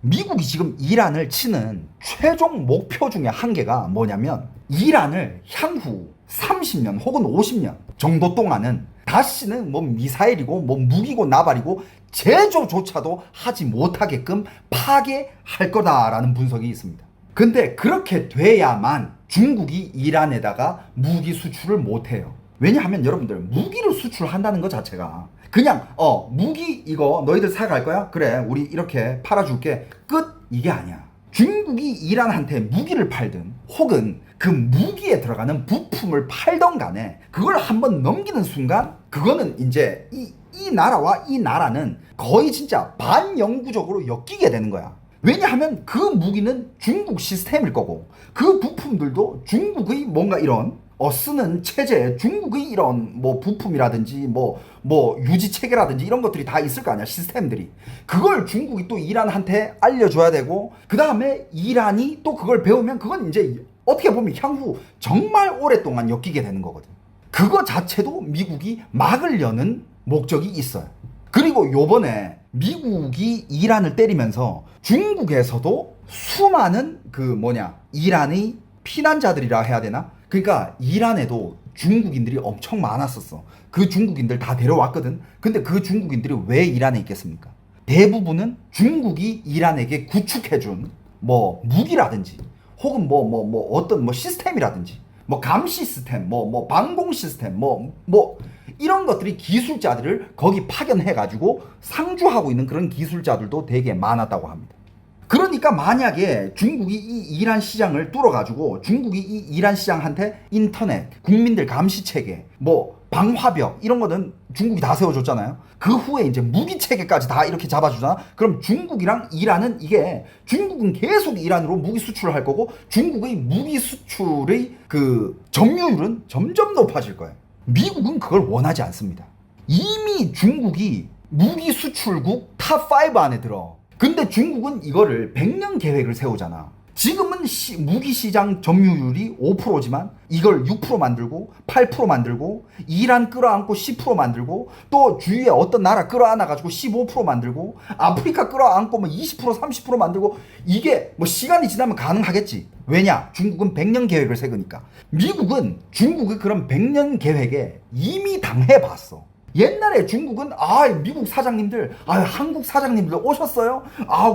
미국이 지금 이란을 치는 최종 목표 중에 한 개가 뭐냐면, 이란을 향후 30년 혹은 50년 정도 동안은 다시는 미사일이고 무기고 나발이고 제조조차도 하지 못하게끔 파괴할 거다라는 분석이 있습니다. 근데 그렇게 돼야만 중국이 이란에다가 무기 수출을 못해요. 왜냐하면 여러분들, 무기를 수출한다는 것 자체가 그냥 무기 이거 너희들 사갈 거야? 그래, 우리 이렇게 팔아줄게, 끝, 이게 아니야. 중국이 이란한테 무기를 팔든 혹은 그 무기에 들어가는 부품을 팔던 간에 그걸 한번 넘기는 순간 그거는 이제 이 나라와 이 나라는 거의 진짜 반영구적으로 엮이게 되는 거야. 왜냐하면 그 무기는 중국 시스템일 거고 그 부품들도 중국의 뭔가 이런 쓰는 체제에 중국의 이런 부품이라든지 유지 체계라든지 이런 것들이 다 있을 거 아니야, 시스템들이. 그걸 중국이 또 이란한테 알려줘야 되고, 그 다음에 이란이 또 그걸 배우면 그건 이제 어떻게 보면 향후 정말 오랫동안 엮이게 되는 거거든. 그거 자체도 미국이 막으려는 목적이 있어요. 그리고 요번에 미국이 이란을 때리면서 중국에서도 수많은 이란의 피난자들이라 해야 되나? 그러니까 이란에도 중국인들이 엄청 많았었어. 그 중국인들 다 데려왔거든. 근데 그 중국인들이 왜 이란에 있겠습니까? 대부분은 중국이 이란에게 구축해준 무기라든지 혹은 어떤 시스템이라든지 감 시스템, 방공 시스템, 이런 것들이 기술자들을 거기 파견해가지고 상주하고 있는 그런 기술자들도 되게 많았다고 합니다. 그러니까 만약에 중국이 이 이란 시장을 뚫어가지고 중국이 이 이란 시장한테 인터넷, 국민들 감시체계, 방화벽 이런 거는 중국이 다 세워줬잖아요. 그 후에 이제 무기체계까지 다 이렇게 잡아주잖아. 그럼 중국이랑 이란은 중국은 계속 이란으로 무기 수출을 할 거고 중국의 무기 수출의 그 점유율은 점점 높아질 거예요. 미국은 그걸 원하지 않습니다. 이미 중국이 무기 수출국 탑5 안에 들어. 근데 중국은 이거를 100년 계획을 세우잖아. 지금은 무기 시장 점유율이 5%지만 이걸 6% 만들고 8% 만들고 이란 끌어안고 10% 만들고 또 주위에 어떤 나라 끌어안아가지고 15% 만들고 아프리카 끌어안고 20% 30% 만들고, 이게 시간이 지나면 가능하겠지. 왜냐? 중국은 100년 계획을 세우니까. 미국은 중국의 그런 100년 계획에 이미 당해봤어. 옛날에 중국은 미국 사장님들, 한국 사장님들 오셨어요?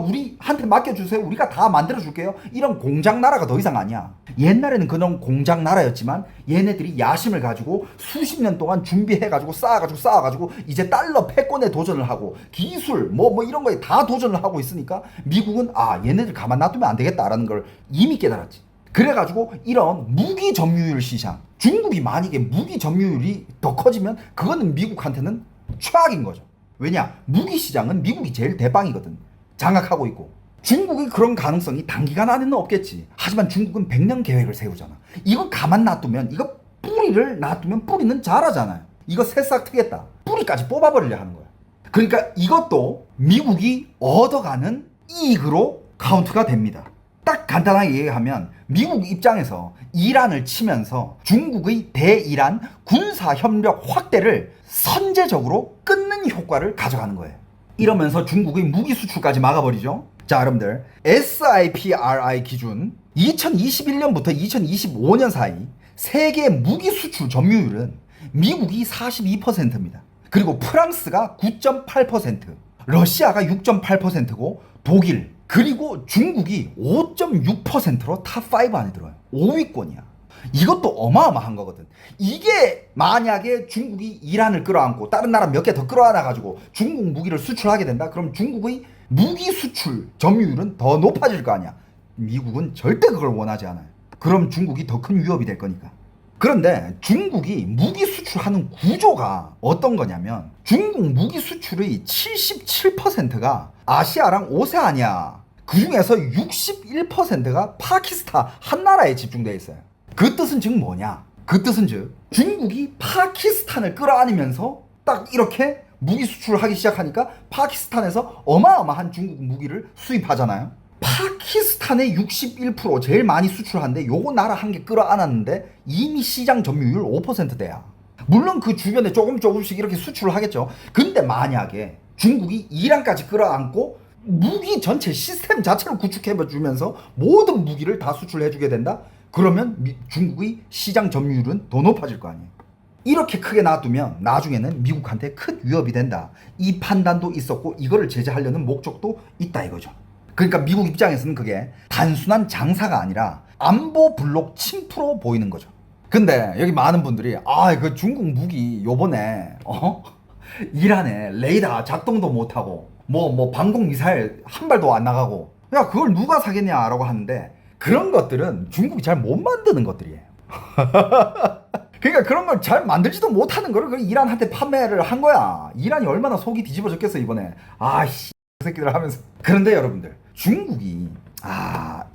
우리한테 맡겨주세요. 우리가 다 만들어줄게요. 이런 공장 나라가 더 이상 아니야. 옛날에는 그런 공장 나라였지만 얘네들이 야심을 가지고 수십 년 동안 준비해가지고 쌓아가지고 이제 달러 패권에 도전을 하고 기술 뭐 이런 거에 다 도전을 하고 있으니까 미국은 얘네들 가만 놔두면 안 되겠다라는 걸 이미 깨달았지. 그래가지고 이런 무기 점유율 시장, 중국이 만약에 무기 점유율이 더 커지면 그거는 미국한테는 최악인 거죠. 왜냐? 무기 시장은 미국이 제일 대빵이거든. 장악하고 있고. 중국이 그런 가능성이 단기간 안에는 없겠지. 하지만 중국은 100년 계획을 세우잖아. 이거 가만 놔두면, 이거 뿌리를 놔두면 뿌리는 자라잖아요. 이거 새싹 트겠다. 뿌리까지 뽑아버리려 하는 거야. 그러니까 이것도 미국이 얻어가는 이익으로 카운트가 됩니다. 딱 간단하게 얘기하면 미국 입장에서 이란을 치면서 중국의 대이란 군사협력 확대를 선제적으로 끊는 효과를 가져가는 거예요. 이러면서 중국의 무기 수출까지 막아버리죠. 자, 여러분들 SIPRI 기준 2021년부터 2025년 사이 세계 무기 수출 점유율은 미국이 42%입니다. 그리고 프랑스가 9.8%, 러시아가 6.8%고 독일, 그리고 중국이 5.6%로 탑5 안에 들어요. 5위권이야. 이것도 어마어마한 거거든. 이게 만약에 중국이 이란을 끌어안고 다른 나라 몇 개 더 끌어안아가지고 중국 무기를 수출하게 된다? 그럼 중국의 무기 수출 점유율은 더 높아질 거 아니야. 미국은 절대 그걸 원하지 않아요. 그럼 중국이 더 큰 위협이 될 거니까. 그런데 중국이 무기 수출하는 구조가 어떤 거냐면 중국 무기 수출의 77%가 아시아랑 오세아니아, 그 중에서 61%가 파키스탄 한 나라에 집중되어 있어요. 그 뜻은 즉 뭐냐? 그 뜻은 즉 중국이 파키스탄을 끌어안으면서 딱 이렇게 무기 수출을 하기 시작하니까 파키스탄에서 어마어마한 중국 무기를 수입하잖아요. 파키스탄의 61% 제일 많이 수출하는데 요거 나라 한 개 끌어안았는데 이미 시장 점유율 5%대야. 물론 그 주변에 조금씩 이렇게 수출을 하겠죠. 근데 만약에 중국이 이란까지 끌어안고 무기 전체 시스템 자체를 구축해주면서 모든 무기를 다 수출해주게 된다? 그러면 중국의 시장 점유율은 더 높아질 거 아니에요. 이렇게 크게 놔두면 나중에는 미국한테 큰 위협이 된다. 이 판단도 있었고 이거를 제재하려는 목적도 있다 이거죠. 그러니까 미국 입장에서는 그게 단순한 장사가 아니라 안보 블록 침투로 보이는 거죠. 근데 여기 많은 분들이 그 중국 무기 요번에 이란에 레이더 작동도 못하고 뭐 방공 미사일 한 발도 안 나가고 야 그걸 누가 사겠냐라고 하는데 그런 것들은 중국이 잘 못 만드는 것들이에요. 그러니까 그런 걸 잘 만들지도 못하는 거를 이란한테 판매를 한 거야. 이란이 얼마나 속이 뒤집어졌겠어 이번에. 그 새끼들 하면서. 그런데 여러분들 중국이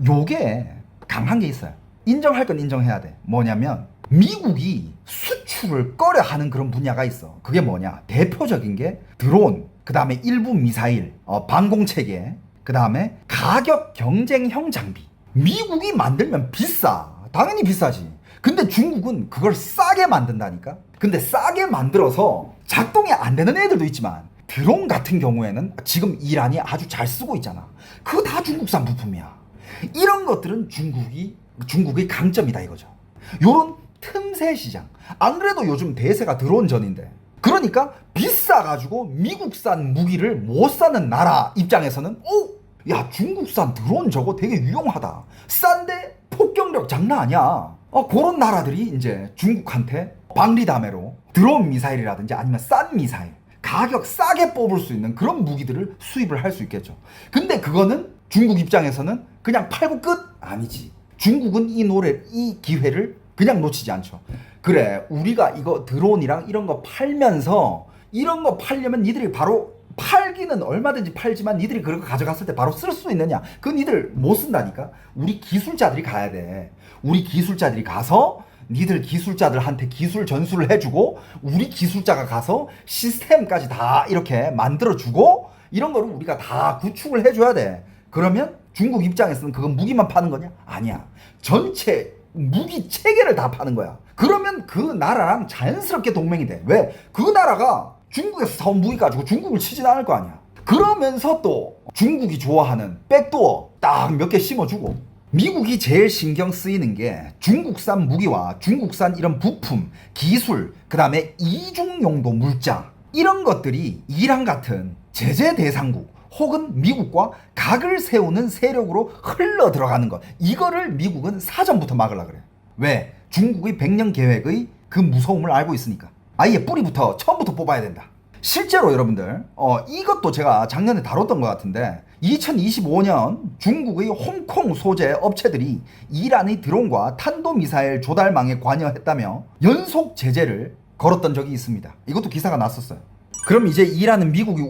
요게 강한 게 있어요. 인정할 건 인정해야 돼. 뭐냐면 미국이 수출을 꺼려하는 그런 분야가 있어. 그게 뭐냐? 대표적인 게 드론, 그 다음에 일부 미사일, 방공체계, 그 다음에 가격 경쟁형 장비. 미국이 만들면 비싸. 당연히 비싸지. 근데 중국은 그걸 싸게 만든다니까? 근데 싸게 만들어서 작동이 안 되는 애들도 있지만 드론 같은 경우에는 지금 이란이 아주 잘 쓰고 있잖아. 그거 다 중국산 부품이야. 이런 것들은 중국의 강점이다 이거죠. 요런 틈새 시장. 안 그래도 요즘 대세가 드론 전인데. 그러니까 비싸가지고 미국산 무기를 못 사는 나라 입장에서는 야 중국산 드론 저거 되게 유용하다. 싼데 폭격력 장난 아니야. 그런 나라들이 이제 중국한테 방리담회로 드론 미사일이라든지 아니면 싼 미사일 가격 싸게 뽑을 수 있는 그런 무기들을 수입을 할 수 있겠죠. 근데 그거는 중국 입장에서는 그냥 팔고 끝? 아니지. 중국은 이 기회를 그냥 놓치지 않죠. 그래 우리가 이거 드론이랑 이런 거 팔면서 이런 거 팔려면 니들이 바로 팔기는 얼마든지 팔지만 니들이 그런 거 가져갔을 때 바로 쓸 수 있느냐? 그건 니들 못 쓴다니까. 우리 기술자들이 가야 돼. 우리 기술자들이 가서 니들 기술자들한테 기술 전수를 해주고 우리 기술자가 가서 시스템까지 다 이렇게 만들어주고 이런 거를 우리가 다 구축을 해줘야 돼. 그러면 중국 입장에서는 그건 무기만 파는 거냐? 아니야. 전체 무기 체계를 다 파는 거야. 그러면 그 나라랑 자연스럽게 동맹이 돼. 왜? 그 나라가 중국에서 사온 무기 가지고 중국을 치진 않을 거 아니야. 그러면서 또 중국이 좋아하는 백도어 딱 몇 개 심어주고. 미국이 제일 신경 쓰이는 게 중국산 무기와 중국산 이런 부품, 기술, 그 다음에 이중용도 물자 이런 것들이 이란 같은 제재 대상국 혹은 미국과 각을 세우는 세력으로 흘러 들어가는 것, 이거를 미국은 사전부터 막으려고 그래. 왜? 중국의 100년 계획의 그 무서움을 알고 있으니까. 아예 뿌리부터 처음부터 뽑아야 된다. 실제로 여러분들 이것도 제가 작년에 다뤘던 것 같은데 2025년 중국의 홍콩 소재 업체들이 이란의 드론과 탄도미사일 조달망에 관여했다며 연속 제재를 걸었던 적이 있습니다. 이것도 기사가 났었어요. 그럼 이제 이란은 미국의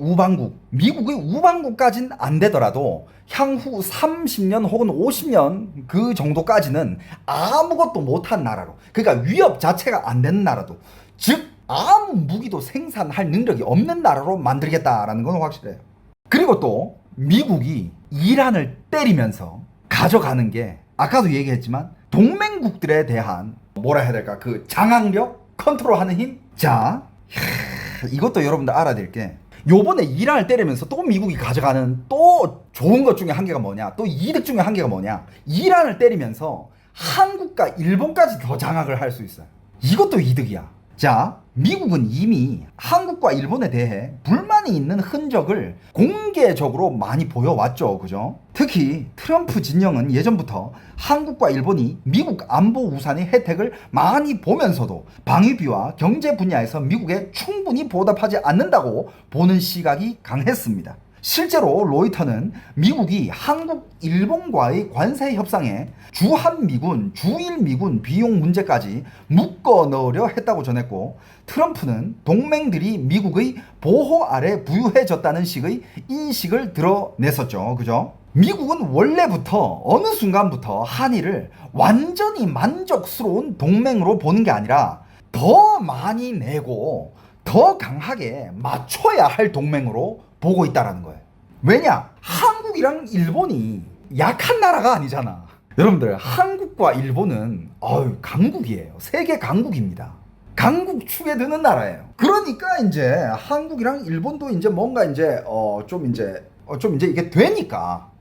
우방국까진 안 되더라도 향후 30년 혹은 50년 그 정도까지는 아무것도 못한 나라로, 그러니까 위협 자체가 안 되는 나라도, 즉 아무 무기도 생산할 능력이 없는 나라로 만들겠다라는 건 확실해요. 그리고 또 미국이 이란을 때리면서 가져가는 게 아까도 얘기했지만 동맹국들에 대한 뭐라 해야 될까, 그 장악력, 컨트롤하는 힘. 자, 이것도 여러분들 알아야 될 게, 요번에 이란을 때리면서 또 미국이 가져가는 또 좋은 것 중에 한 개가 뭐냐, 또 이득 중에 한 개가 뭐냐, 이란을 때리면서 한국과 일본까지 더 장악을 할 수 있어요. 이것도 이득이야. 자, 미국은 이미 한국과 일본에 대해 불만이 있는 흔적을 공개적으로 많이 보여왔죠. 그죠? 특히 트럼프 진영은 예전부터 한국과 일본이 미국 안보 우산의 혜택을 많이 보면서도 방위비와 경제 분야에서 미국에 충분히 보답하지 않는다고 보는 시각이 강했습니다. 실제로 로이터는 미국이 한국, 일본과의 관세 협상에 주한미군, 주일미군 비용 문제까지 묶어 넣으려 했다고 전했고, 트럼프는 동맹들이 미국의 보호 아래 부유해졌다는 식의 인식을 드러냈었죠. 그죠? 미국은 원래부터 어느 순간부터 한일을 완전히 만족스러운 동맹으로 보는 게 아니라 더 많이 내고 더 강하게 맞춰야 할 동맹으로 보고 있다라는 거예요. 왜냐? 한국이랑 일본이 약한 나라가 아니잖아. 여러분들, 한국과 일본은 강국이에요. 세계 강국입니다. 강국 축에 드는 나라예요. 그러니까 이제 한국이랑 일본도 이제 뭔가 이제 좀 이제 이게 되니까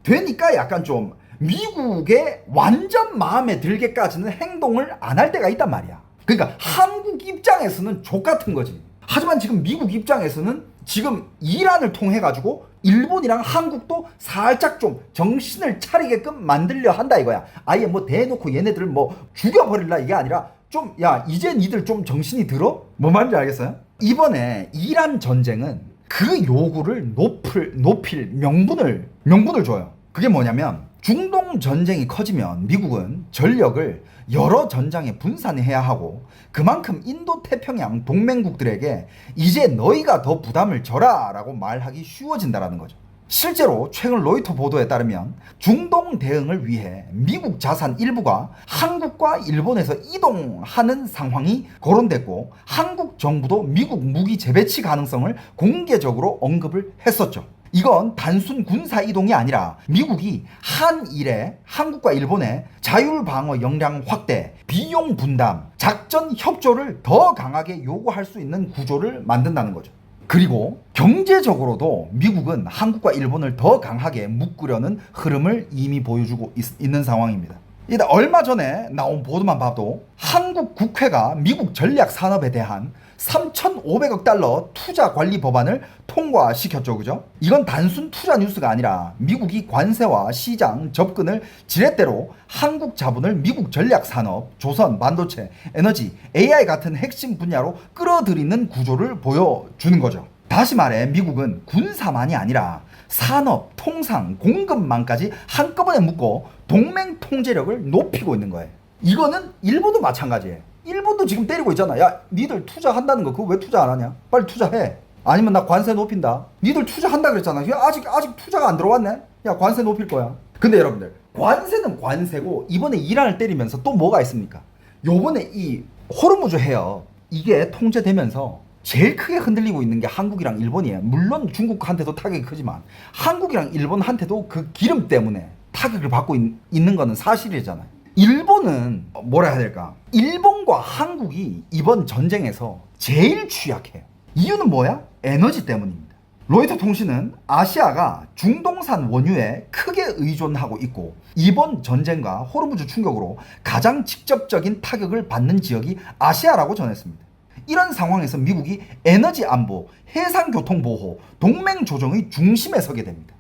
약간 좀 미국의 완전 마음에 들게까지는 행동을 안 할 때가 있단 말이야. 그러니까 한국 입장에서는 족같은 거지. 하지만 지금 미국 입장에서는 지금 이란을 통해 가지고 일본이랑 한국도 살짝 좀 정신을 차리게끔 만들려 한다 이거야. 아예 뭐 대놓고 얘네들을 뭐 죽여버릴라 이게 아니라 좀, 야, 이제 니들 좀 정신이 들어? 뭐 말인지 알겠어요? 이번에 이란 전쟁은 그 요구를 높일 명분을 줘요. 그게 뭐냐면, 중동 전쟁이 커지면 미국은 전력을 여러 전장에 분산해야 하고, 그만큼 인도 태평양 동맹국들에게 이제 너희가 더 부담을 져라 라고 말하기 쉬워진다라는 거죠. 실제로 최근 로이터 보도에 따르면 중동 대응을 위해 미국 자산 일부가 한국과 일본에서 이동하는 상황이 거론됐고, 한국 정부도 미국 무기 재배치 가능성을 공개적으로 언급을 했었죠. 이건 단순 군사 이동이 아니라 미국이 한일에 한국과 일본의 자율방어 역량 확대, 비용 분담, 작전 협조를 더 강하게 요구할 수 있는 구조를 만든다는 거죠. 그리고 경제적으로도 미국은 한국과 일본을 더 강하게 묶으려는 흐름을 이미 보여주고 있는 상황입니다. 일단 얼마 전에 나온 보도만 봐도 한국 국회가 미국 전략 산업에 대한 3,500억 달러 투자 관리 법안을 통과시켰죠. 그죠? 이건 단순 투자 뉴스가 아니라 미국이 관세와 시장 접근을 지렛대로 한국 자본을 미국 전략 산업, 조선, 반도체, 에너지, AI 같은 핵심 분야로 끌어들이는 구조를 보여주는 거죠. 다시 말해 미국은 군사만이 아니라 산업, 통상, 공급망까지 한꺼번에 묶고 동맹 통제력을 높이고 있는 거예요. 이거는 일본도 마찬가지예요. 일본도 지금 때리고 있잖아. 야, 니들 투자한다는 거 그거 왜 투자 안 하냐? 빨리 투자해. 아니면 나 관세 높인다. 니들 투자한다 그랬잖아. 야, 아직 투자가 안 들어왔네. 야, 관세 높일 거야. 근데 여러분들, 관세는 관세고 이번에 이란을 때리면서 또 뭐가 있습니까? 요번에 이 호르무즈 해협 이게 통제되면서 제일 크게 흔들리고 있는 게 한국이랑 일본이에요. 물론 중국한테도 타격이 크지만 한국이랑 일본한테도 그 기름 때문에 타격을 받고 있는 거는 사실이잖아요. 일본은 뭐라 해야 될까? 일본과 한국이 이번 전쟁에서 제일 취약해요. 이유는 뭐야? 에너지 때문입니다. 로이터 통신은 아시아가 중동산 원유에 크게 의존하고 있고 이번 전쟁과 호르무즈 충격으로 가장 직접적인 타격을 받는 지역이 아시아라고 전했습니다. 이런 상황에서 미국이 에너지 안보, 해상 교통 보호, 동맹 조정의 중심에 서게 됩니다.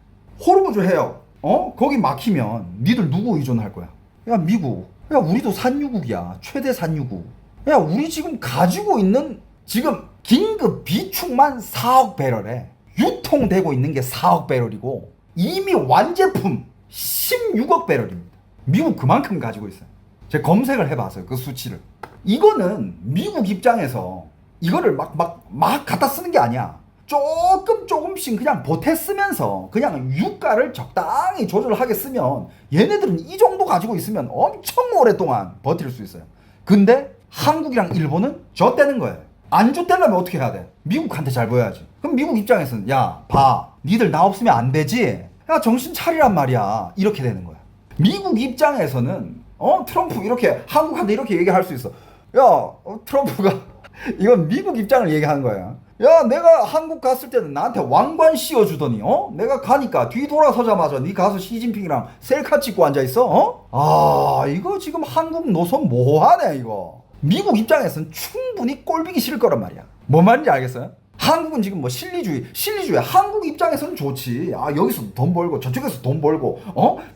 호르무즈 해역, 거기 막히면 니들 누구 의존할 거야? 야, 미국. 야, 우리도 산유국이야. 최대 산유국. 야, 우리 지금 가지고 있는 지금 긴급 비축만 4억 배럴에 유통되고 있는 게 4억 배럴이고 이미 완제품 16억 배럴입니다. 미국 그만큼 가지고 있어요. 제가 검색을 해봤어요. 그 수치를. 이거는 미국 입장에서 이거를 막 갖다 쓰는 게 아니야. 조금씩 그냥 보태 쓰면서 그냥 유가를 적당히 조절하게 쓰면 얘네들은 이 정도 가지고 있으면 엄청 오랫동안 버틸 수 있어요. 근데 한국이랑 일본은 줬대는 거예요. 안 줬대려면 어떻게 해야 돼? 미국한테 잘 보여야지. 그럼 미국 입장에서는 야, 봐. 니들 나 없으면 안 되지? 야, 정신 차리란 말이야. 이렇게 되는 거야. 미국 입장에서는 트럼프 이렇게 한국한테 이렇게 얘기할 수 있어. 야, 트럼프가 이건 미국 입장을 얘기하는 거야. 야, 내가 한국 갔을 때는 나한테 왕관 씌워주더니 내가 가니까 뒤돌아서자마자 니 가서 시진핑이랑 셀카 찍고 앉아있어? 이거 지금 한국 노선 뭐하네 이거. 미국 입장에서는 충분히 꼴보기 싫을 거란 말이야. 뭔 말인지 알겠어요? 한국은 지금 뭐 실리주의 한국 입장에서는 좋지. 여기서도 돈 벌고 저쪽에서 돈 벌고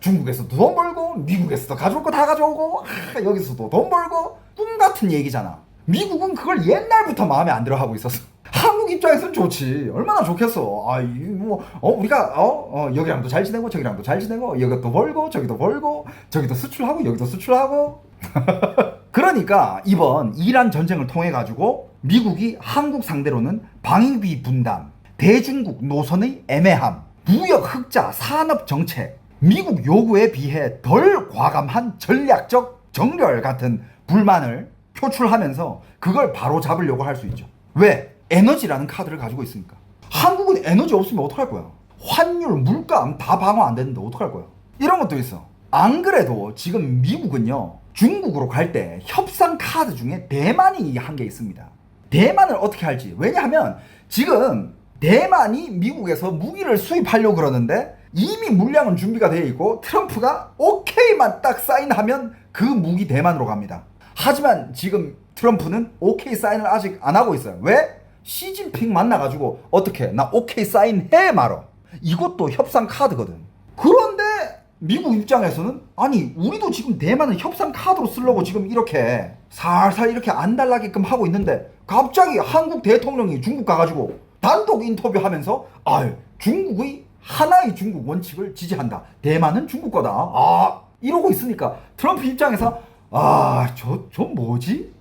중국에서도 돈 벌고 미국에서도 가져올 거 다 가져오고 여기서도 돈 벌고 꿈 같은 얘기잖아. 미국은 그걸 옛날부터 마음에 안 들어 하고 있었어. 한국 입장에서는 좋지. 얼마나 좋겠어. 우리가 여기랑도 잘 지내고 저기랑도 잘 지내고 여기도 벌고 저기도 벌고 저기도 수출하고 여기도 수출하고 그러니까 이번 이란 전쟁을 통해 가지고 미국이 한국 상대로는 방위비 분담, 대중국 노선의 애매함, 무역 흑자, 산업 정책, 미국 요구에 비해 덜 과감한 전략적 정렬 같은 불만을 표출하면서 그걸 바로 잡으려고 할 수 있죠. 왜? 에너지라는 카드를 가지고 있으니까. 한국은 에너지 없으면 어떡할 거야? 환율, 물가 다 방어 안 되는데 어떡할 거야? 이런 것도 있어. 안 그래도 지금 미국은요, 중국으로 갈 때 협상 카드 중에 대만이 한 게 있습니다. 대만을 어떻게 할지. 왜냐하면 지금 대만이 미국에서 무기를 수입하려고 그러는데 이미 물량은 준비가 되어 있고 트럼프가 오케이만 딱 사인하면 그 무기 대만으로 갑니다. 하지만 지금 트럼프는 오케이 사인을 아직 안 하고 있어요. 왜? 시진핑 만나가지고 어떻게 나 오케이 사인해 말어. 이것도 협상 카드거든. 그런데 미국 입장에서는 아니 우리도 지금 대만은 협상 카드로 쓰려고 지금 이렇게 살살 이렇게 안 달라게끔 하고 있는데 갑자기 한국 대통령이 중국 가가지고 단독 인터뷰하면서 중국의 하나의 중국 원칙을 지지한다. 대만은 중국 거다. 이러고 있으니까 트럼프 입장에서 저 뭐지?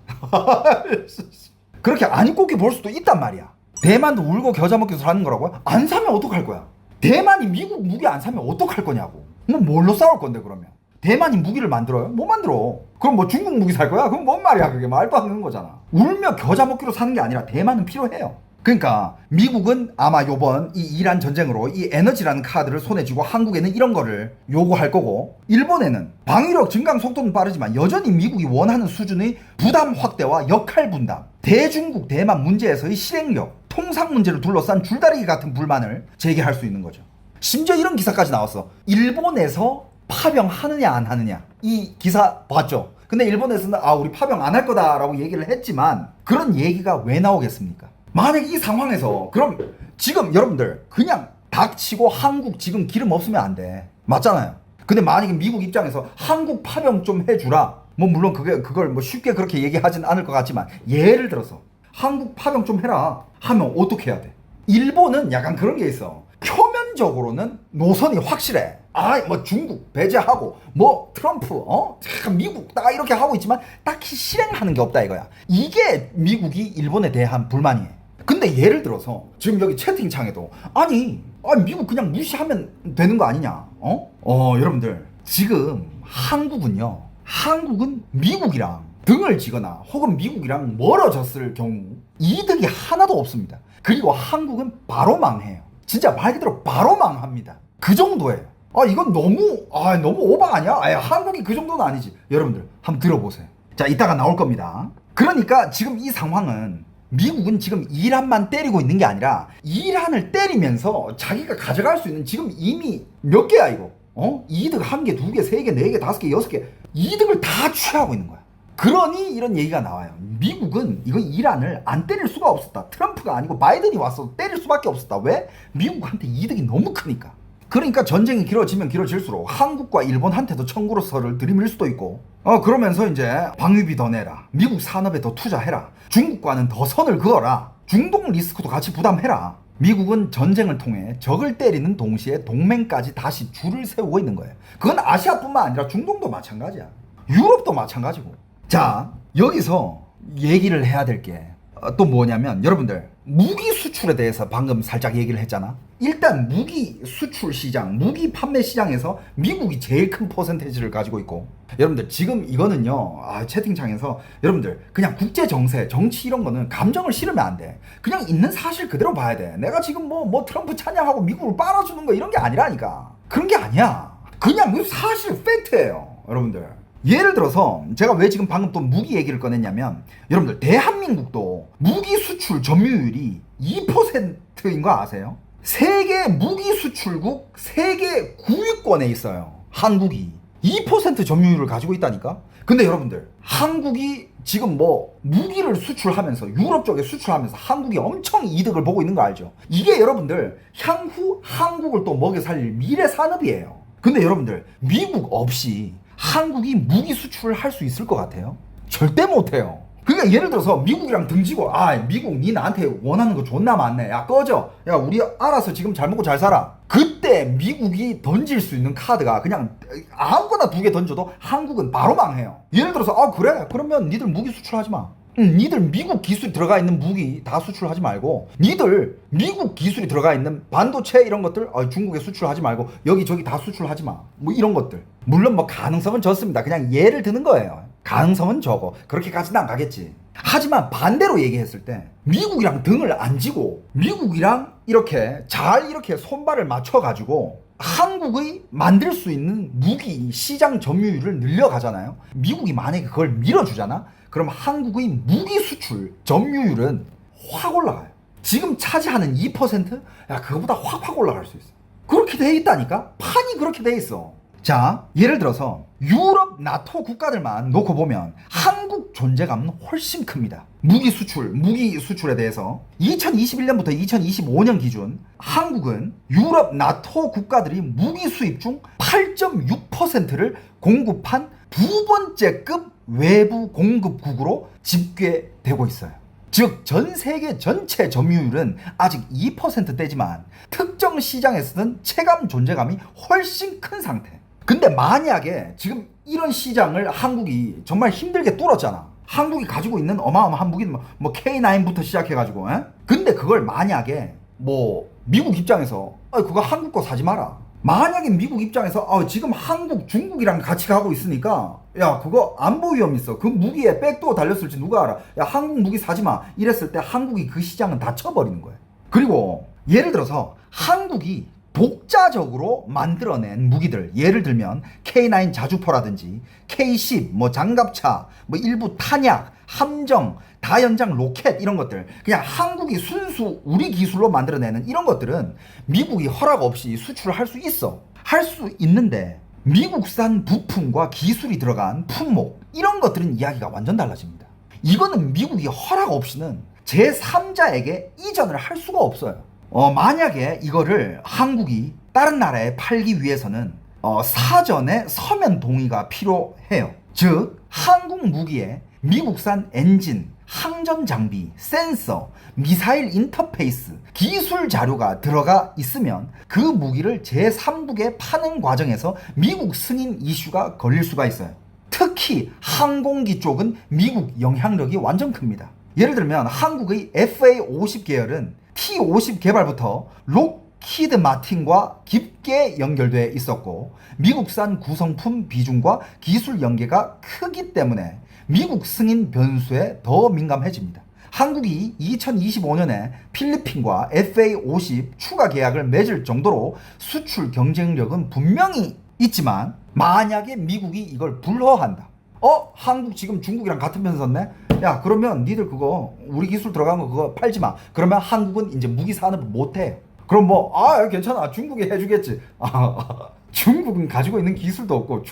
그렇게 안 입고 볼 수도 있단 말이야. 대만도 울고 겨자 먹기 하는 거라고요? 안 사면 어떡할 거야? 대만이 미국 무기 안 사면 어떡할 거냐고. 뭐 뭘로 싸울 건데 그러면? 대만이 무기를 만들어요? 못 만들어. 그럼 뭐 중국 무기 살 거야? 그럼 뭔 말이야? 그게 말도 안 되는 거잖아. 울며 겨자 먹기로 사는 게 아니라 대만은 필요해요. 그러니까 미국은 아마 요번 이 이란 전쟁으로 이 에너지라는 카드를 손에 쥐고 한국에는 이런 거를 요구할 거고, 일본에는 방위력 증강 속도는 빠르지만 여전히 미국이 원하는 수준의 부담 확대와 역할 분담, 대중국 대만 문제에서의 실행력, 통상 문제를 둘러싼 줄다리기 같은 불만을 제기할 수 있는 거죠. 심지어 이런 기사까지 나왔어. 일본에서 파병 하느냐 안 하느냐. 이 기사 봤죠? 근데 일본에서는 우리 파병 안 할 거다라고 얘기를 했지만 그런 얘기가 왜 나오겠습니까? 만약에 이 상황에서 그럼 지금 여러분들 그냥 닥치고 한국 지금 기름 없으면 안 돼. 맞잖아요. 근데 만약에 미국 입장에서 한국 파병 좀 해주라. 뭐 물론 그걸 뭐 쉽게 그렇게 얘기하진 않을 것 같지만 예를 들어서 한국 파병 좀 해라 하면 어떻게 해야 돼? 일본은 약간 그런 게 있어. 표면적으로는 노선이 확실해. 뭐 중국 배제하고 뭐 트럼프 미국 딱 이렇게 하고 있지만 딱히 실행하는 게 없다 이거야. 이게 미국이 일본에 대한 불만이에요. 근데 예를 들어서 지금 여기 채팅창에도 아니 미국 그냥 무시하면 되는 거 아니냐. 여러분들 지금 한국은 미국이랑 등을 지거나 혹은 미국이랑 멀어졌을 경우 이득이 하나도 없습니다. 그리고 한국은 바로 망해요. 진짜 말 그대로 바로 망합니다. 그 정도예요. 이건 너무 오바 아니야? 한국이 그 정도는 아니지. 여러분들 한번 들어보세요. 자, 이따가 나올 겁니다. 그러니까 지금 이 상황은 미국은 지금 이란만 때리고 있는 게 아니라 이란을 때리면서 자기가 가져갈 수 있는 지금 이미 몇 개야 이거? 이득 1개, 2개, 3개, 4개, 5개, 6개 이득을 다 취하고 있는 거야. 그러니 이런 얘기가 나와요. 미국은 이거 이란을 안 때릴 수가 없었다. 트럼프가 아니고 바이든이 왔어도 때릴 수밖에 없었다. 왜? 미국한테 이득이 너무 크니까. 그러니까 전쟁이 길어지면 길어질수록 한국과 일본한테도 청구로서를 들이밀 수도 있고 그러면서 이제 방위비 더 내라. 미국 산업에 더 투자해라. 중국과는 더 선을 그어라. 중동 리스크도 같이 부담해라. 미국은 전쟁을 통해 적을 때리는 동시에 동맹까지 다시 줄을 세우고 있는 거예요. 그건 아시아뿐만 아니라 중동도 마찬가지야. 유럽도 마찬가지고. 자, 여기서 얘기를 해야 될 게 또 뭐냐면 여러분들 무기 수출에 대해서 방금 살짝 얘기를 했잖아. 일단 무기 수출 시장, 무기 판매 시장에서 미국이 제일 큰 퍼센테이지를 가지고 있고 여러분들 지금 이거는요 채팅창에서 여러분들 그냥 국제 정세, 정치 이런 거는 감정을 실으면 안 돼. 그냥 있는 사실 그대로 봐야 돼. 내가 지금 뭐 트럼프 찬양하고 미국을 빨아주는 거 이런 게 아니라니까. 그런 게 아니야. 그냥 사실 팩트예요 여러분들. 예를 들어서 제가 왜 지금 방금 또 무기 얘기를 꺼냈냐면 여러분들 대한민국도 무기 수출 점유율이 2%인 거 아세요? 세계 무기 수출국 세계 9위권에 있어요. 한국이 2% 점유율을 가지고 있다니까. 근데 여러분들 한국이 지금 뭐 무기를 수출하면서 유럽 쪽에 수출하면서 한국이 엄청 이득을 보고 있는 거 알죠? 이게 여러분들 향후 한국을 또 먹여 살릴 미래 산업이에요. 근데 여러분들 미국 없이 한국이 무기 수출을 할 수 있을 것 같아요? 절대 못해요. 그러니까 예를 들어서 미국이랑 등지고 미국 니 나한테 원하는 거 존나 많네. 야 꺼져. 야 우리 알아서 지금 잘 먹고 잘 살아. 그때 미국이 던질 수 있는 카드가 그냥 아무거나 2개 던져도 한국은 바로 망해요. 예를 들어서 그래? 그러면 니들 무기 수출하지 마. 니들 미국 기술이 들어가 있는 무기 다 수출하지 말고 니들 미국 기술이 들어가 있는 반도체 이런 것들 중국에 수출하지 말고 여기저기 다 수출하지 마. 뭐 이런 것들. 물론 뭐 가능성은 적습니다. 그냥 예를 드는 거예요. 가능성은 적어. 그렇게까지는 안 가겠지. 하지만 반대로 얘기했을 때 미국이랑 등을 안 지고 미국이랑 이렇게 잘 이렇게 손발을 맞춰가지고 한국의 만들 수 있는 무기 시장 점유율을 늘려가잖아요. 미국이 만약에 그걸 밀어주잖아. 그럼 한국의 무기 수출 점유율은 확 올라가요. 지금 차지하는 2%? 야 그거보다 확 올라갈 수 있어. 그렇게 돼 있다니까. 판이 그렇게 돼 있어. 자, 예를 들어서 유럽 나토 국가들만 놓고 보면 한국 존재감은 훨씬 큽니다. 무기 수출에 대해서 2021년부터 2025년 기준 한국은 유럽 나토 국가들이 무기 수입 중 8.6%를 공급한 두 번째급 외부 공급국으로 집계되고 있어요. 즉 전 세계 전체 점유율은 아직 2%대지만 특정 시장에서는 체감 존재감이 훨씬 큰 상태. 근데 만약에 지금 이런 시장을 한국이 정말 힘들게 뚫었잖아. 한국이 가지고 있는 어마어마한 무기는 뭐 K9부터 시작해가지고 근데 그걸 만약에 뭐 미국 입장에서 그거 한국 거 사지 마라. 만약에 미국 입장에서 지금 한국, 중국이랑 같이 가고 있으니까 야 그거 안보 위험 있어. 그 무기에 백도어 달렸을지 누가 알아. 야 한국 무기 사지 마. 이랬을 때 한국이 그 시장은 닫혀버리는 거예요. 그리고 예를 들어서 한국이 독자적으로 만들어낸 무기들 예를 들면 K9 자주포라든지 K10 뭐 장갑차 뭐 일부 탄약 함정 다연장 로켓 이런 것들 그냥 한국이 순수 우리 기술로 만들어내는 이런 것들은 미국이 허락 없이 수출을 할 수 있어. 할 수 있는데 미국산 부품과 기술이 들어간 품목 이런 것들은 이야기가 완전 달라집니다. 이거는 미국이 허락 없이는 제3자에게 이전을 할 수가 없어요. 만약에 이거를 한국이 다른 나라에 팔기 위해서는 사전에 서면 동의가 필요해요. 즉 한국 무기에 미국산 엔진, 항전 장비, 센서, 미사일 인터페이스, 기술 자료가 들어가 있으면 그 무기를 제3국에 파는 과정에서 미국 승인 이슈가 걸릴 수가 있어요. 특히 항공기 쪽은 미국 영향력이 완전 큽니다. 예를 들면 한국의 FA-50 계열은 T-50 개발부터 록히드 마틴과 깊게 연결돼 있었고 미국산 구성품 비중과 기술 연계가 크기 때문에 미국 승인 변수에 더 민감해집니다. 한국이 2025년에 필리핀과 FA-50 추가 계약을 맺을 정도로 수출 경쟁력은 분명히 있지만 만약에 미국이 이걸 불허한다. 한국 지금 중국이랑 같은 편 섰네? 야 그러면 니들 그거 우리 기술 들어간 거 그거 팔지 마. 그러면 한국은 이제 무기 산업을 못해. 그럼 괜찮아 중국이 해주겠지. 중국은 가지고 있는 기술도 없고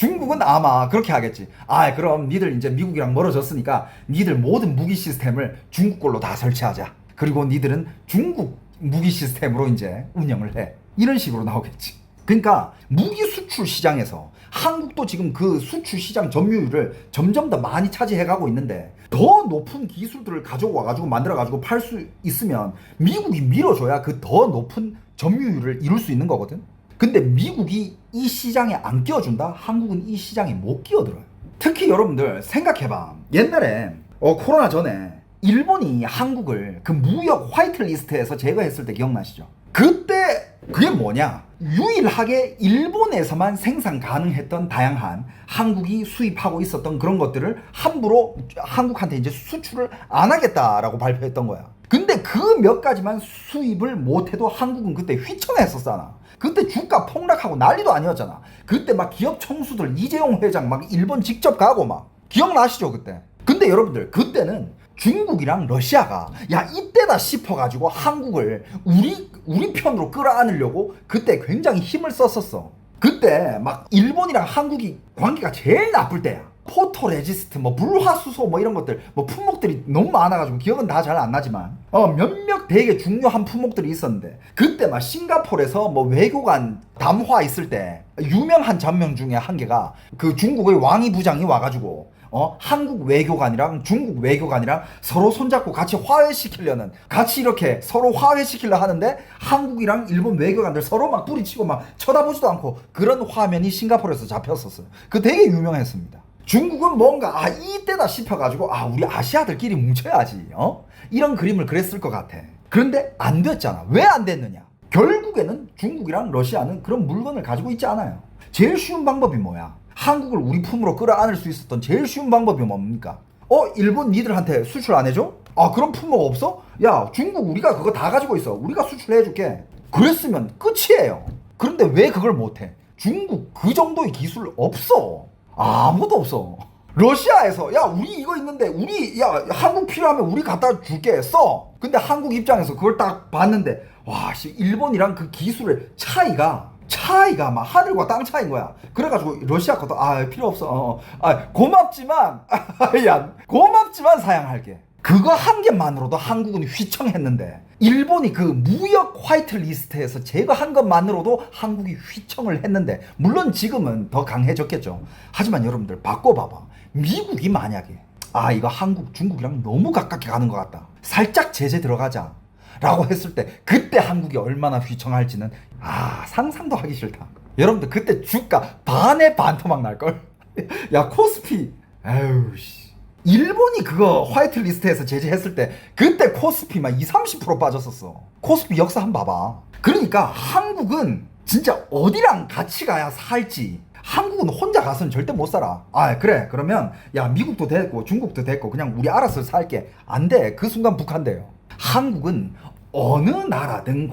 중국은 아마 그렇게 하겠지. 아, 그럼 니들 이제 미국이랑 멀어졌으니까 니들 모든 무기 시스템을 중국 걸로 다 설치하자. 그리고 니들은 중국 무기 시스템으로 이제 운영을 해. 이런 식으로 나오겠지. 그러니까 무기 수출 시장에서 한국도 지금 그 수출 시장 점유율을 점점 더 많이 차지해가고 있는데 더 높은 기술들을 가져와가지고 만들어가지고 팔 수 있으면 미국이 밀어줘야 그 더 높은 점유율을 이룰 수 있는 거거든. 근데 미국이 이 시장에 안 끼워준다? 한국은 이 시장에 못 끼어들어요. 특히 여러분들 생각해봐. 옛날에 코로나 전에 일본이 한국을 그 무역 화이트리스트에서 제거했을 때 기억나시죠? 그때 그게 뭐냐? 유일하게 일본에서만 생산 가능했던 다양한 한국이 수입하고 있었던 그런 것들을 함부로 한국한테 이제 수출을 안 하겠다라고 발표했던 거야. 근데 그 몇 가지만 수입을 못해도 한국은 그때 휘청했었잖아. 그때 주가 폭락하고 난리도 아니었잖아. 그때 막 기업 총수들 이재용 회장 막 일본 직접 가고 막 기억나시죠 그때? 근데 여러분들 그때는 중국이랑 러시아가 야 이때다 싶어가지고 한국을 우리 편으로 끌어안으려고 그때 굉장히 힘을 썼었어. 그때 막 일본이랑 한국이 관계가 제일 나쁠 때야. 포토레지스트 뭐 불화수소 뭐 이런 것들 뭐 품목들이 너무 많아가지고 기억은 다 잘 안 나지만 몇몇 되게 중요한 품목들이 있었는데 그때 막 싱가포르에서 뭐 외교관 담화 있을 때 유명한 전명 중에 한 개가 그 중국의 왕이 부장이 와가지고 한국 외교관이랑 중국 외교관이랑 서로 손잡고 같이 화해시키려는 같이 이렇게 서로 화해시키려 하는데 한국이랑 일본 외교관들 서로 막 뿌리치고 막 쳐다보지도 않고 그런 화면이 싱가포르에서 잡혔었어요. 그 되게 유명했습니다. 중국은 뭔가 이때다 싶어가지고 우리 아시아들끼리 뭉쳐야지 이런 그림을 그렸을 것 같아. 그런데 안 됐잖아. 왜 안 됐느냐? 결국에는 중국이랑 러시아는 그런 물건을 가지고 있지 않아요. 제일 쉬운 방법이 뭐야? 한국을 우리 품으로 끌어안을 수 있었던 제일 쉬운 방법이 뭡니까? 일본 니들한테 수출 안 해줘? 그런 품목 없어? 야 중국 우리가 그거 다 가지고 있어. 우리가 수출해줄게. 그랬으면 끝이에요. 그런데 왜 그걸 못해? 중국 그 정도의 기술 없어. 아무도 없어. 러시아에서 야 우리 이거 있는데 야 한국 필요하면 우리 갖다 줄게 써. 근데 한국 입장에서 그걸 딱 봤는데 와 일본이랑 그 기술의 차이가 막 하늘과 땅 차이인 거야. 그래가지고 러시아 것도 필요 없어. 고맙지만 고맙지만 사양할게. 그거 한 개만으로도 한국은 휘청했는데 일본이 그 무역 화이트 리스트에서 제거한 것만으로도 한국이 휘청을 했는데 물론 지금은 더 강해졌겠죠. 하지만 여러분들 바꿔봐봐. 미국이 만약에 이거 한국 중국이랑 너무 가깝게 가는 것 같다. 살짝 제재 들어가자 라고 했을 때 그때 한국이 얼마나 휘청할지는 상상도 하기 싫다. 여러분들 그때 주가 반에 반토막 날걸. 야 코스피 에휴씨 일본이 그거 화이트 리스트에서 제재했을 때 그때 코스피 막 20-30% 빠졌었어. 코스피 역사 한번 봐봐. 그러니까 한국은 진짜 어디랑 같이 가야 살지. 한국은 혼자 가서는 절대 못 살아. 그래 그러면 야 미국도 됐고 중국도 됐고 그냥 우리 알아서 살게. 안 돼. 그 순간 북한 돼요. 한국은 어느 나라든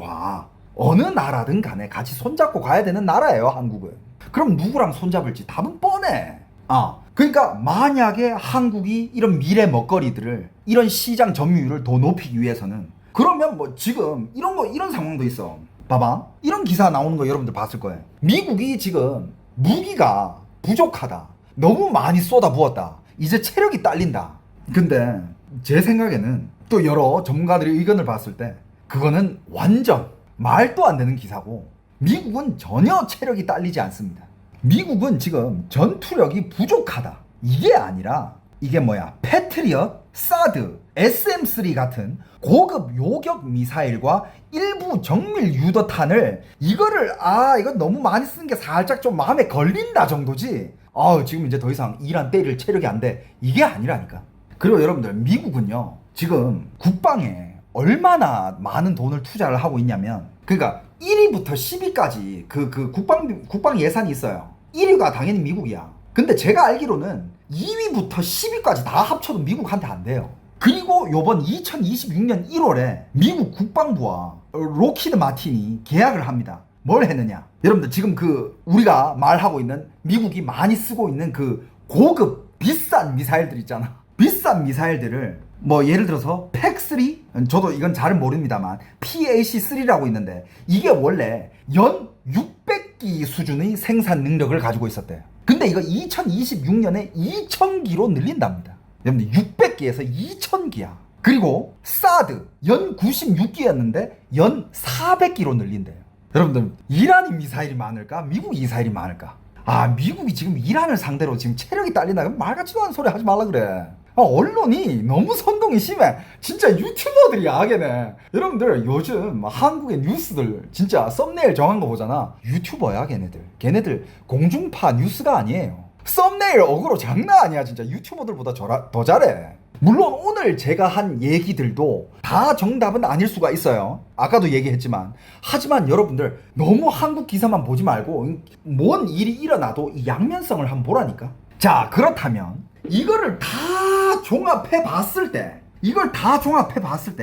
간에 같이 손잡고 가야 되는 나라예요. 한국은. 그럼 누구랑 손잡을지 답은 뻔해. 그러니까 만약에 한국이 이런 미래 먹거리들을 이런 시장 점유율을 더 높이기 위해서는 그러면 뭐 지금 이런 상황도 있어. 봐봐. 이런 기사 나오는 거 여러분들 봤을 거예요. 미국이 지금 무기가 부족하다. 너무 많이 쏟아부었다. 이제 체력이 딸린다. 근데 제 생각에는 또 여러 전문가들의 의견을 봤을 때 그거는 완전 말도 안 되는 기사고 미국은 전혀 체력이 딸리지 않습니다. 미국은 지금 전투력이 부족하다. 이게 아니라 이게 패트리엇, 사드, SM-3 같은 고급 요격 미사일과 일부 정밀 유도탄을 이거를 이거 너무 많이 쓰는 게 살짝 좀 마음에 걸린다 정도지. 지금 이제 더 이상 이란 때릴 체력이 안 돼. 이게 아니라니까. 그리고 여러분들 미국은요 지금 국방에 얼마나 많은 돈을 투자를 하고 있냐면 그러니까 1위부터 10위까지 그 국방 예산이 있어요. 1위가 당연히 미국이야. 근데 제가 알기로는 2위부터 10위까지 다 합쳐도 미국한테 안 돼요. 그리고 요번 2026년 1월에 미국 국방부와 로키드 마틴이 계약을 합니다. 뭘 했느냐? 여러분들 지금 우리가 말하고 있는 미국이 많이 쓰고 있는 그 고급 비싼 미사일들 있잖아. 비싼 미사일들을 예를 들어서 팩3? 저도 이건 잘은 모릅니다만 PAC3라고 있는데 이게 원래 연 600 600기 수준의 생산 능력을 가지고 있었대요. 근데 이거 2026년에 2000기로 늘린답니다. 여러분들 600기에서 2000기야. 그리고 사드 연 96기였는데 연 400기로 늘린대요. 여러분들 이란이 미사일이 많을까? 미국이 미사일이 많을까? 아, 미국이 지금 이란을 상대로 지금 체력이 딸린다. 말 같지도 않은 소리 하지 말라 그래. 언론이 너무 선동이 심해. 진짜 유튜버들이 악이네. 여러분들 요즘 한국의 뉴스들 진짜 썸네일 정한 거 보잖아. 유튜버야 걔네들. 걔네들 공중파 뉴스가 아니에요. 썸네일 어그로 장난 아니야. 진짜 유튜버들보다 더 잘해. 물론 오늘 제가 한 얘기들도 다 정답은 아닐 수가 있어요. 아까도 얘기했지만. 하지만 여러분들 너무 한국 기사만 보지 말고 뭔 일이 일어나도 이 양면성을 한번 보라니까. 자, 그렇다면 이거를 다 종합해 봤을 때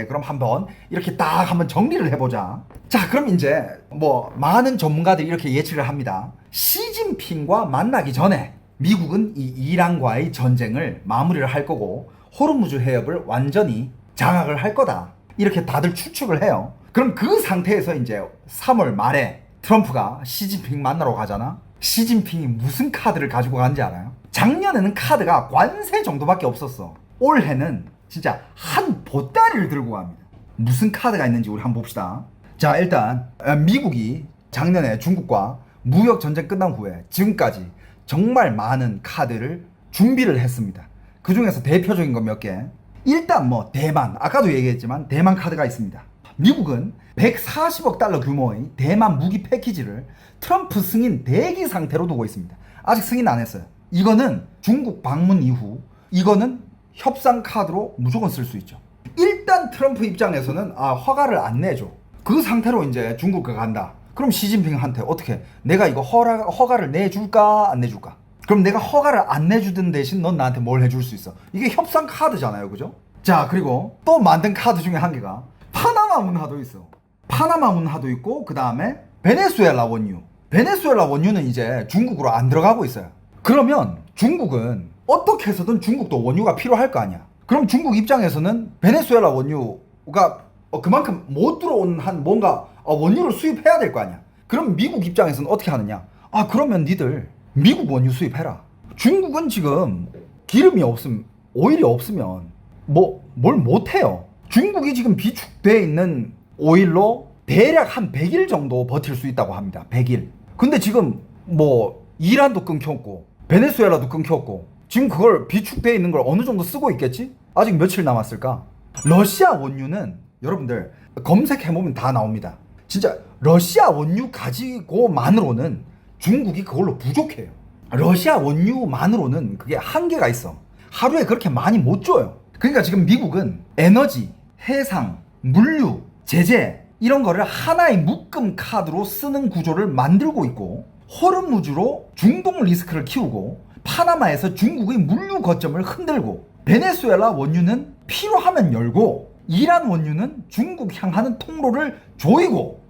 그럼 한번 이렇게 딱 한번 정리를 해보자. 자, 그럼 이제 뭐 많은 전문가들이 이렇게 예측을 합니다. 시진핑과 만나기 전에 미국은 이 이란과의 전쟁을 마무리를 할 거고 호르무즈 해협을 완전히 장악을 할 거다. 이렇게 다들 추측을 해요. 그럼 그 상태에서 이제 3월 말에 트럼프가 시진핑 만나러 가잖아. 시진핑이 무슨 카드를 가지고 간지 알아요? 작년에는 카드가 관세 정도밖에 없었어. 올해는 진짜 한 보따리를 들고 갑니다. 무슨 카드가 있는지 우리 한번 봅시다. 자, 일단 미국이 작년에 중국과 무역 전쟁 끝난 후에 지금까지 정말 많은 카드를 준비를 했습니다. 그 중에서 대표적인 거 몇 개. 일단 뭐 대만, 아까도 얘기했지만 대만 카드가 있습니다. 미국은 140억 달러 규모의 대만 무기 패키지를 트럼프 승인 대기 상태로 두고 있습니다. 아직 승인 안 했어요. 이거는 중국 방문 이후 이거는 협상 카드로 무조건 쓸 수 있죠. 일단 트럼프 입장에서는 허가를 안 내줘. 그 상태로 이제 중국에 간다. 그럼 시진핑한테 어떻게 내가 이거 허가를 내줄까 안 내줄까? 그럼 내가 허가를 안 내주던 대신 넌 나한테 뭘 해줄 수 있어? 이게 협상 카드잖아요, 그죠? 자, 그리고 또 만든 카드 중에 한 개가 파나마 문화도 있어. 파나마 문화도 있고 그 다음에 베네수엘라 원유. 베네수엘라 원유는 이제 중국으로 안 들어가고 있어요. 그러면 중국은 어떻게 해서든 중국도 원유가 필요할 거 아니야. 그럼 중국 입장에서는 베네수엘라 원유가 그만큼 못 들어오는 한 뭔가 원유를 수입해야 될 거 아니야. 그럼 미국 입장에서는 어떻게 하느냐? 그러면 니들 미국 원유 수입해라. 중국은 지금 기름이 없으면, 오일이 없으면 뭘 못해요. 중국이 지금 비축돼 있는 오일로 대략 한 100일 정도 버틸 수 있다고 합니다. 100일. 근데 지금 뭐 이란도 끊겼고 베네수엘라도 끊겼고 지금 그걸 비축돼 있는 걸 어느 정도 쓰고 있겠지? 아직 며칠 남았을까? 러시아 원유는 여러분들 검색해보면 다 나옵니다. 진짜 러시아 원유 가지고만으로는 중국이 그걸로 부족해요. 러시아 원유만으로는 그게 한계가 있어. 하루에 그렇게 많이 못 줘요. 그러니까 지금 미국은 에너지, 해상, 물류, 제재 이런 거를 하나의 묶음 카드로 쓰는 구조를 만들고 있고 호르무즈로 중동 리스크를 키우고 파나마에서 중국의 물류 거점을 흔들고 베네수엘라 원유는 필요하면 열고 이란 원유는 중국 향하는 통로를 조이고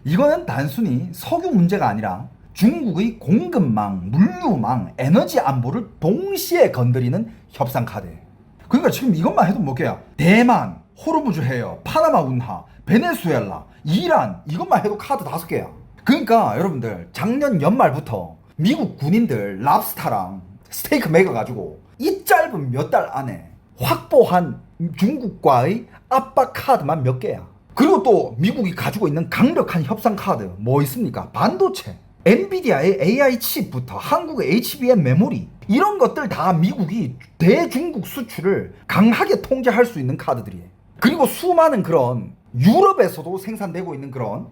이거는 단순히 석유 문제가 아니라 중국의 공급망, 물류망, 에너지 안보를 동시에 건드리는 협상 카드예요. 그러니까 지금 이것만 해도 몇 개야? 대만, 호르무즈 해협, 파나마 운하, 베네수엘라, 이란 이것만 해도 카드 5개야. 그러니까 여러분들 작년 연말부터 미국 군인들 랍스타랑 스테이크 먹여가지고 이 짧은 몇 달 안에 확보한 중국과의 압박 카드만 몇 개야. 그리고 또 미국이 가지고 있는 강력한 협상 카드 뭐 있습니까? 반도체, 엔비디아의 AI 칩부터 한국의 HBM 메모리 이런 것들 다 미국이 대중국 수출을 강하게 통제할 수 있는 카드들이에요. 그리고 수많은 그런 유럽에서도 생산되고 있는 그런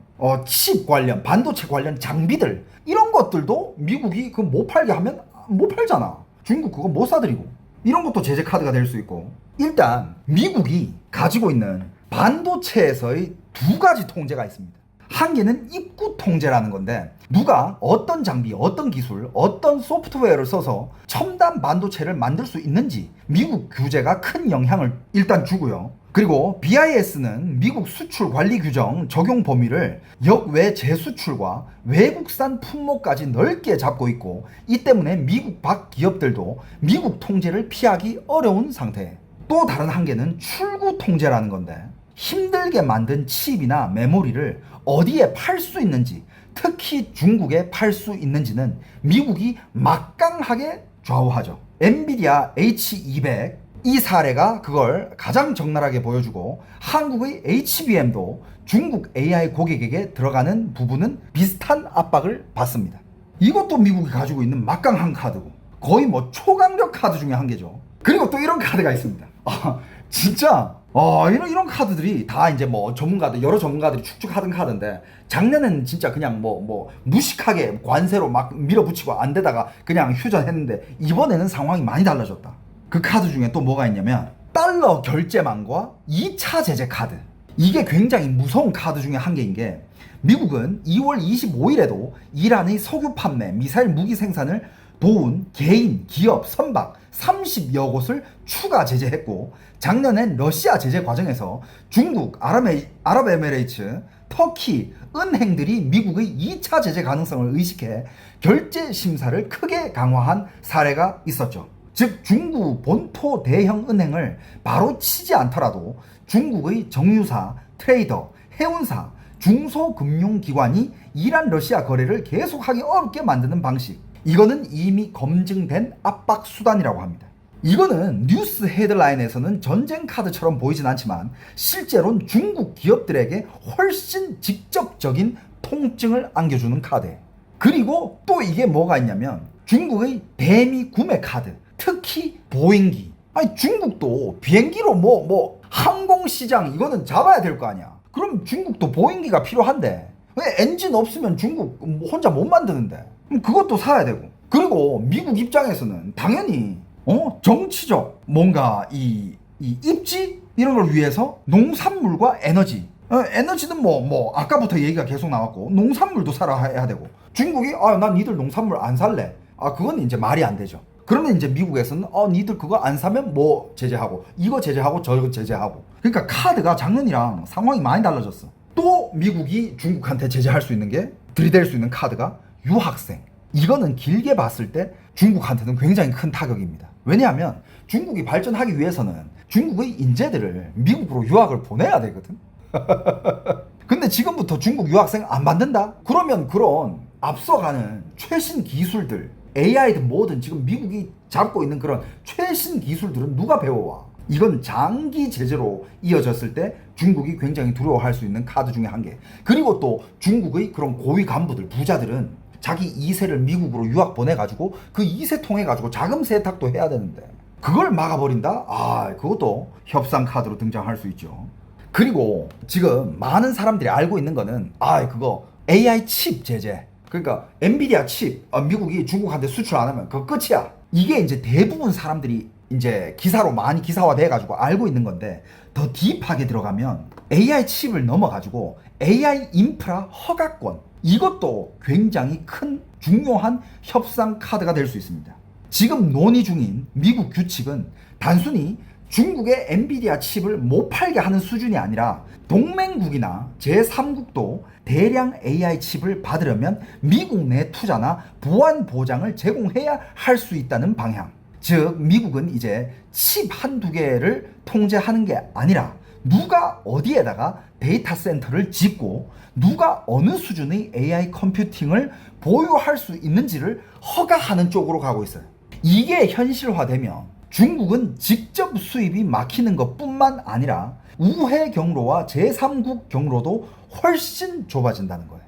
칩 관련, 반도체 관련 장비들 이런 것들도 미국이 그 못 팔게 하면 못 팔잖아. 중국 그거 못 사들이고 이런 것도 제재 카드가 될 수 있고. 일단 미국이 가지고 있는 반도체에서의 2가지 통제가 있습니다. 한 개는 입구 통제라는 건데 누가 어떤 장비, 어떤 기술, 어떤 소프트웨어를 써서 첨단 반도체를 만들 수 있는지 미국 규제가 큰 영향을 일단 주고요. 그리고 BIS는 미국 수출 관리 규정 적용 범위를 역외 재수출과 외국산 품목까지 넓게 잡고 있고 이 때문에 미국 밖 기업들도 미국 통제를 피하기 어려운 상태예요. 또 다른 한계는 출구 통제라는 건데 힘들게 만든 칩이나 메모리를 어디에 팔 수 있는지 특히 중국에 팔 수 있는지는 미국이 막강하게 좌우하죠. 엔비디아 H200 이 사례가 그걸 가장 적나라하게 보여주고 한국의 HBM도 중국 AI 고객에게 들어가는 부분은 비슷한 압박을 받습니다. 이것도 미국이 가지고 있는 막강한 카드고 거의 뭐 초강력 카드 중에 한 개죠. 그리고 또 이런 카드가 있습니다. 진짜 이런 카드들이 다 이제 뭐 전문가들 여러 전문가들이 축축하던 카드인데 작년에는 진짜 그냥 뭐 무식하게 관세로 막 밀어붙이고 안 되다가 그냥 휴전했는데 이번에는 상황이 많이 달라졌다. 그 카드 중에 또 뭐가 있냐면 달러 결제망과 2차 제재 카드. 이게 굉장히 무서운 카드 중에 한 개인 게 미국은 2월 25일에도 이란의 석유 판매, 미사일 무기 생산을 도운 개인, 기업, 선박 30여 곳을 추가 제재했고 작년엔 러시아 제재 과정에서 중국, 아랍에미레이트, 터키, 은행들이 미국의 2차 제재 가능성을 의식해 결제 심사를 크게 강화한 사례가 있었죠. 즉 중국 본토 대형 은행을 바로 치지 않더라도 중국의 정유사, 트레이더, 해운사, 중소금융기관이 이란 러시아 거래를 계속하기 어렵게 만드는 방식. 이거는 이미 검증된 압박 수단이라고 합니다. 이거는 뉴스 헤드라인에서는 전쟁 카드처럼 보이진 않지만 실제로는 중국 기업들에게 훨씬 직접적인 통증을 안겨주는 카드예요. 그리고 또 이게 뭐가 있냐면 중국의 대미 구매 카드, 특히 보행기. 아니 중국도 비행기로 뭐 항공시장 이거는 잡아야 될 거 아니야. 그럼 중국도 보행기가 필요한데 왜 엔진 없으면 중국 혼자 못 만드는데 그럼 그것도 사야 되고. 그리고 미국 입장에서는 당연히 정치적 뭔가 이 입지 이런 걸 위해서 농산물과 에너지 에너지는 뭐 아까부터 얘기가 계속 나왔고 농산물도 사라 해야 되고 중국이 난 니들 농산물 안 살래. 그건 이제 말이 안 되죠. 그러면 이제 미국에서는 니들 그거 안 사면 뭐 제재하고 이거 제재하고 저거 제재하고. 그러니까 카드가 작년이랑 상황이 많이 달라졌어. 또 미국이 중국한테 제재할 수 있는 게 들이댈 수 있는 카드가 유학생. 이거는 길게 봤을 때 중국한테는 굉장히 큰 타격입니다. 왜냐하면 중국이 발전하기 위해서는 중국의 인재들을 미국으로 유학을 보내야 되거든. 근데 지금부터 중국 유학생 안 받는다? 그러면 그런 앞서가는 최신 기술들 AI든 뭐든 지금 미국이 잡고 있는 그런 최신 기술들은 누가 배워와? 이건 장기 제재로 이어졌을 때 중국이 굉장히 두려워할 수 있는 카드 중에 한 개. 그리고 또 중국의 그런 고위 간부들, 부자들은 자기 2세를 미국으로 유학 보내가지고 그 2세 통해가지고 자금 세탁도 해야 되는데 그걸 막아버린다? 그것도 협상 카드로 등장할 수 있죠. 그리고 지금 많은 사람들이 알고 있는 거는 그거 AI 칩 제재. 그러니까 엔비디아 칩 미국이 중국한테 수출 안 하면 그거 끝이야. 이게 이제 대부분 사람들이 이제 기사로 많이 기사화돼 가지고 알고 있는 건데 더 딥하게 들어가면 AI 칩을 넘어가지고 AI 인프라 허가권 이것도 굉장히 큰 중요한 협상 카드가 될 수 있습니다. 지금 논의 중인 미국 규칙은 단순히 중국의 엔비디아 칩을 못 팔게 하는 수준이 아니라 동맹국이나 제3국도 대량 AI 칩을 받으려면 미국 내 투자나 보안 보장을 제공해야 할 수 있다는 방향. 즉 미국은 이제 칩 한두 개를 통제하는 게 아니라 누가 어디에다가 데이터 센터를 짓고 누가 어느 수준의 AI 컴퓨팅을 보유할 수 있는지를 허가하는 쪽으로 가고 있어요. 이게 현실화되면 중국은 직접 수입이 막히는 것뿐만 아니라 우회 경로와 제3국 경로도 훨씬 좁아진다는 거예요.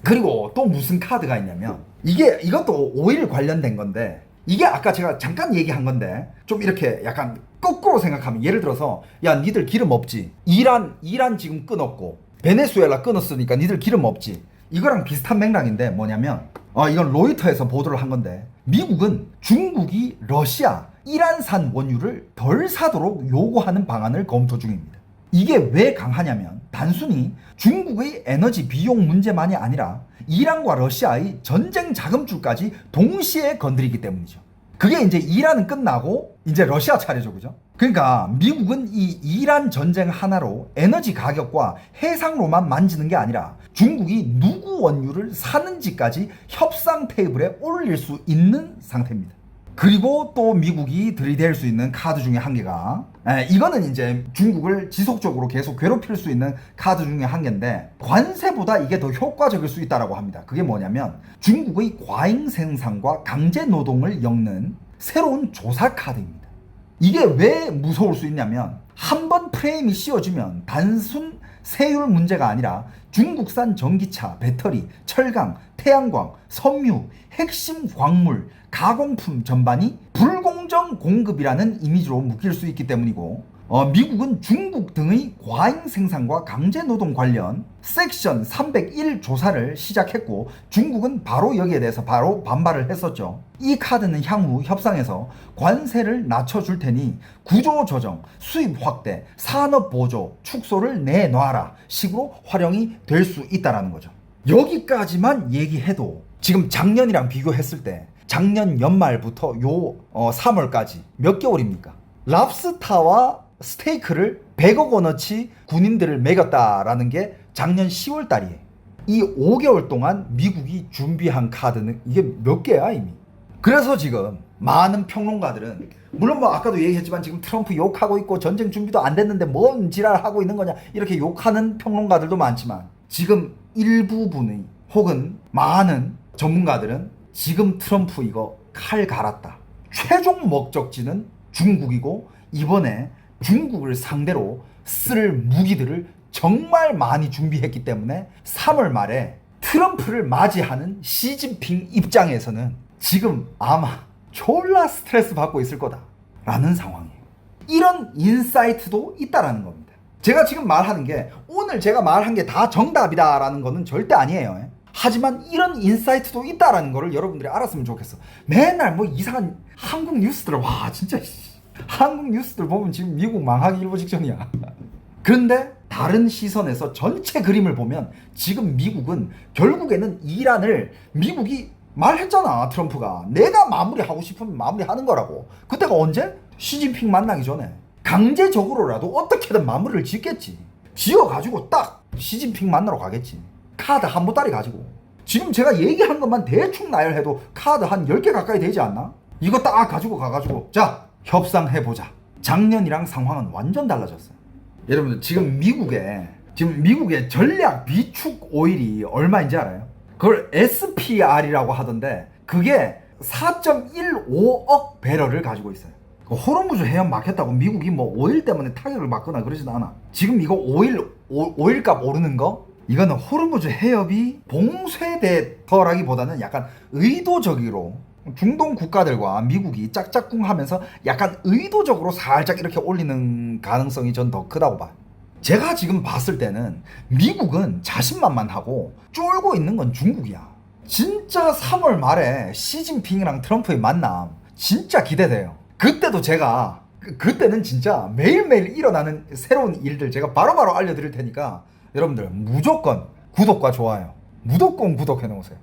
그리고 또 무슨 카드가 있냐면 이것도 오일 관련된 건데 이게 아까 제가 잠깐 얘기한 건데 좀 이렇게 약간 거꾸로 생각하면 예를 들어서 야 니들 기름 없지. 이란 지금 끊었고 베네수엘라 끊었으니까 니들 기름 없지. 이거랑 비슷한 맥락인데 뭐냐면 이건 로이터에서 보도를 한 건데 미국은 중국이 러시아, 이란산 원유를 덜 사도록 요구하는 방안을 검토 중입니다. 이게 왜 강하냐면 단순히 중국의 에너지 비용 문제만이 아니라 이란과 러시아의 전쟁 자금줄까지 동시에 건드리기 때문이죠. 그게 이제 이란은 끝나고 이제 러시아 차례죠, 그죠? 그러니까 미국은 이 이란 전쟁 하나로 에너지 가격과 해상로만 만지는 게 아니라 중국이 누구 원유를 사는지까지 협상 테이블에 올릴 수 있는 상태입니다. 그리고 또 미국이 들이댈 수 있는 카드 중에 한 개가 이거는 이제 중국을 지속적으로 계속 괴롭힐 수 있는 카드 중에 한 개인데 관세보다 이게 더 효과적일 수 있다라고 합니다. 그게 뭐냐면 중국의 과잉 생산과 강제 노동을 엮는 새로운 조사 카드입니다. 이게 왜 무서울 수 있냐면 한 번 프레임이 씌워지면 단순 세율 문제가 아니라 중국산 전기차, 배터리, 철강, 태양광, 섬유, 핵심 광물, 가공품 전반이 불공정 공급이라는 이미지로 묶일 수 있기 때문이고 미국은 중국 등의 과잉 생산과 강제 노동 관련 섹션 301 조사를 시작했고 중국은 바로 여기에 대해서 바로 반발을 했었죠. 이 카드는 향후 협상에서 관세를 낮춰줄 테니 구조 조정, 수입 확대, 산업 보조, 축소를 내놔라 식으로 활용이 될 수 있다는 거죠. 여기까지만 얘기해도 지금 작년이랑 비교했을 때 작년 연말부터 요 3월까지 몇 개월입니까? 랍스타와 스테이크를 100억 원어치 군인들을 먹였다라는 게 작년 10월 달이에요. 이 5개월 동안 미국이 준비한 카드는 이게 몇 개야 이미. 그래서 지금 많은 평론가들은 물론 뭐 아까도 얘기했지만 지금 트럼프 욕하고 있고 전쟁 준비도 안 됐는데 뭔 지랄 하고 있는 거냐 이렇게 욕하는 평론가들도 많지만 지금 일부분의 혹은 많은 전문가들은 지금 트럼프 이거 칼 갈았다. 최종 목적지는 중국이고 이번에 중국을 상대로 쓸 무기들을 정말 많이 준비했기 때문에 3월 말에 트럼프를 맞이하는 시진핑 입장에서는 지금 아마 졸라 스트레스 받고 있을 거다라는 상황이에요. 이런 인사이트도 있다라는 겁니다. 제가 지금 말하는 게 오늘 제가 말한 게 다 정답이다라는 거는 절대 아니에요. 하지만 이런 인사이트도 있다라는 거를 여러분들이 알았으면 좋겠어. 맨날 뭐 이상한 한국 뉴스들 와 진짜 한국 뉴스들 보면 지금 미국 망하기 일보 직전이야. 그런데 다른 시선에서 전체 그림을 보면 지금 미국은 결국에는 이란을 미국이 말했잖아. 트럼프가 내가 마무리하고 싶으면 마무리하는 거라고. 그때가 언제? 시진핑 만나기 전에 강제적으로라도 어떻게든 마무리를 짓겠지. 지어가지고 딱 시진핑 만나러 가겠지. 카드 한 보따리 가지고. 지금 제가 얘기한 것만 대충 나열해도 카드 한 10개 가까이 되지 않나? 이거 딱 가지고 가가지고 자 협상해보자. 작년이랑 상황은 완전 달라졌어요. 여러분들 지금 미국의 전략 비축 오일이 얼마인지 알아요? 그걸 SPR이라고 하던데 그게 4.15억 배럴을 가지고 있어요. 호르무즈 해협 막혔다고 미국이 뭐 오일 때문에 타격을 받거나 그러진 않아. 지금 이거 오일값 오르는 거 이거는 호르무즈 해협이 봉쇄돼서라기보다는 약간 의도적으로 중동 국가들과 미국이 짝짝꿍 하면서 약간 의도적으로 살짝 이렇게 올리는 가능성이 전 더 크다고 봐요. 제가 지금 봤을 때는 미국은 자신만만하고 쫄고 있는 건 중국이야. 진짜 3월 말에 시진핑이랑 트럼프의 만남 진짜 기대돼요. 그때도 그때는 진짜 매일매일 일어나는 새로운 일들 제가 바로바로 알려드릴 테니까 여러분들 무조건 구독과 좋아요 무조건 구독해 놓으세요.